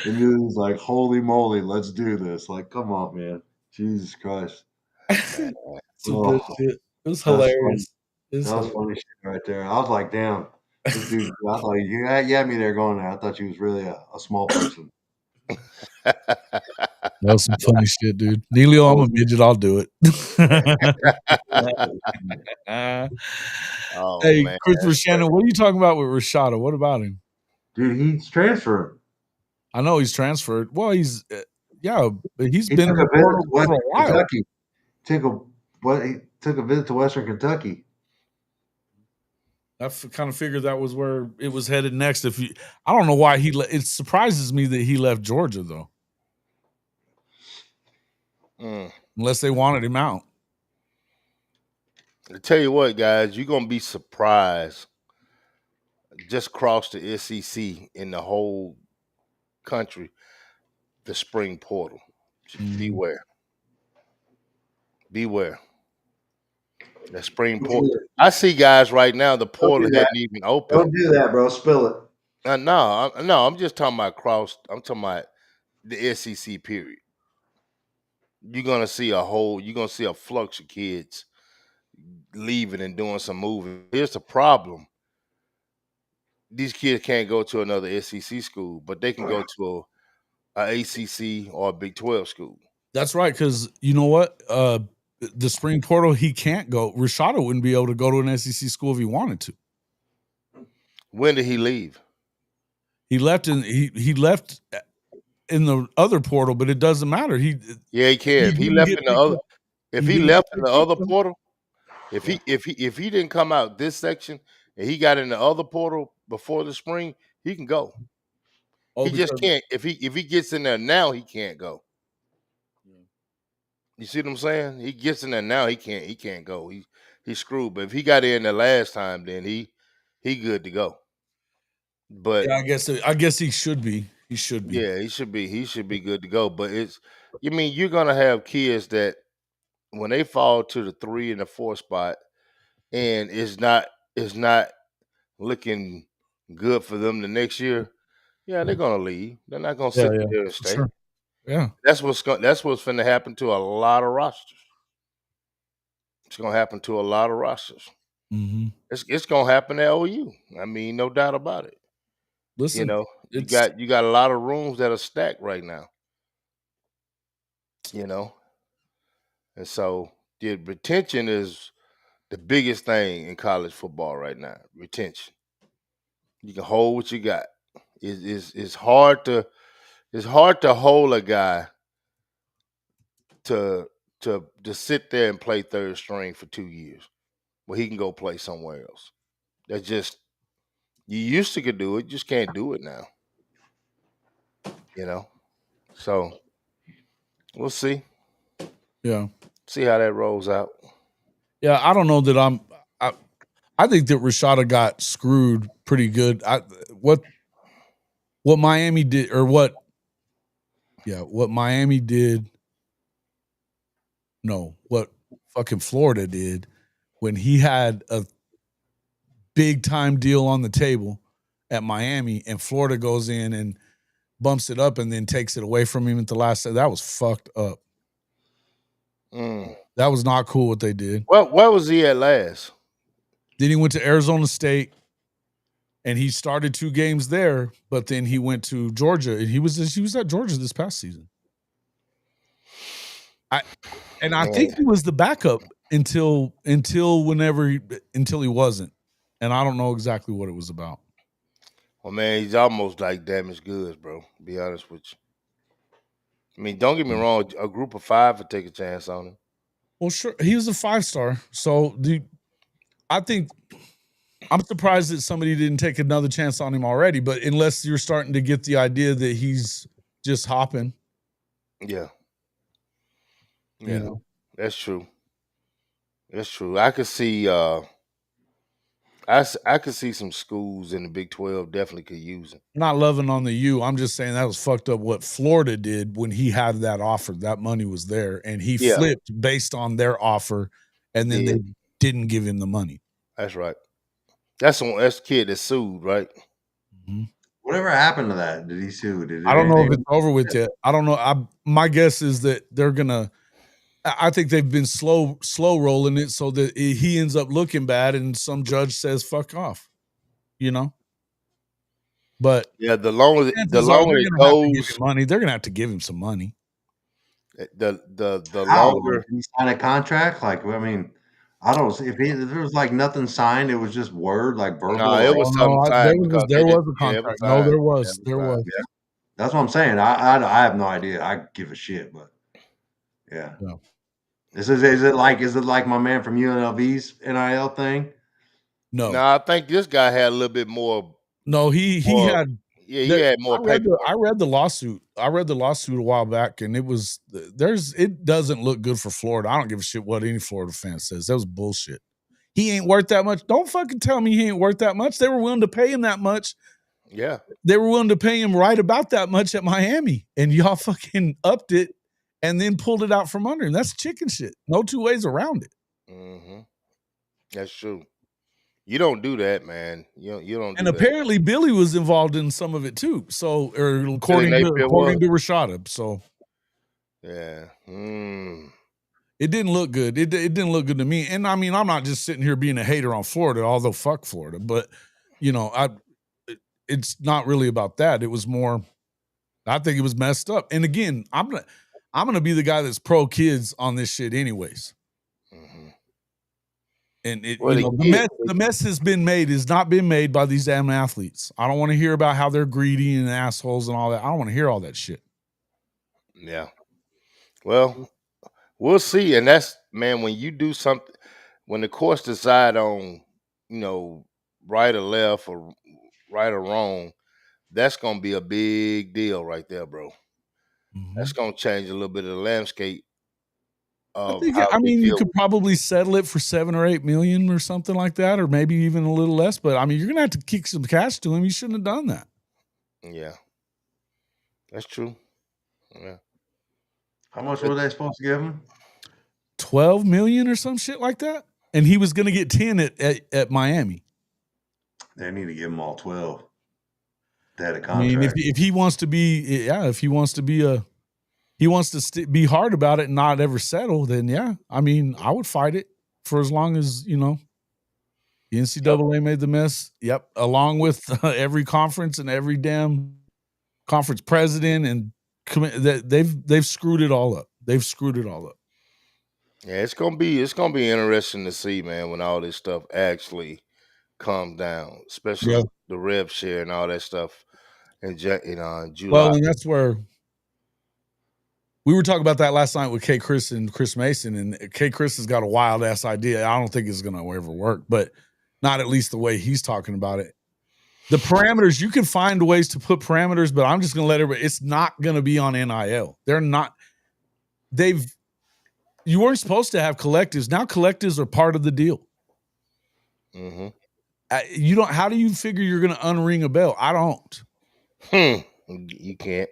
And he was like, holy moly, let's do this. Like, come on, man. Jesus Christ. Man, Some good Oh, shit. It was that's funny. hilarious. It was That was hilarious. funny shit right there. I was like, damn, this dude, I thought you had me there going there. I thought you was really a small person. That was some funny shit, dude. Neelio, I'm Oh, a midget. I'll do it. oh Hey, man, Christopher that's great. Shannon, what are you talking about with Rashada? What about him? dude, he's transferring. I know he's transferred. Well, yeah, but he's He been took in a the visit portal to for a Western while. Kentucky. He took a visit to Western Kentucky. I kind of figured that was where it was headed next. I don't know why it surprises me that he left Georgia though, Mm. unless they wanted him out. I tell you what, guys, you're gonna be surprised. Just cross the SEC in the whole country, the spring portal. Mhm. Beware, beware. The spring Don't do portal. it. I see guys right now. The Don't do portal that. hadn't even opened. Don't do that, bro. Spill it. No, I'm just talking about cross. I'm talking about the SEC period. You're gonna see a flux of kids leaving and doing some moving. Here's the problem: these kids can't go to another SEC school, but they can go to a ACC or a Big 12 school. That's right, because you know what? The spring portal, he can't go. Rashada wouldn't be able to go to an SEC school if he wanted to. When did he leave? He left in the other portal, but it doesn't matter. Yeah, he can. He If he didn't left get in the picked other, up. if He he didn't get left in the picked up other though. portal, Yeah. if he didn't come out this section and he got in the other portal before the spring, he can go. Oh, He just because can't. If he gets in there now, he can't go. You see what I'm saying? He gets in there now, he can't go. He's screwed. But if he got in the last time, then he good to go. But yeah, I guess he should be. He should be. yeah, he should be good to go. But you're gonna have kids that when they fall to the 3 and the 4 spot and it's not looking good for them the next year, yeah, they're gonna leave. They're not gonna Yeah, sit yeah, there and for stay. sure. Yeah. That's what's gonna happen to a lot of rosters. It's gonna happen to a lot of rosters. Hmm. It's gonna happen at OU. I mean, no doubt about it. You Listen, know, it's you got a lot of rooms that are stacked right now. You know, and so the retention is the biggest thing in college football right now. Retention. You can hold what you got. It's hard to hold a guy to to sit there and play third string for 2 years. Well, he can go play somewhere else. That's just you used to could do it, you just can't do it now. You know, so we'll see. yeah. See how that rolls out. Yeah, I don't know that I I think that Rashada got screwed pretty good. What what Miami did or what Miami did, no, what fucking Florida did when he had a big time deal on the table at Miami and Florida goes in and bumps it up and then takes it away from him at the last. That was fucked up. Mm. That was not cool what they did. Well, where was he at last? Then he went to Arizona State and he started 2 games there, but then he went to Georgia and he was at Georgia this past season. I Man, think he was the backup until until he wasn't. And I don't know exactly what it was about. well, man, he's almost like damaged goods, bro. To be honest with you. I mean, don't get me wrong. A group of 5 would take a chance on him. Well, sure, he was a 5-star. So I think I'm surprised that somebody didn't take another chance on him already. But unless you're starting to get the idea that he's just hopping, Yeah, you yeah, know. that's true. That's true. I could see. I could see some schools in the Big 12 definitely could use him. Not loving on the U. I'm just saying that was fucked up what Florida did when he had that offer. That money was there, and he Yeah. flipped based on their offer, and then they didn't give him the money. That's right. That's the kid that sued, right? Mm-hmm. Whatever happened to that? Did he sue? I don't know if it's over with yet. I don't know. My guess is that they're gonna. I think they've been slow rolling it so that he ends up looking bad, and some judge says "fuck off," you know. But yeah, the longer chances it are they're gonna have to give goes, him money. They're gonna have to give him some money. the How? longer Did he sign a contract? Like, I mean, I don't see if there was like nothing signed. It was just word, like verbal. no, it was something signed because there was a it was contract. No, signed. there was. Signed. Yeah, that's what I'm saying. I have no idea. I give a shit, but yeah. Is it like my man from UNLV's NIL thing? No, No, I think this guy had a little bit more. no, he had. He had more paperwork. I read the lawsuit. I read the lawsuit a while back, and it doesn't look good for Florida. I don't give a shit what any Florida fan says. That was bullshit. He ain't worth that much. Don't fucking tell me he ain't worth that much. They were willing to pay him that much. Yeah. They were willing to pay him right about that much at Miami, and y'all fucking upped it and then pulled it out from under him. That's chicken shit. No two ways around it. Mm-hmm. That's true. You don't do that, man. You don't do And that. apparently Billy was involved in some of it too. So, or according to Rashada. So, yeah. It didn't look good. It didn't look good to me. And I mean, I'm not just sitting here being a hater on Florida, although fuck Florida. But you know, it's not really about that. It was more. I think it was messed up. And again, I'm gonna be the guy that's pro kids on this shit, anyways. Mm-hmm. And the mess has been made, has not been made by these damn athletes. I don't want to hear about how they're greedy and assholes and all that. I don't want to hear all that shit. Yeah. Well, we'll see. And that's, man, when you do something, when the courts decide on, right or left or right or wrong, that's gonna be a big deal right there, bro. Mm-hmm. That's gonna change a little bit of the landscape. You could probably settle it for $7 or $8 million or something like that, or maybe even a little less. But I mean, you're gonna have to kick some cash to him. You shouldn't have done that. Yeah, that's true. Yeah. How much were they supposed to give him? $12 million or some shit like that, and he was gonna get 10 at Miami. They need to give him all 12. They had a contract. I mean, if he wants to be, if he wants to be be hard about it and not ever settle, then yeah. I mean, I would fight it for as long as, the NCAA made the mess. Yep. Along with every conference and every damn conference president and they've screwed it all up. They've screwed it all up. Yeah, it's gonna be interesting to see, man, when all this stuff actually comes down, especially the rev share and all that stuff in July. Well, and that's where we were talking about that last night with K. Chris and Chris Mason, and K. Chris has got a wild ass idea. I don't think it's going to ever work, but not at least the way he's talking about it. The parameters, you can find ways to put parameters, but I'm just going to let everybody, it's not going to be on NIL. You weren't supposed to have collectives. Now collectives are part of the deal. Mm-hmm. How do you figure you're going to unring a bell? I don't. You can't.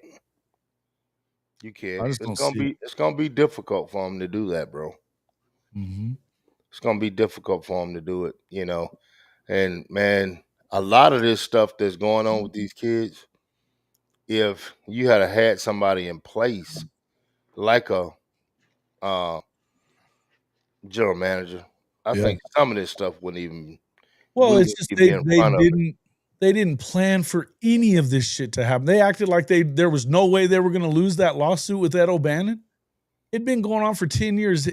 You can't. It's gonna be difficult for him to do that, bro. Mm-hmm. It's gonna be difficult for him to do it, And man, a lot of this stuff that's going on with these kids, if you had somebody in place like a general manager, I think some of this stuff wouldn't even. Well, it's just they didn't plan for any of this shit to happen. They acted like there was no way they were going to lose that lawsuit with Ed O'Bannon. It'd been going on for 10 years.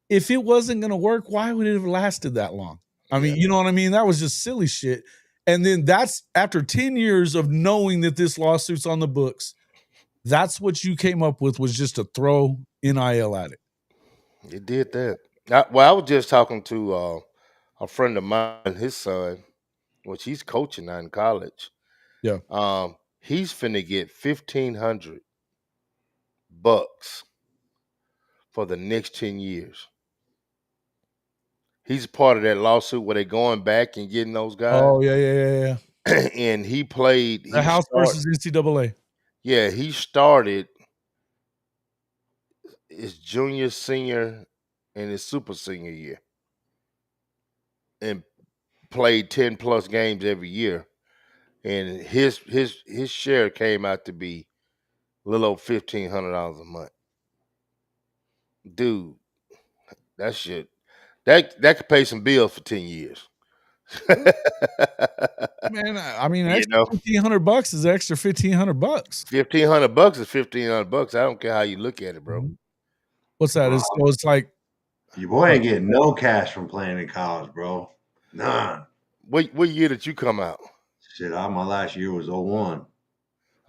If it wasn't going to work, why would it have lasted that long? I mean, you know what I mean? That was just silly shit. And then that's after 10 years of knowing that this lawsuit's on the books. That's what you came up with, was just to throw NIL at it. You did that. I was just talking to a friend of mine, his son, which he's coaching now in college. Yeah. He's finna get $1,500 for the next 10 years. He's part of that lawsuit where they going back and getting those guys. Oh yeah. And he played. The House versus NCAA. Yeah, he started his junior, senior, and his super senior year, and played 10+ games every year. And his share came out to be a little over $1,500 a month. Dude, that shit that could pay some bills for 10 years. Man, I mean, You extra know, $1,500 is extra $1,500. $1,500 is $1,500. I don't care how you look at it, bro. What's that? Bro, It's like your boy ain't getting no cash from playing in college, bro. None. What year did you come out? Shit, my last year was 01.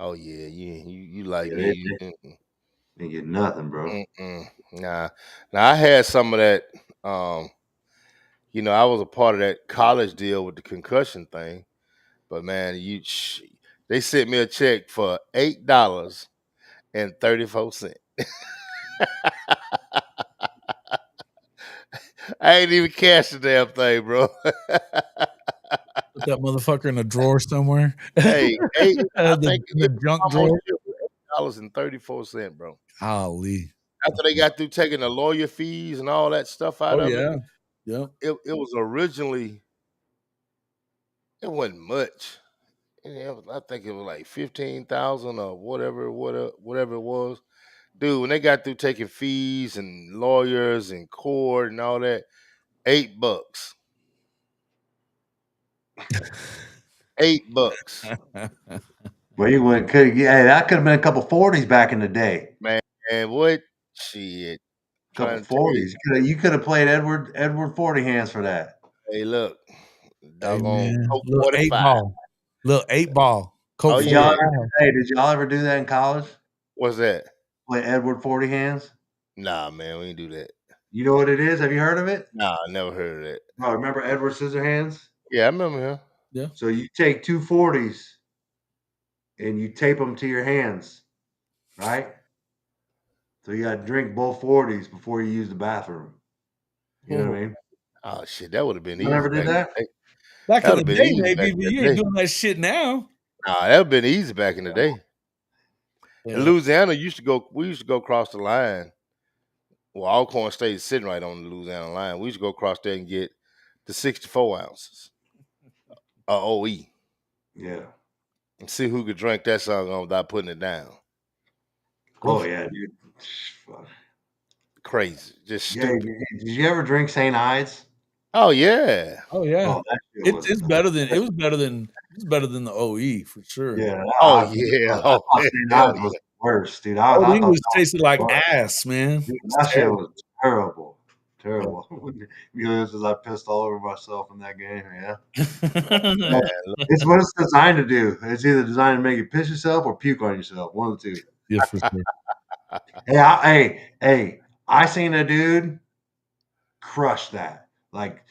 Oh yeah, you like Yeah, me. they didn't get nothing, bro. Nah. Now I had some of that. I was a part of that college deal with the concussion thing, but man, they sent me a check for $8.34. I ain't even cashed the damn thing, bro. put that motherfucker in a drawer somewhere. Hey, I think the it was junk almost drawer. $8.34, bro. Golly. After they got through taking the lawyer fees and all that stuff out Oh of it, yeah. it was originally, it wasn't much. I think it was like 15,000 or whatever it was. Dude, when they got through taking fees and lawyers and court and all that, $8. $8. Well, you went hey, that could have been a couple 40s back in the day. Man, what shit. Couple Trying to tell you. 40s. You could have played Edward 40 hands for that. Hey, look. Hey Doggone man, Coke little 45. little 8-ball. Coke Oh, Did yeah. did y'all ever do that in college? What's that? Play Edward 40 hands? Nah, man, we didn't do that. You know what it is? Have you heard of it? Nah, I never heard of that. Oh, remember Edward Scissorhands? Yeah, I remember him. Yeah. So you take two 40s and you tape them to your hands, right? So you got to drink both 40s before you use the bathroom. You know what I mean? Oh shit, that would have been You easy. never did that? Back in the That'd have been day, easy maybe, back in but the you ain't day. doing that shit now. Nah, that would have been easy back in the day. Yeah. In Louisiana, we used to go across the line. Well, Alcorn State is sitting right on the Louisiana line. We used to go across there and get the 64 ounces of OE Yeah. and see who could drink that song on without putting it down. Oh, yeah, dude. Crazy. Just Yeah, stupid. did you ever drink St. Ides? Oh, yeah. Oh yeah. Oh, that shit was It's better than the OE for sure. yeah. Oh, I yeah. thought Oh, St. hell Ides was yeah. the worst, dude. I OE thought was tasted like was- ass, man. dude, It's that shit terrible. was terrible. Terrible. Because I pissed all over myself in that game, yeah. Man, look, It's what it's designed to do. It's either designed to make you piss yourself or puke on yourself. One of the two. Yeah, for sure. Hey, I seen a dude crush that. Like,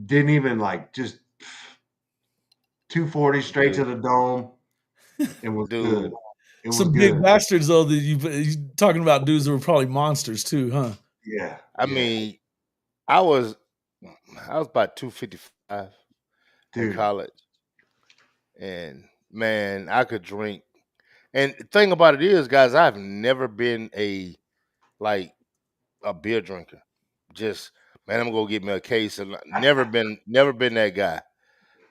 didn't even like just 240 straight to the dome. It was dude. good. It was Some good. big bastards though that you talking about dudes that were probably monsters too, huh? Yeah. I mean, I was about 255 in dude. college. And man, I could drink. And the thing about it is, guys, I've never been a beer drinker. Just man, I'm gonna go get me a case. And never been that guy.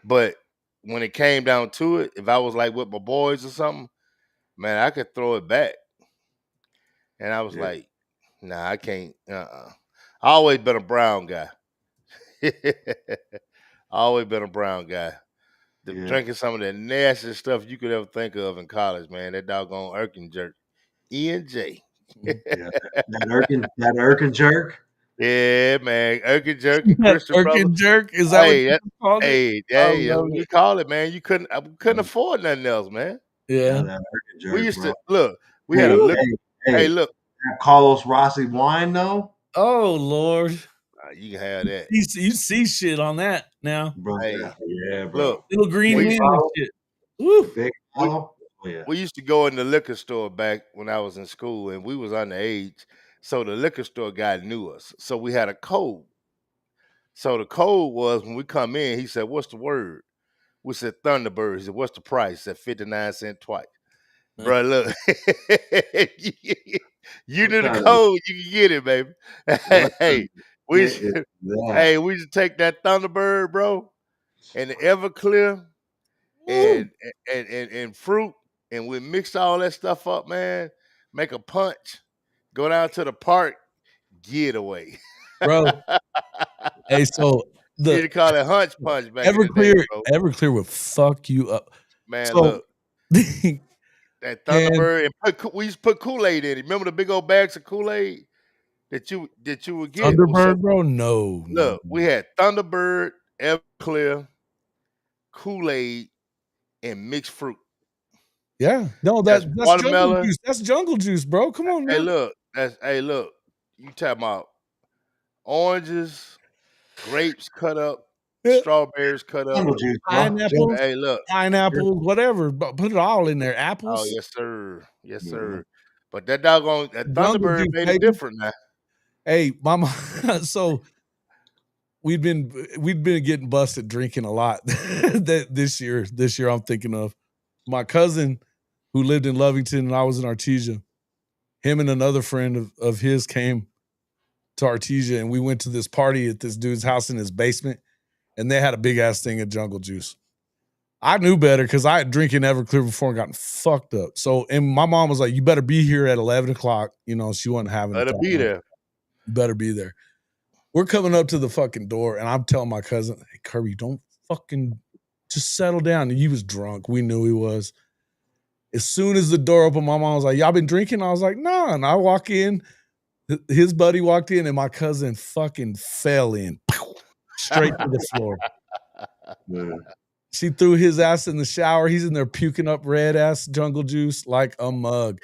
But when it came down to it, if I was like with my boys or something, man, I could throw it back. And I was like, nah, I can't. I always been a brown guy. Always been a brown guy. Drinking some of that nasty stuff you could ever think of in college, man. That doggone Erkin jerk. E&J. Yeah. That Erkin jerk. Yeah, man. Erkin jerk and Christian Erkin brother. jerk, is that what you called it? Hey, that's what we call it, man. I couldn't afford nothing else, man. Yeah. That Erkin jerk, We used bro. to look. We had a liquor. Hey, look. That Carlos Rossi wine, though. Oh Lord. You can have that. You see shit on that now. Bro, Hey, yeah, bro. Look, Little green we- men and shit. Woo. Big bottle. Oh, yeah. we used to go in the liquor store back when I was in school, and we was underage. So the liquor store guy knew us. So we had a code. So the code was when we come in, he said, "What's the word?" We said Thunderbird. He said, "What's the price?" He said 59 cents twice. Bro, look. You What knew the kind of code, you can get it, baby. what kind Hey, of we shit is should, that? hey, we should take that Thunderbird, bro, and the Everclear Woo. and fruit, and we mix all that stuff up, man. Make a punch, go down to the park, get away. Bro. Hey, so You the used to call it hunch punch back in the day, Everclear bro. Everclear would fuck you up. Man, So, look, that man, Thunderbird, and we used to put Kool-Aid in it. Remember the big old bags of Kool-Aid that you would get? So Thunderbird, bro? No, no, look, we no. had Thunderbird, Everclear, Kool-Aid, and mixed fruit. Yeah. No, That's that's jungle watermelon. juice. That's jungle juice, bro. Come on Hey, now. look, look. You talking about oranges, grapes cut up, Yeah. strawberries cut up. Jungle juice, bro. Pineapples, Hey, look. whatever. But put it all in there. Oh, Apples, yes, sir. Yes, Mhm. sir. But that doggone that jungle Thunderbird juice, made it baby. different now. Hey, mama. So we'd been getting busted drinking a lot this year. This year, I'm thinking of my cousin who lived in Lovington and I was in Artesia. Him and another friend of his came to Artesia and we went to this party at this dude's house in his basement, and they had a big ass thing of jungle juice. I knew better because I had drinking Everclear before and gotten fucked up. So, and my mom was like, "You better be here at 11 o'clock." You know, she wasn't having it Let it that be long. there. You better be there. We're coming up to the fucking door, and I'm telling my cousin, "Hey, Kirby, don't fucking just settle down." And he was drunk. We knew he was. As soon as the door opened, my mom was like, "Y'all been drinking?" I was like, "Nah." And I walk in. His buddy walked in, and my cousin fucking fell in straight to the floor. Yeah. She threw his ass in the shower. He's in there puking up red ass jungle juice like a mug.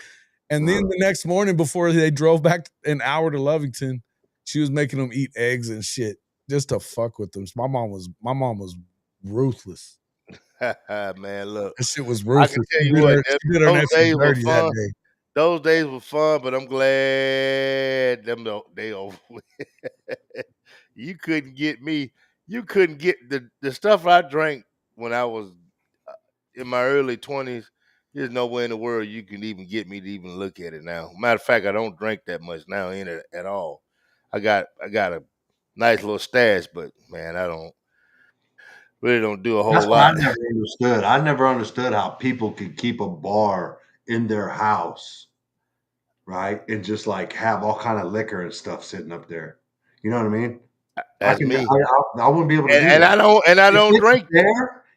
And then the next morning, before they drove back an hour to Lovington, she was making them eat eggs and shit just to fuck with them. My mom was ruthless. Man, look. That shit was I can ruthless. tell you what, She did her those nephew days were dirty that fun. day. Those days were fun, but I'm glad they over with. You couldn't get me. You couldn't get the stuff I drank when I was in my early 20s. There's nowhere in the world you can even get me to even look at it now. Matter of fact, I don't drink that much now in it at all. I got a nice little stash, but man, I don't really don't do a That's whole what I lot. never understood. I never understood how people could keep a bar in their house, right? And just like have all kind of liquor and stuff sitting up there. You know what I mean? That's me. I wouldn't be able to And, do and that. I don't drink.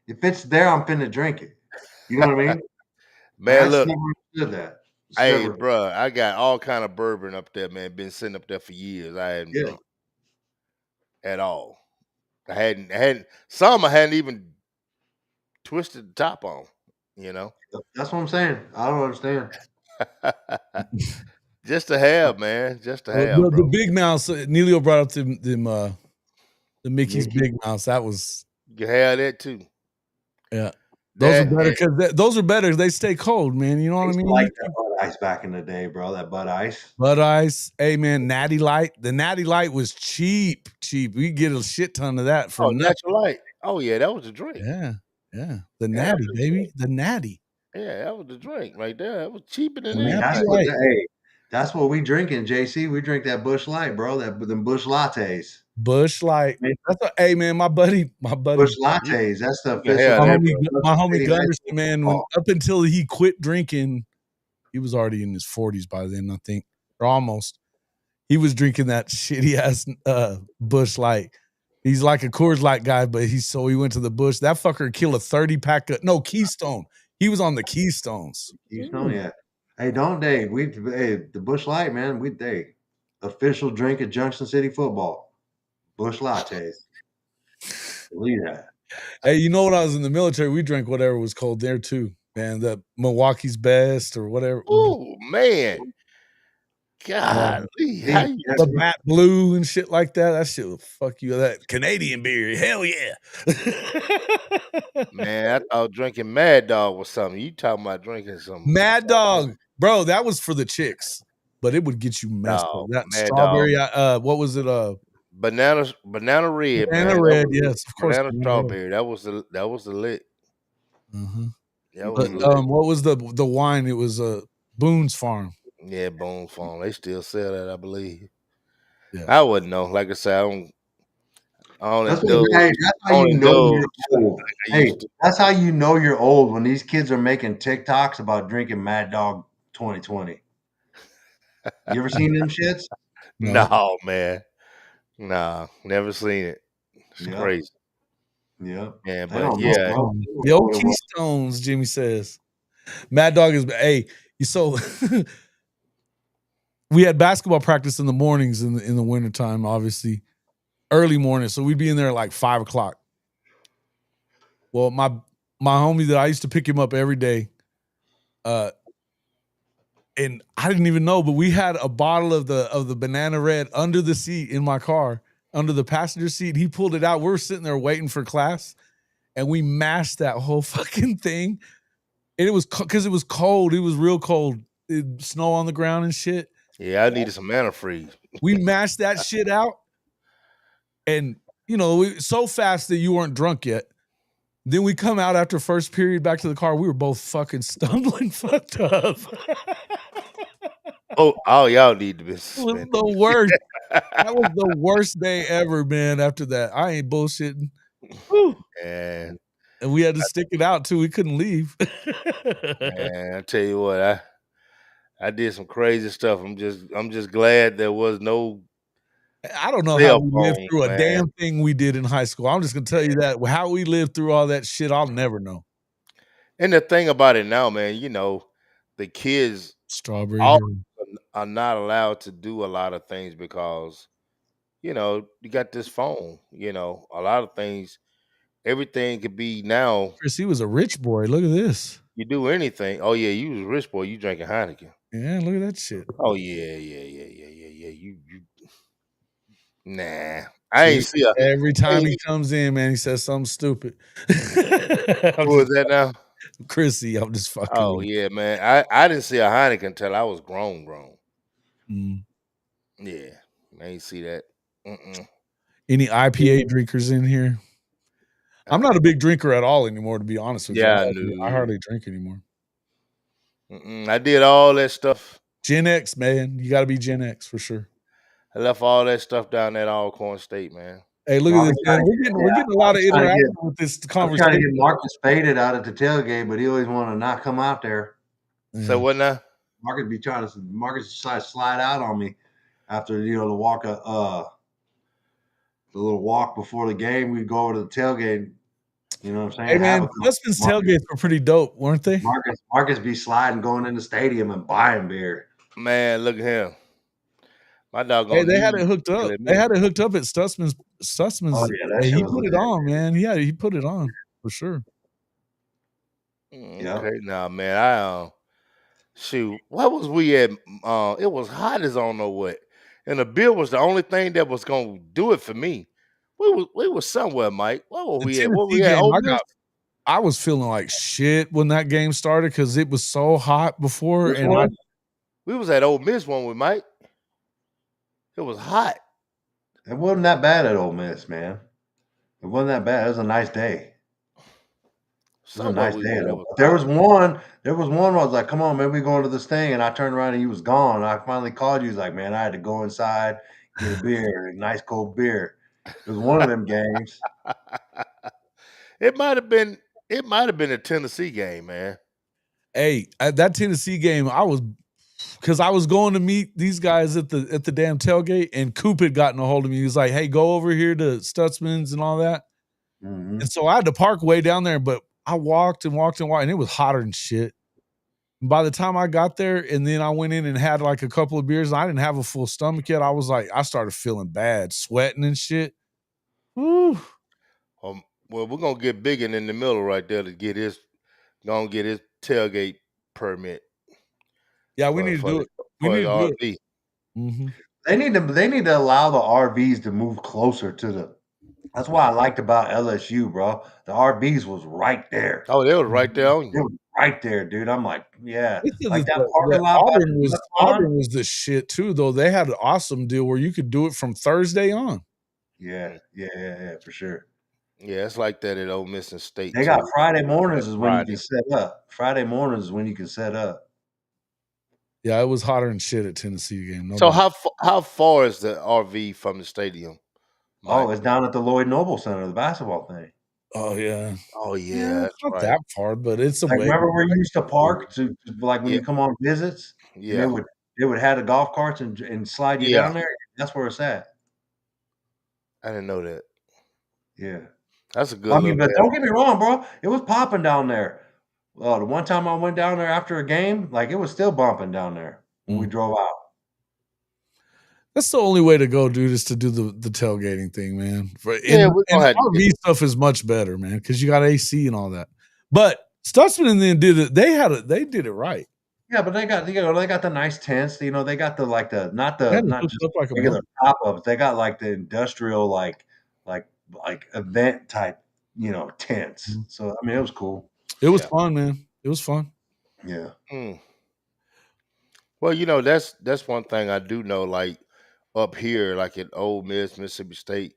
If it's there, I'm finna drink it. You know what I mean? I Man, just look, never understood that. It's hey, never bruh, I got all kind of bourbon up there, man. Been sitting up there for years. I hadn't yeah. drunk at all. I hadn't. Some I hadn't even twisted the top on. You know, That's what I'm saying. I don't understand. just to have, man. Just to have, The bro. big mouse, Neilio brought up the Mickey's Mickey. big mouse. That was, You can have that too. yeah. Those are That better and, because those are better. They stay cold, man. You know I what I used to mean? like that Bud Ice back in the day, bro. That Bud Ice. Bud Ice, hey man, Natty Light. The Natty Light was cheap. We get a shit ton of that for oh, nothing. natural light. Oh yeah, that was the drink. Yeah, yeah. The Yeah, Natty, baby, the Natty. Yeah, that was the drink right there. That was cheaper I than mean, Natty anything. that's what we drinking, JC. We drink that Bush Light, bro. Them Bush lattes. Bush Light. I mean, Hey man, my buddy, Bush You, lattes. That's the you can official. have that, bro. my homie City Gunderson, man. When Baseball. up until he quit drinking, he was already in his 40s by then, I think, or almost. He was drinking that shitty ass Bush Light. He's like a Coors Light guy, but he went to the Bush. That fucker killed a 30-pack of Keystone. He was on the Keystones. Keystone, yeah. Hey, don't they? The Bush Light, man. Official drink at Junction City football. Bush lattes. Believe that. Hey, you know when I was in the military, we drank whatever was cold there too, man. The Milwaukee's Best or whatever. Oh man, golly, how you The Bat Blue and shit like that. That shit will fuck you. That Canadian beer, hell yeah. man? I thought drinking Mad Dog was something. You talking about drinking some Mad Dog, bro. That was for the chicks, but it would get you messed up. dog? That Mad Dog. strawberry. What was it? banana red, Banana man. red, yes, of course. Banana Banana red. strawberry. That was the lit. That was But the lit. what was the wine? It was Boone's Farm. Yeah, Bone Farm. They still sell that, I believe. Yeah. I wouldn't know. Like I said, I don't That's indulge. that's I how don't you know indulge you're old. like I Hey, used to. that's how you know you're old when these kids are making TikToks about drinking Mad Dog 2020. You ever seen them shits? No. No, man. Nah, never seen it. It's Yep. crazy. Yep. Yeah, They but don't know, yeah, bro. The old Keystones, Jimmy says. Mad Dog is so we had basketball practice in the mornings in the wintertime, obviously. Early morning. So we'd be in there at like 5 o'clock. Well, my homie that I used to pick him up every day, and I didn't even know, but we had a bottle of the banana red under the seat in my car, under the passenger seat. He pulled it out. We were sitting there waiting for class, and we mashed that whole fucking thing. And it was because it was cold. It was real cold. Snow on the ground and shit. yeah, I needed some antifreeze. We mashed that shit out, and so fast that you weren't drunk yet. Then we come out after first period back to the car. We were both fucking stumbling, fucked up. Oh, y'all need to be It was suspended. the worst. That was the worst day ever, man. After that, I ain't bullshitting. Whew. And we had to stick it out too. We couldn't leave. man, I tell you what, I did some crazy stuff. I'm just glad there was no I don't know how cell we lived phone, through a man. damn thing we did in high school. I'm just gonna tell you that how we lived through all that shit, I'll never know. And the thing about it now, man, the kids Strawberry all Hill. are not allowed to do a lot of things because you got this phone. A lot of things, everything could be now. Chris, he was a rich boy. Look at this. You do anything. Oh yeah, you was a rich boy. You drinking Heineken. Yeah, look at that shit. Oh yeah. You nah. I ain't see a. Every time he comes in, man, he says something stupid. Who is that now? Chrissy, I'm just fucking. Oh with yeah, man. I didn't see a Heineken until I was grown. Mm. Yeah, I ain't see that. Any IPA drinkers in here? I'm not a big drinker at all anymore, to be honest with you. I hardly drink anymore. I did all that stuff. Gen X, man. You got to be Gen X for sure. I left all that stuff down at Alcorn State, man. Hey, look at this, man. We're getting a lot of interaction with this conversation. I'm trying to get Marcus faded out at the tailgate, but he always want to not come out there. Yeah. So what now? Marcus decided to slide out on me after the walk the little walk before the game. We'd go over to the tailgate. You know what I'm saying? Hey man, Westman's tailgates were pretty dope, weren't they? Marcus be sliding, going in the stadium and buying beer. Man, look at him. My dog. Hey, they had it hooked up. They had it hooked up at Stutzman's. Oh, yeah, he put it on, man. Yeah, he put it on for sure. Okay, now, man, shoot, what was we at? It was hot as I don't know what, and the beer was the only thing that was gonna do it for me. We was somewhere, Mike. What were we at? What we at? I was feeling like shit when that game started because it was so hot before. We was at Ole Miss one with Mike. It was hot. It wasn't that bad at Ole Miss, man. It wasn't that bad. It was a nice day. It was a nice day. There was one where I was like, come on, man, we going to this thing. And I turned around and he was gone. I finally called you. He's like, man, I had to go inside, get a beer, a nice cold beer. It was one of them games. It might have been a Tennessee game, man. Hey, at that Tennessee game, I was going to meet these guys at the damn tailgate, and Coop had gotten a hold of me. He was like, hey, go over here to Stutzman's and all that. Mm-hmm. And so I had to park way down there, but I walked, and it was hotter than shit. And by the time I got there, and then I went in and had like a couple of beers, and I didn't have a full stomach yet. I started feeling bad, sweating and shit. Woo. Well, we're gonna get Biggin in the middle right there to get his tailgate permit. Yeah, we need to do it. We need to do it. Mm-hmm. They need to allow the RVs to move closer to the. That's what I liked about LSU, bro. The RVs was right there. Oh, they was right there on you. They was right there, dude. I'm like, yeah. Like that parking lot. Auburn was the shit too, though. They had an awesome deal where you could do it from Thursday on. Yeah, for sure. Yeah, it's like that at Ole Miss and State They got too. Friday mornings is when you Friday. can set up. Friday mornings is when you can set up. Yeah, it was hotter than shit at Tennessee game. No So doubt. how far is the RV from the stadium, Oh, Mike? it's down at the Lloyd Noble Center, the basketball thing. Oh yeah. Oh Yeah, yeah, it's that's not right. that far, but it's a Like, way. remember where you used to park like when Yeah, you come on visits, and yeah, they would have the golf carts and slide you yeah. down there? That's where it's at. I didn't know that. Yeah. That's a good I little mean, but bit. don't get me wrong, bro. It was popping down there. Well, the one time I went down there after a game, like, it was still bumping down there when we Mm. drove out. That's the only way to go, dude, is to do the tailgating thing, man. Yeah, we're And gonna have to get. RV stuff is much better, man, because you got AC and all that. But Stutzman and then did it. They did it right. Yeah, but they got they got the nice tents. They got the like the They had it not hooked just up like a regular month. pop ups. They got like the industrial like like event type tents. Mhm. So I mean, it was cool. It was Yeah. fun, man. It was fun. Yeah. Mm. Well, that's one thing I do know. Like up here, like at Ole Miss, Mississippi State,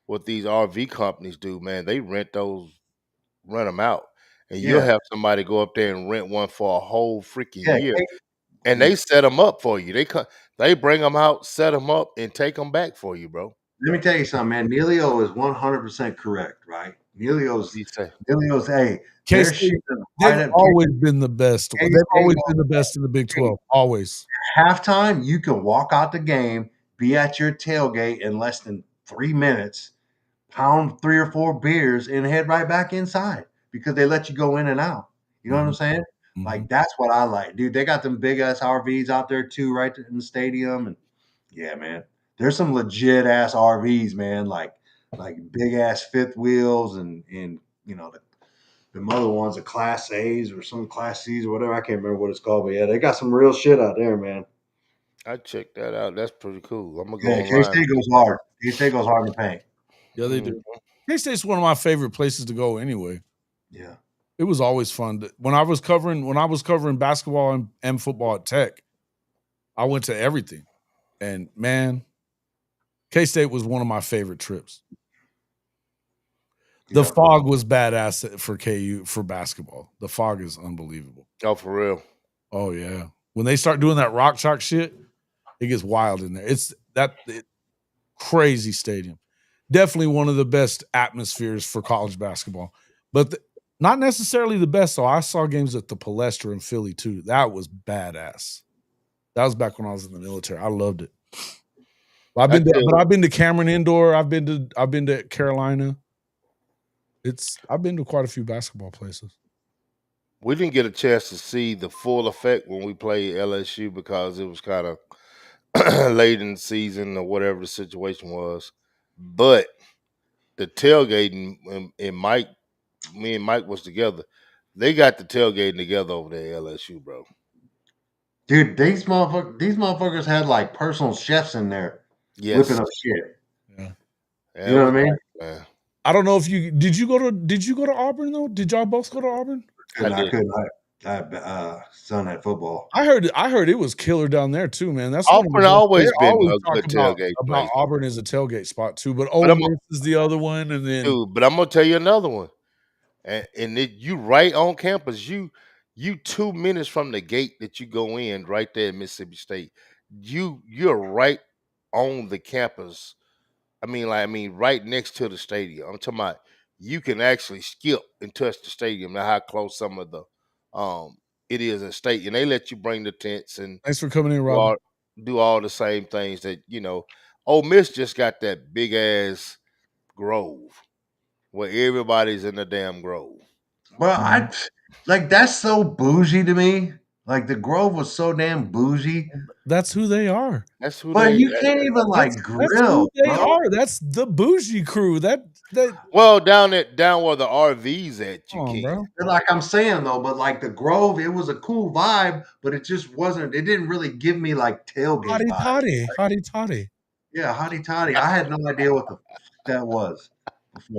what these RV companies do, man, they rent them out, and you'll Yeah. have somebody go up there and rent one for a whole freaking Yeah. year, and they set them up for you. They bring them out, set them up, and take them back for you, bro. Let me tell you something, man. Neilio is 100% correct, right? What do you say? Hey, they're K-State, shooting they've right at always been the best. They've K-State always goes been the best in the Big 12. Always. halftime. You can walk out the game, be at your tailgate in less than 3 minutes, pound 3 or 4 beers, and head right back inside because they let you go in and out. You know what I'm Mhm. saying? Mhm. Like, that's what I like, dude. They got them big ass RVs out there too, right in the stadium, and yeah, man, there's some legit ass RVs, man. Like big ass fifth wheels and the other ones, the Class A's or some Class C's or whatever. I can't remember what it's called, but yeah, they got some real shit out there, man. I check that out. That's pretty cool. I'm gonna go Yeah, K online. State goes hard. K State goes hard in the paint. Yeah, they Mm. do. K-State's one of my favorite places to go anyway. Yeah. It was always fun. When I was covering basketball and football at Tech, I went to everything. And man, K-State was one of my favorite trips. The Yeah. fog was badass for KU for basketball. The fog is unbelievable. Oh, for real? Oh yeah. When they start doing that rock chalk shit, it gets wild in there. Crazy stadium. Definitely one of the best atmospheres for college basketball. But not necessarily the best. So I saw games at the Palestra in Philly too. That was badass. That was back when I was in the military. I loved it. I've been to Cameron Indoor. I've been to Carolina. I've been to quite a few basketball places. We didn't get a chance to see the full effect when we played LSU because it was kind of late in the season or whatever the situation was. But the tailgating and Mike, me and Mike was together. They got the tailgating together over there at LSU, bro. Dude, these motherfuckers had like personal chefs in there whipping Yes. up shit. Yeah. You know what I mean? Man. I don't know if did you go to Auburn though? Did y'all both go to Auburn? I couldn't. Son had football. I heard it was killer down there too, man. That's one of Auburn the always they been always a talk good tailgate about place, Auburn as a tailgate spot too. But But Ole I'm Miss is the other one, and then dude, but I'm gonna tell you another one. You right on campus. You 2 minutes from the gate that you go in right there in Mississippi State. You're right on the campus. Right next to the stadium. I'm talking about you can actually skip and touch the stadium. Now how close some of the it is a state, and they let you bring the tents and thanks for coming in, do Robin. do all the same things that Ole Miss just got that big ass grove where everybody's in the damn grove. Well, that's so bougie to me. Like, the Grove was so damn bougie. That's who they are. That's who But they. you can't even like That's who grill, they bro. are. That's the bougie crew. That Well, down where the RVs at, come you on, can. bro. And like I'm saying though, but like the Grove, it was a cool vibe, but it just wasn't. It didn't really give me like tailgate Hotty vibes. toddy, hotty toddy. Yeah, hotty toddy. I had no idea what the that was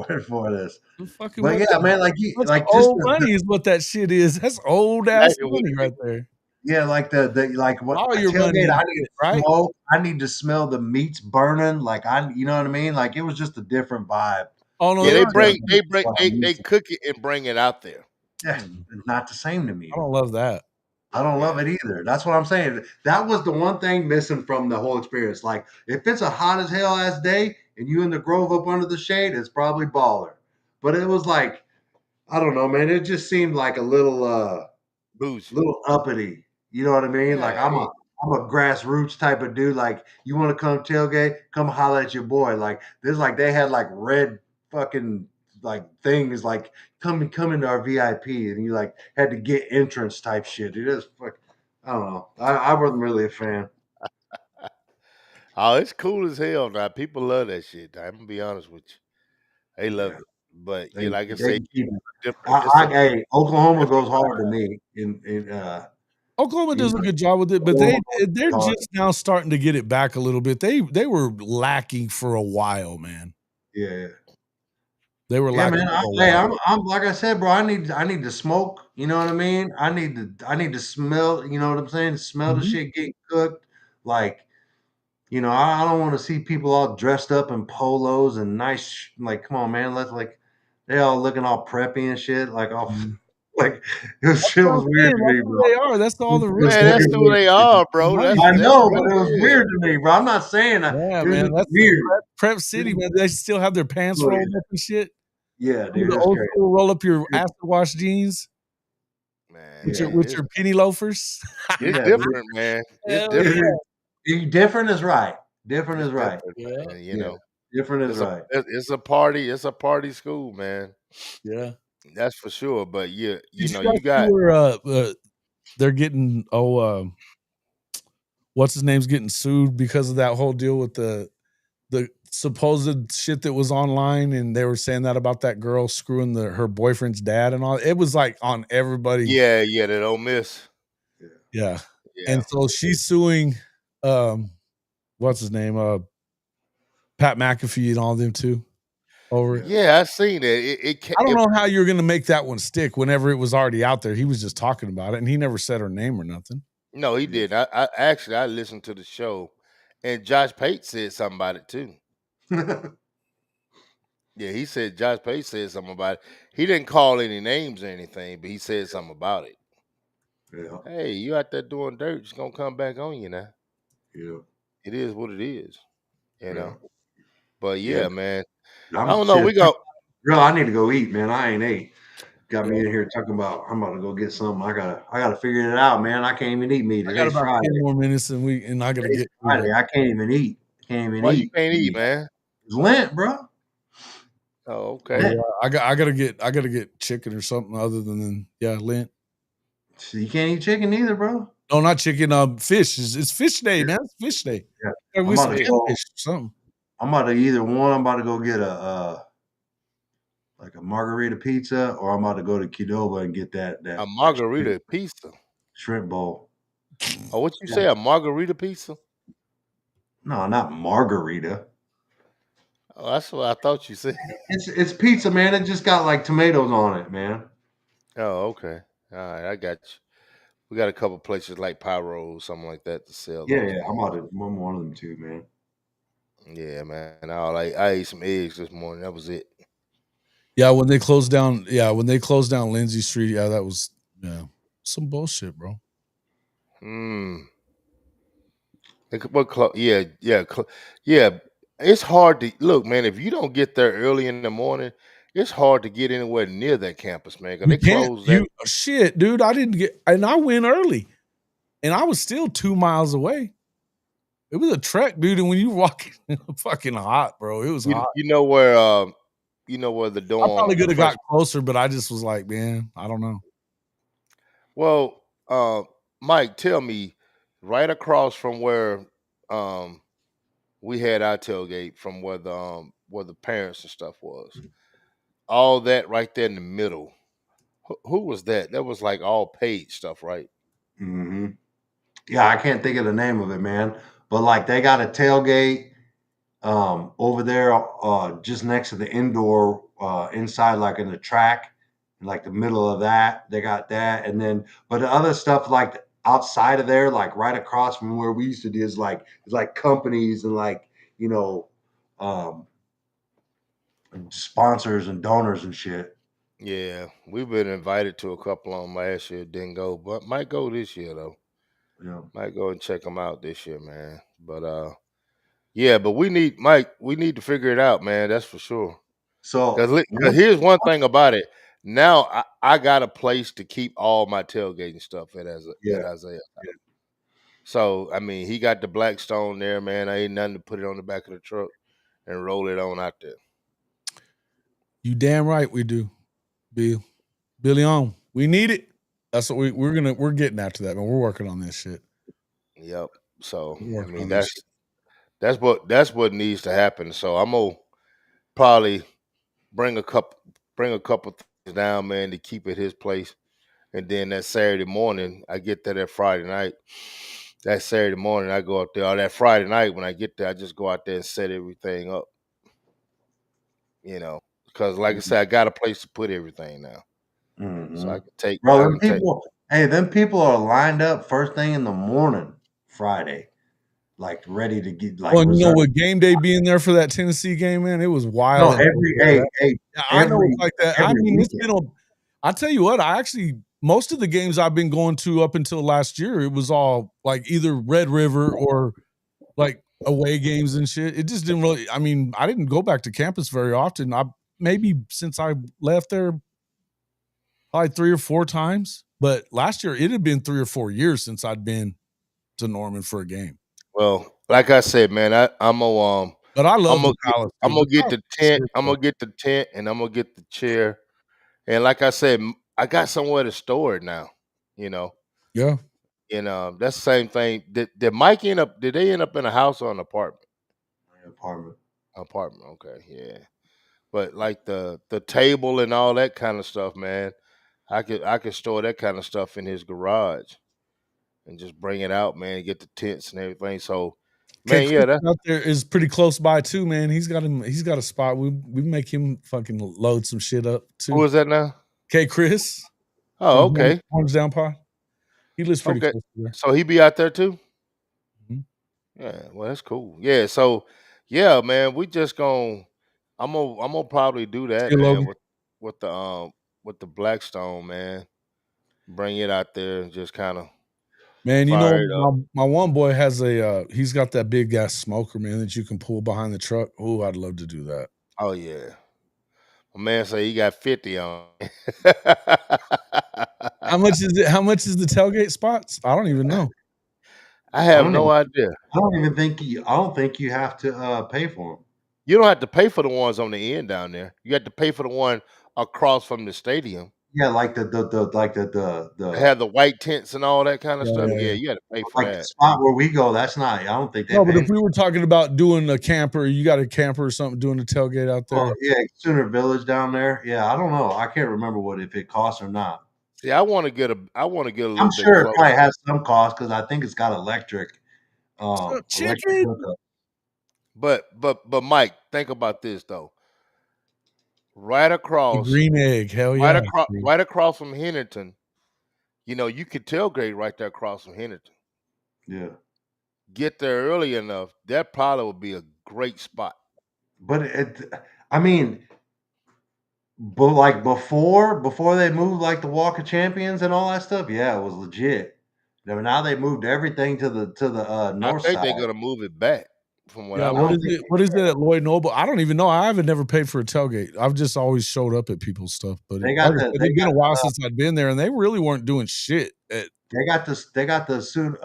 before this. But yeah, man, like That's just old money is what that shit is. That's old ass Exactly what money it right there. Yeah, like the like what All a your money, tailgate. I need to right? smoke. I need to smell the meats burning. Like you know what I mean. Like it was just a different vibe. Oh no, Yeah, they they were bring different. they bring What I'm they used to. cook it and bring it out there. Yeah, it's not the same to me. I don't love that. I don't love Yeah. it either. That's what I'm saying. That was the one thing missing from the whole experience. Like, if it's a hot as hell ass day and you in the grove up under the shade, it's probably baller. But it was like, I don't know, man. It just seemed like a Bougie. little uppity. You know what I mean? Like Yeah, hey, I'm a grassroots type of dude. Like, you want to come tailgate, come holler at your boy. Like, there's like they had like red fucking like things like come into our VIP, and you like had to get entrance type shit. It is fuck. I don't know. I wasn't really a fan. oh, it's cool as hell now. People love that shit. I'm gonna be honest with you. They Yeah, love it. But yeah, they like I they say, can keep it. different it's a Hey, Oklahoma different goes hard to me. In Oklahoma you does a know, good job with it, but Oklahoma they're goes hard. just now starting to get it back a little bit. They were lacking for a while, man. Yeah. They were Yeah, lacking man. for a Hey, while. I'm like I said, bro. I need to smoke. You know what I mean? I need to smell. You know what I'm saying? Smell the Mhm. shit getting cooked. Like, I don't want to see people all dressed up in polos and nice. Like, come on, man. Let's like they all looking all preppy and shit. Like, all Mhm. like it That's shit what was I'm weird saying. to That's me, who bro. they are. That's all the It was rich man, that's very who weird they to me. are, bro. right. I That's know, what but it it was is. weird to me, bro. I'm not saying Yeah, it was man. just That's the weird. prep city, man. They still have their pants Oh, yeah. rolled up and shit. Yeah, Remember dude, the that's old crazy. school roll up your acid wash jeans Man, with Yeah, it's your penny loafers? it's yeah, dude. different, man. It's Hell yeah. different. Different is right. Different It's is right. different, Yeah. man. You Yeah, know, different is right. it's a party school, man. Yeah. That's for sure. But yeah, Did you you guys see got where they're getting what's his name's getting sued because of that whole deal with the supposed shit that was online, and they were saying that about that girl screwing her boyfriend's dad and all. It was like on everybody. yeah, that Ole Miss. Yeah, Yeah. Yeah. And so she's suing what's his name? Pat McAfee and all them too over it. yeah. Yeah, I seen it. I don't know how you're gonna make that one stick whenever it was already out there. He was just talking about it and he never said her name or nothing. No, he Yeah. did. I actually I listened to the show, and Josh Pate said something about it too. Yeah, he said Josh Pate said something about it. He didn't call any names or anything, but he said something about it. Yeah, Hey, you out there doing dirt? It's gonna come back on you now. yeah, It is what it is, you yeah, know. But yeah. yeah, man. I I'm don't know. shit. We go. Girl, I need to go eat, man. I ain't ate. Got Yeah. me in here talking about I'm about to go get something. I gotta figure it out, man. I can't even eat meat. I got Today's about Friday. 10 more minutes and I gotta Today's get food up. Friday. I can't even eat. Can't even Why you eat. can't eat, man? It's Lent, bro. Oh, Oh okay. Lent. yeah, I gotta get chicken or something other than Lent. So you can't eat chicken either, bro. No, not chicken. Fish. It's fish day, Yeah, man. It's fish day. yeah. Gotta I'm get some about to Fish. go. catfish or something. I'm about to either one. I'm about to go get a like a margarita pizza, or I'm about to go to Qdoba and get A that margarita pizza. shrimp bowl. Oh, what you Yeah. say? A margarita pizza? No, not margarita. Oh, that's what I thought you said. It's pizza, man. It just got like tomatoes on it, man. Oh, okay. All right, I got you. We got a couple places like Pyro, something like that, to sell Yeah, those yeah. I'm things. about to. I'm one of them too, man. Yeah, man. I ate some eggs this morning. That was it. Yeah, when they closed down, Lindsay Street, that was some bullshit, bro. Mm. Yeah, yeah, yeah. It's hard to look, man. If you don't get there early in the morning, it's hard to get anywhere near that campus, man. Cause You they can't. close that. You shit, dude. I didn't get, and I went early, and I was still 2 miles away. It was a trek, dude. And when you walk, fucking hot, bro. It was hot. You know where the I probably dorm, the could have fresh. got closer, but I just was like, man, I don't know. Well, Mike, tell me, right across from where um we had our tailgate, from where the parents and stuff was, all that right there in the middle. Who was that? That was like all paid stuff, right? Hmm. Yeah, I can't think of the name of it, man. But like they got a tailgate over there just next to the indoor inside, like in the track, in like the middle of that. They got that, and then but the other stuff like outside of there, like right across from where we used to do, is like companies and like, you know, um, sponsors and donors and shit. Yeah, we've been invited to a couple on last year, didn't go, but might go this year though. Yeah. Might go and check them out this year, man. But yeah, but we need Mike. We need to figure it out, man. That's for sure. So Cause here's one thing about it. Now I got a place to keep all my tailgating stuff yeah, at Isaiah. So I mean, he got the Blackstone there, man. I ain't nothing to put it on the back of the truck and roll it on out there. You damn right we do, Bill. Billy on. We need it. That's what we're getting after that, man. We're working on this shit. Yep. So We're I working mean, on this shit. that's what needs to happen. So I'm gonna probably bring a couple things down, man, to keep at his place. And then that Saturday morning, I get there that Friday night. That Saturday morning, I go up there. Or that Friday night, when I get there, I just go out there and set everything up. You know, because like I said, I got a place to put everything now, so I can take. Bro, I them can take. people, hey, them people are lined up first thing in the morning, Friday, like ready to get like Well, you know reserved. what game day being there for that Tennessee game, man? It was No, wild. hey, Yeah, I know it's like that. I every mean, it's weekend. been on. I tell you what, I actually most of the games I've been going to up until last year, it was all like either Red River or like away games and shit. It just didn't really. I mean, I didn't go back to campus very often. I maybe since I left there, probably 3 or 4 times. But last year, it had been 3 or 4 years since I'd been to Norman for a game. Well, like I said, man, I'm gonna But I love the get, Palace. I'm Dude. The gonna get Palace the is tent. sick, I'm though. gonna get the tent, and I'm gonna get the chair. And like I said, I got somewhere to store it now. You know, Yeah. and that's the same thing. Did Mike end up? Did they end up in a house or an apartment? Apartment. Apartment. Okay, yeah. But like the table and all that kind of stuff, man, I could store that kind of stuff in his garage and just bring it out, man. Get the tents and everything. So, Okay, man, Chris yeah, that out there is pretty close by too, man. He's got him. He's got a spot. We make him fucking load some shit up who too. is that now? Okay, Chris Oh, from okay, Horns Down Pod. He lives pretty okay. close to there. So he be out there too. Mhm. Yeah, well, that's cool. Yeah, so yeah, man, we just gonna I'm gonna probably do that, See you, man, Logan. with the Blackstone, man. Bring it out there and just kind of Man, you know fire it up. my one boy has a he's got that big gas smoker, man, that you can pull behind the truck. Oh, I'd love to do that. Oh yeah, my man say he got 50 on. How much is it? How much is the tailgate spots? I don't even know. I I have don't no even. idea. I don't even think you. I don't think you have to pay for them. You don't have to pay for the ones on the end down there. You have to pay for the one across from the stadium. Yeah, like the They have the white tents and all that kind of Yeah, stuff. yeah, Yeah, yeah. you got to pay for like the that. spot where we go. That's not. I don't think they No, but pay. if we were talking about doing a camper, you got a camper or something doing a tailgate out there. Oh yeah, Sooner Village down there. Yeah, I don't know. I can't remember what if it costs or not. See, I want to get a I'm little bit sure it closer. probably has some cost because I think it's got electric. What's up, Electric chicken? hookup. But Mike, think about this though. Right The across, green egg. Hell yeah. Dude. right across from Henderson, you could tailgate right there across from Henderson. Yeah, Get there early enough, that probably would be a great spot. but I mean, but like before they moved like the Walk of Champions and all that stuff, yeah, it was legit. Now they moved everything to the I north think side. they're gonna move it back from what Yeah, I'm I what don't is think it? What is it at Lloyd Noble? I don't even know. I haven't never paid for a tailgate. I've just always showed up at people's stuff. But they like got I the said, they it'd been got a while since I'd been there, and they really weren't doing shit. they got the soon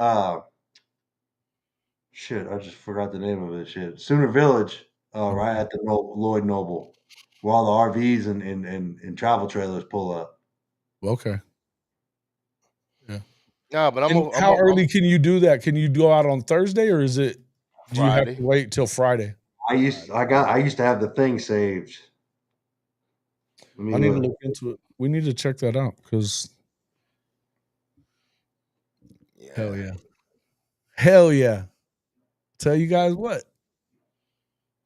shit. I just forgot the name of it. Shit, Sooner Village, right at the Lloyd Noble, where all the RVs and travel trailers pull up. Okay. Yeah. no, but And how early can you do that? Can you go out on Thursday, or is it? Do you have to Friday. wait till Friday? I used to have the thing saved. Let me I need to look. look into it. We need to check that out because hell Yeah. yeah, hell yeah. Tell you guys what.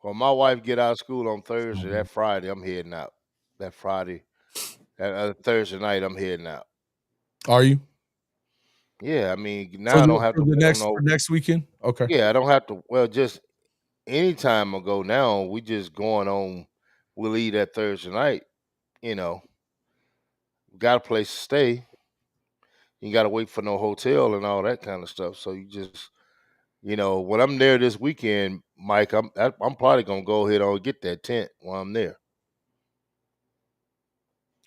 Well, my wife get out of school on Thursday. Mhm. That Friday, I'm heading out. That Friday, that Thursday night, I'm heading out. Are you? Yeah, I mean, So now I don't have for to the wait on for no. next weekend? Okay. Yeah, I don't have to. Well, just anytime I go now, we just going on. We'll eat that Thursday night. You know, got a place to stay. You got to wait for no hotel and all that kind of stuff. So you just, when I'm there this weekend, Mike, I'm probably gonna go ahead and get that tent while I'm there.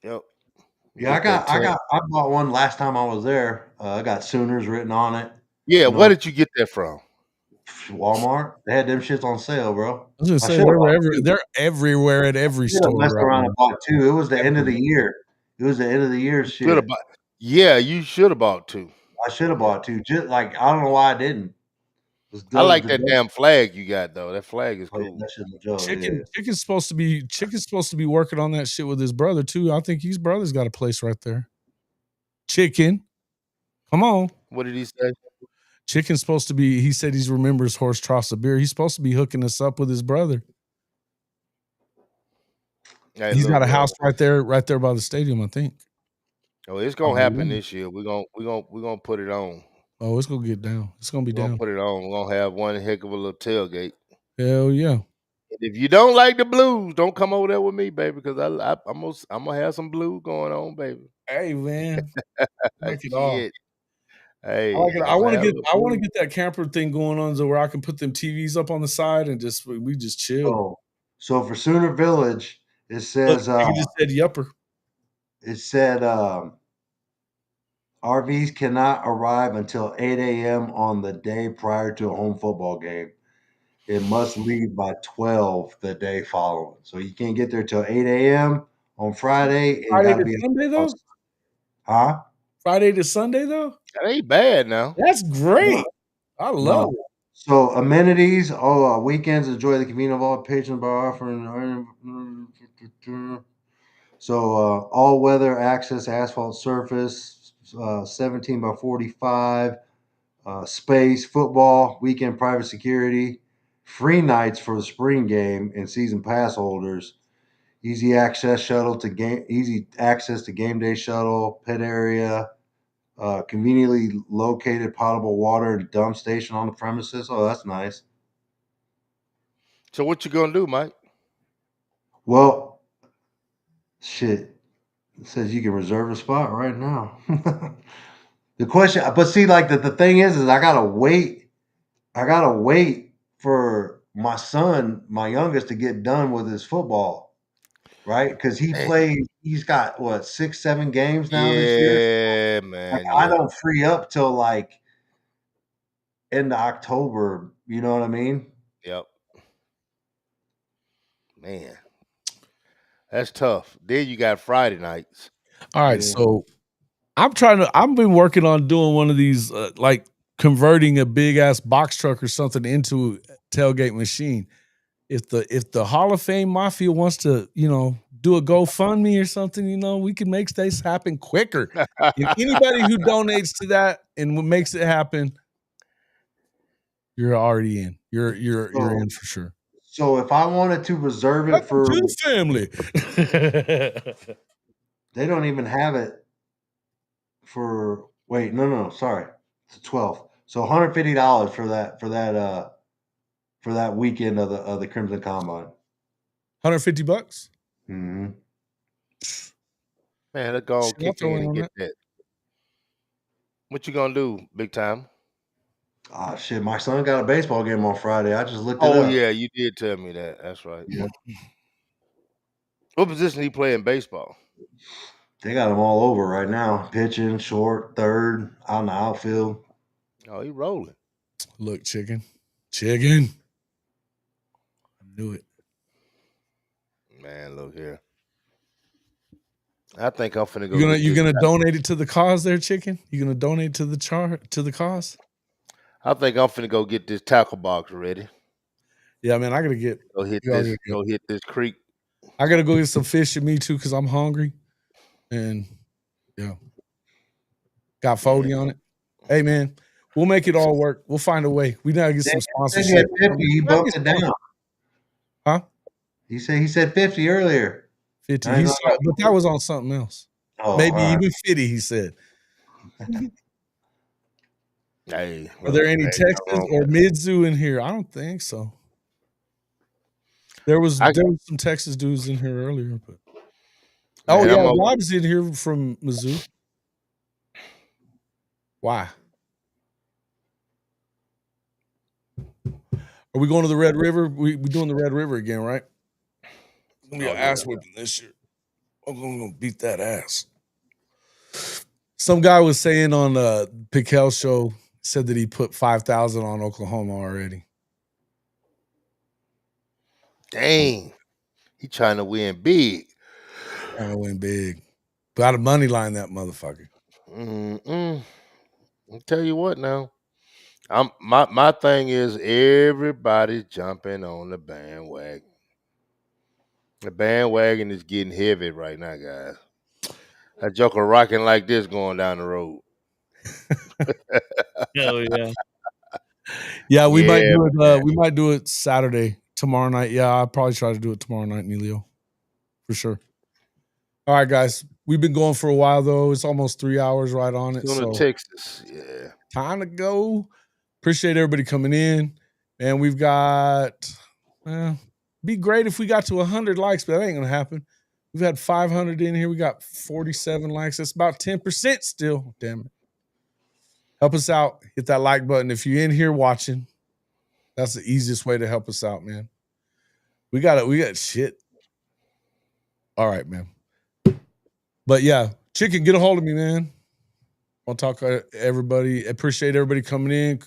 Yep, Yeah, get that tent. I bought one last time I was there. I got Sooners written on it. Yeah, You where know, did you get that from? Walmart. They had them shits on sale, bro. I was gonna I say should have bought two. they're everywhere at every Should have store messed right around now. and bought two. It was the end of the year. It was the end of the year Should have shit. bought. Yeah, you should have bought two. I should have Yeah, bought two. Just like I don't know why I didn't. I like The that damn flag you got though. That flag is oh, yeah, cool. that shit's a joke. Yeah. Chicken's supposed to be working on that shit with his brother too. I think his brother's got a place right there. Chicken, come on. What did he say? Chicken's supposed to be. He said he remembers Horse Tross of beer. He's supposed to be hooking us up with his brother. Hey, He's got look, a house bro. right there by the stadium, I think. Oh, it's gonna happen this year. We're gonna put it on. Oh, it's gonna get down. It's gonna be We're gonna down. put it on. We're gonna have one heck of a little tailgate. Hell yeah. And if you don't like the blues, don't come over there with me, baby, because I'm gonna have some blues going on, baby. Hey man, like it all. Shit. Hey, I like it. I'm gonna have a I want to blues. get that camper thing going on so where I can put them TVs up on the side and we just chill. So for Sooner Village, it Look, says he just said yupper. it said RVs cannot arrive until 8 a.m. on the day prior to a home football game. It must leave by 12 the day following. So you can't get there till 8 a.m. on Friday. It Friday got to to be Sunday though. huh? Friday to Sunday though. That ain't bad now. That's great. I love No. it. So amenities. Weekends enjoy the convenience of all patrons by offering. So all weather access asphalt surface, 17 by 45. Space, football, weekend private security, free nights for the spring game and season pass holders, easy access to game day shuttle, pet area, conveniently located potable water and dump station on the premises. Oh, that's nice. So what you gonna do, Mike? Well, shit. It says you can reserve a spot right now. The question, but see, like the thing is I gotta wait. I gotta wait for my son, my youngest, to get done with his football, right? Because he's got what 6, 7 games now this year. Yeah, Like man. I Yeah. don't free up till like end of October. You know what I mean? Yep. Man, that's tough. Then you got Friday nights. All right, Yeah. so I've been working on doing one of these like converting a big ass box truck or something into a tailgate machine. If the Hall of Fame Mafia wants to, do a GoFundMe or something, we can make this happen quicker. And anybody who donates to that and makes it happen, you're already in. You're in for sure. So if I wanted to reserve it Welcome for, to the family. they don't even have it for. Wait, no, sorry, it's 12. So $150 for that weekend of the Crimson Combine. $150. Mm-hmm. Man, let's go Shit, I'll kick throw in in and on get that. that. What you gonna do, big time? Ah, shit, my son got a baseball game on Friday. I just looked it Oh up. yeah, you did tell me that. That's right. Yeah. What position he play in baseball? They got him all over right now. Pitching, short, third, out in the outfield. Oh, he rolling. Look, chicken. I knew it. Man, look here. I think I'm finna go. You gonna donate it to the cause there, chicken? You gonna donate to the cause? I think I'm finna go get this tackle box ready. Yeah, man, I gotta get. Go hit this creek. I gotta go get some fish in me too because I'm hungry, and yeah, got 40 on it. Hey, man, we'll make it all work. We'll find a way. We gotta get some sponsorship. 50, he bumped it down. Huh? He said 50 earlier. 50. But that was on something else. Oh, Maybe right. even 50. He said. Hey, Are there any ain't nothing Texas wrong or with that. Midzu in here? I don't think so. There was some Texas dudes in here earlier, but Man, yeah, I'm over. Rob's in here from Mizzou. Why? Are we going to the Red River? We doing the Red River again, right? It's gonna be an ass whipping this year. I'm gonna beat that ass. Some guy was saying on Piquel's show, said that he put 5,000 on Oklahoma already. Dang, he trying to win big. Trying to win big. Got a money line that motherfucker. I'll tell you what now. My thing is everybody's jumping on the bandwagon. The bandwagon is getting heavy right now, guys. That joker rocking like this going down the road. Hell yeah. Yeah, we might do it. We might do it Saturday, tomorrow night. Yeah, I'll probably try to do it tomorrow night, Neilio. For sure. All right, guys. We've been going for a while though. It's almost 3 hours right on it. Tuna, So Texas. Yeah. time to go. Appreciate everybody coming in. And we've got be great if we got to 100 likes, but that ain't gonna happen. We've had 500 in here. We got 47 likes. That's about 10% still. Damn it. Help us out. Hit that like button. If you're in here watching, that's the easiest way to help us out, man. We got shit. All right, man. But yeah, Chicken, get a hold of me, man. I'll talk to everybody. Appreciate everybody coming in.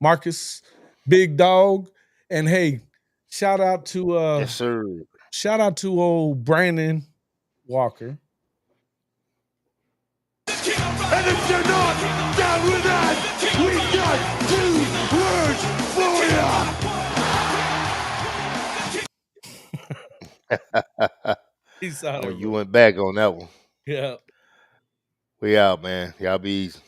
Marcus, Big Dog. And hey, shout out to yes, sir. Shout out to old Brandon Walker. And if you're not down with that, we got 2 words for you. Peace out, everybody. You went back on that one. Yeah. We out, man. Y'all be easy.